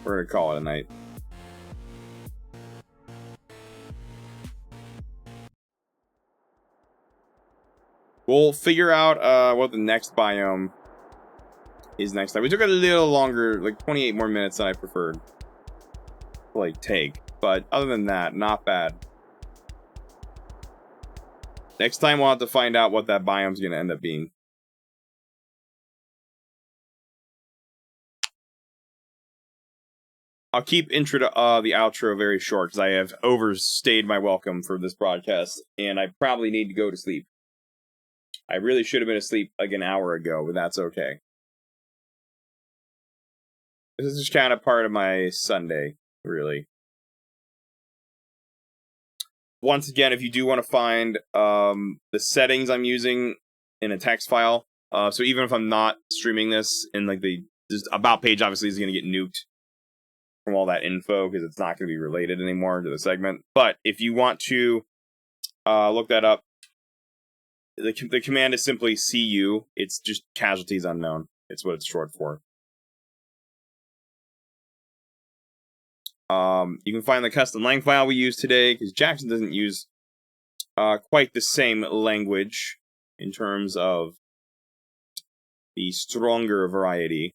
We're going to call it a night. We'll figure out what the next biome is next time. We took a little longer, like 28 more minutes than I preferred to, like, take. But other than that, not bad. Next time we'll have to find out what that biome's going to end up being. I'll keep the outro very short, because I have overstayed my welcome for this broadcast, and I probably need to go to sleep. I really should have been asleep like an hour ago, but that's okay. This is just kind of part of my Sunday, really. Once again, if you do want to find the settings I'm using in a text file, so even if I'm not streaming this in like the about page, obviously is going to get nuked from all that info, because it's not going to be related anymore to the segment. But if you want to look that up, the command is simply cu. It's just casualties unknown. It's what it's short for. You can find the custom lang file we use today, because Jackson doesn't use quite the same language in terms of the stronger variety.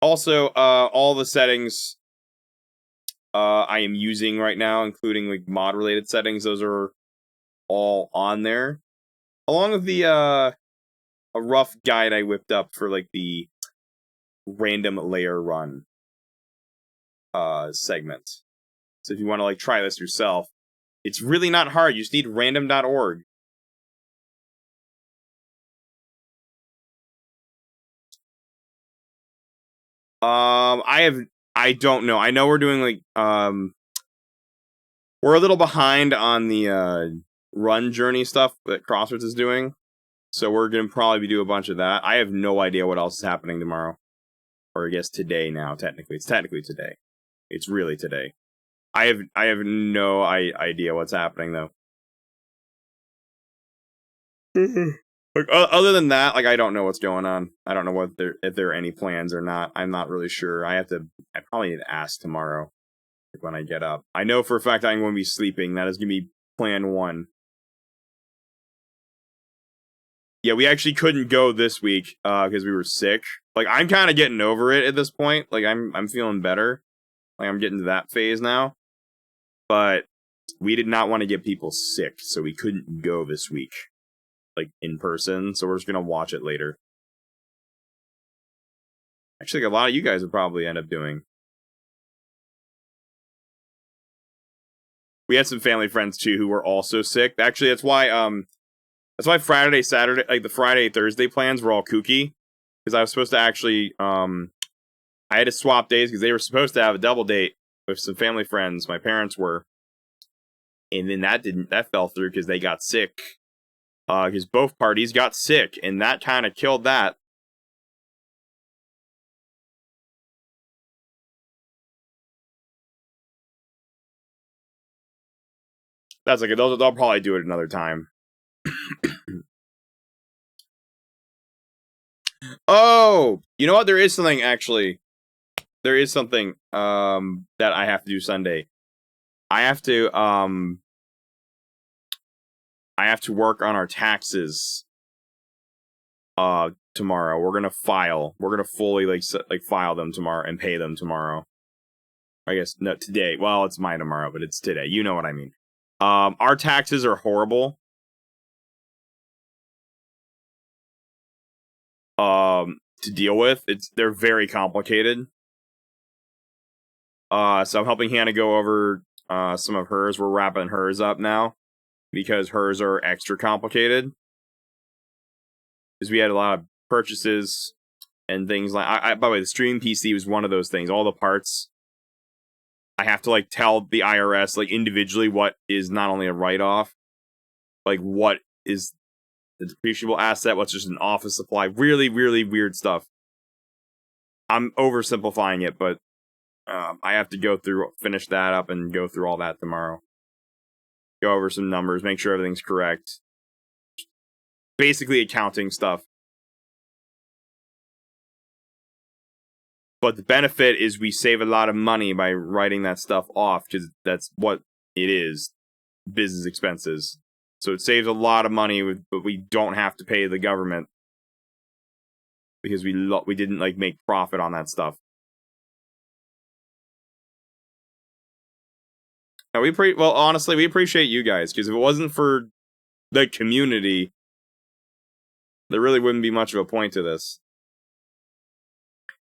Also, all the settings I am using right now, including like mod-related settings, those are all on there, along with the a rough guide I whipped up for like the random layer run segment. So if you want to like try this yourself, it's really not hard. You just need random.org. I don't know. I know we're doing like we're a little behind on the run journey stuff that Crossroads is doing, so we're gonna probably do a bunch of that. I have no idea what else is happening tomorrow, or I guess today. Now technically, it's technically today. It's really today. I have no idea what's happening though. Like, other than that, like, I don't know what's going on. I don't know if there are any plans or not. I'm not really sure. I probably need to ask tomorrow. when I get up. I know for a fact I'm going to be sleeping. That is going to be plan 1. Yeah, we actually couldn't go this week because we were sick. Like, I'm kind of getting over it at this point. Like, I'm feeling better. Like, I'm getting to that phase now. But we did not want to get people sick, so we couldn't go this week. Like, in person. So we're just going to watch it later. Actually, like, a lot of you guys would probably end up doing. We had some family friends, too, who were also sick. Actually, that's why Friday, Saturday, like the Friday, Thursday plans were all kooky. Because I was supposed to actually, I had to swap days because they were supposed to have a double date with some family friends. My parents were. And then that fell through because they got sick. Because both parties got sick, and that kind of killed that. That's like, they'll probably do it another time. Oh, you know what? There is something, actually. There is something that I have to do Sunday. I have to work on our taxes tomorrow. We're gonna file. We're gonna fully like file them tomorrow and pay them tomorrow. I guess no, today. Well, it's mine tomorrow, but it's today. You know what I mean. Our taxes are horrible. To deal with. They're very complicated. So I'm helping Hannah go over some of hers. We're wrapping hers up now because hers are extra complicated. Because we had a lot of purchases and things like. By the way, the stream PC was one of those things. All the parts. I have to like tell the IRS like individually what is not only a write-off, like what is the depreciable asset, what's just an office supply. Really, really weird stuff. I'm oversimplifying it, but I have to finish that up and go through all that tomorrow. Go over some numbers, make sure everything's correct. Basically accounting stuff. But the benefit is we save a lot of money by writing that stuff off, because that's what it is, business expenses. So it saves a lot of money, but we don't have to pay the government because we didn't like make profit on that stuff. Now honestly, we appreciate you guys, because if it wasn't for the community, there really wouldn't be much of a point to this.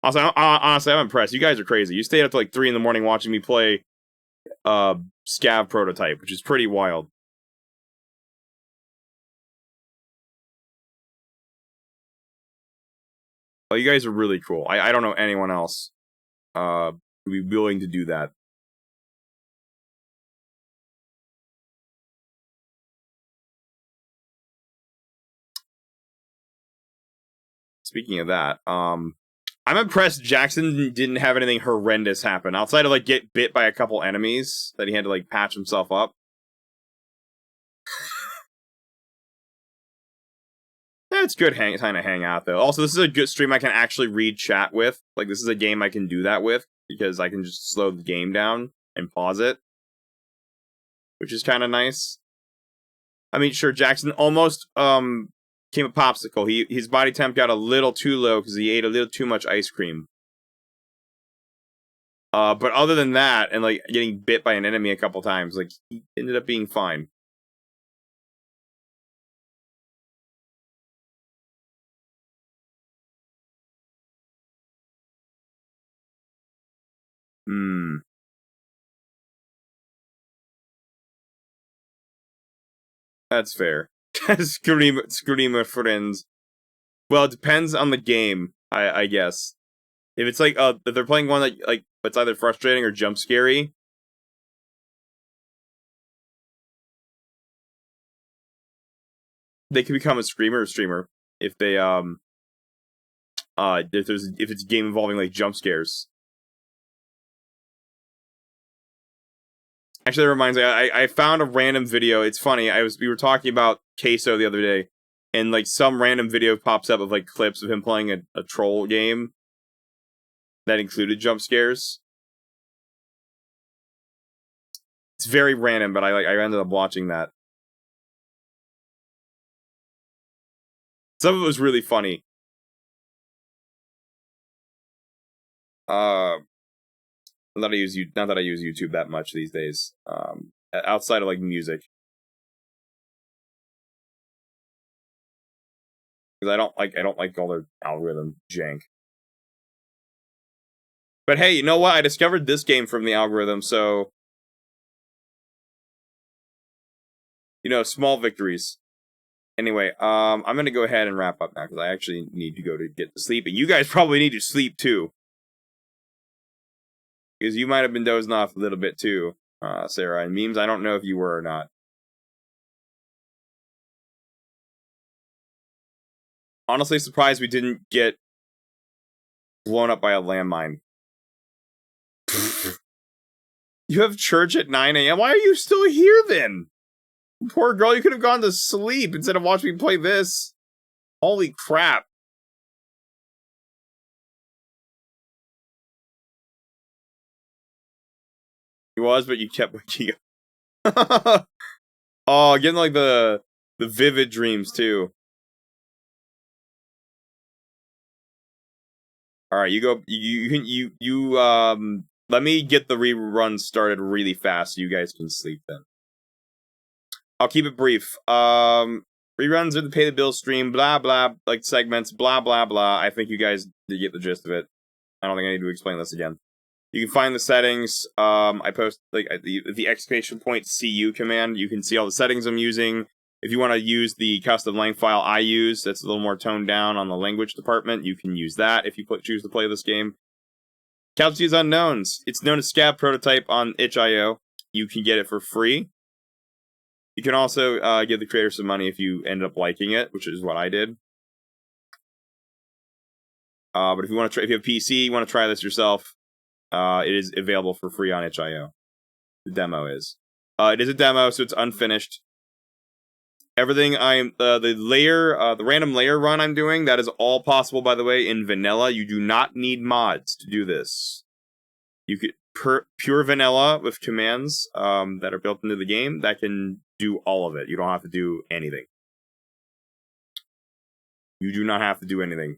Honestly, I'm impressed. You guys are crazy. You stayed up to like 3 in the morning watching me play Scav Prototype, which is pretty wild. Well, you guys are really cool. I don't know anyone else who'd be willing to do that. Speaking of that, I'm impressed Jackson didn't have anything horrendous happen outside of like get bit by a couple enemies that he had to like patch himself up. It's good time to hang out though. Also, this is a good stream I can actually read chat with. Like, this is a game I can do that with because I can just slow the game down and pause it, which is kind of nice. I mean, sure, Jackson almost came a popsicle. His body temp got a little too low because he ate a little too much ice cream. But other than that, and like getting bit by an enemy a couple times, like he ended up being fine. That's fair. Scream friends. Well, it depends on the game, I guess. If it's like if they're playing one that like it's either frustrating or jump scary. They can become a screamer or streamer if they if it's a game involving like jump scares. Actually, that reminds me, I found a random video. It's funny. We were talking about Queso the other day, and like some random video pops up of like clips of him playing a troll game that included jump scares. It's very random, but I ended up watching that. Some of it was really funny. Not that I use YouTube that much these days. Outside of like music, because I don't like all their algorithm jank. But hey, you know what? I discovered this game from the algorithm, so you know, small victories. Anyway, I'm gonna go ahead and wrap up now because I actually need to go to get to sleep, and you guys probably need to sleep too, because you might have been dozing off a little bit too, Sarah. And memes, I don't know if you were or not. Honestly, surprised we didn't get blown up by a landmine. You have church at 9 a.m. Why are you still here then? Poor girl, you could have gone to sleep instead of watching me play this. Holy crap. He was, but you kept waking up. Oh, getting like the vivid dreams too. All right, you go. Let me get the rerun started really fast so you guys can sleep then. I'll keep it brief. Reruns are the pay the bill stream, blah blah, like segments, blah blah blah. I think you guys did get the gist of it. I don't think I need to explain this again. You can find the settings. I post like the exclamation point CU command. You can see all the settings I'm using. If you want to use the custom lang file I use, that's a little more toned down on the language department, you can use that if you choose to play this game. Casualties Unknowns. It's known as Scav prototype on itch.io. You can get it for free. You can also give the creator some money if you end up liking it, which is what I did. But if you want to try, if you have PC, you want to try this yourself, it is available for free on itch.io. The demo is. It is a demo, so it's unfinished. Everything the random layer run I'm doing, that is all possible, by the way, in vanilla. You do not need mods to do this. You could pure vanilla with commands that are built into the game that can do all of it. You don't have to do anything. You do not have to do anything.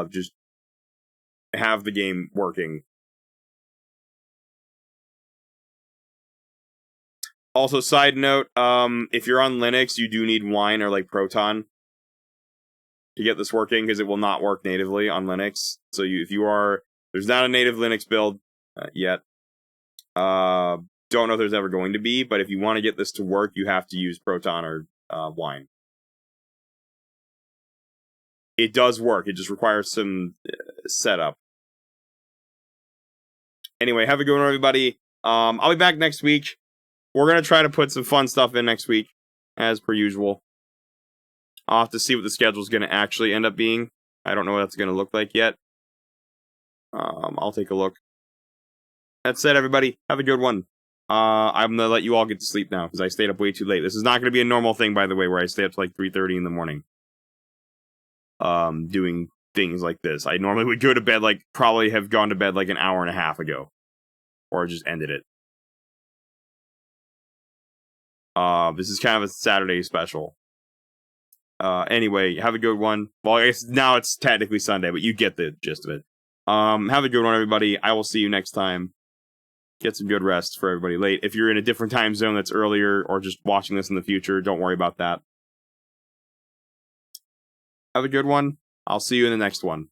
Just have the game working. Also, side note, if you're on Linux, you do need Wine or like Proton to get this working, because it will not work natively on Linux. So there's not a native Linux build yet. Don't know if there's ever going to be, but if you want to get this to work, you have to use Proton or Wine. It does work. It just requires some setup. Anyway, have a good one, everybody. I'll be back next week. We're going to try to put some fun stuff in next week, as per usual. I'll have to see what the schedule is going to actually end up being. I don't know what that's going to look like yet. I'll take a look. That said, everybody, have a good one. I'm going to let you all get to sleep now, because I stayed up way too late. This is not going to be a normal thing, by the way, where I stay up to like 3:30 in the morning. Doing things like this. I normally would go to bed, like, probably have gone to bed like an hour and a half ago. Or just ended it. This is kind of a Saturday special. Anyway, have a good one. Well, I guess now it's technically Sunday, but you get the gist of it. Have a good one, everybody. I will see you next time. Get some good rest for everybody late. If you're in a different time zone that's earlier, or just watching this in the future, don't worry about that. Have a good one. I'll see you in the next one.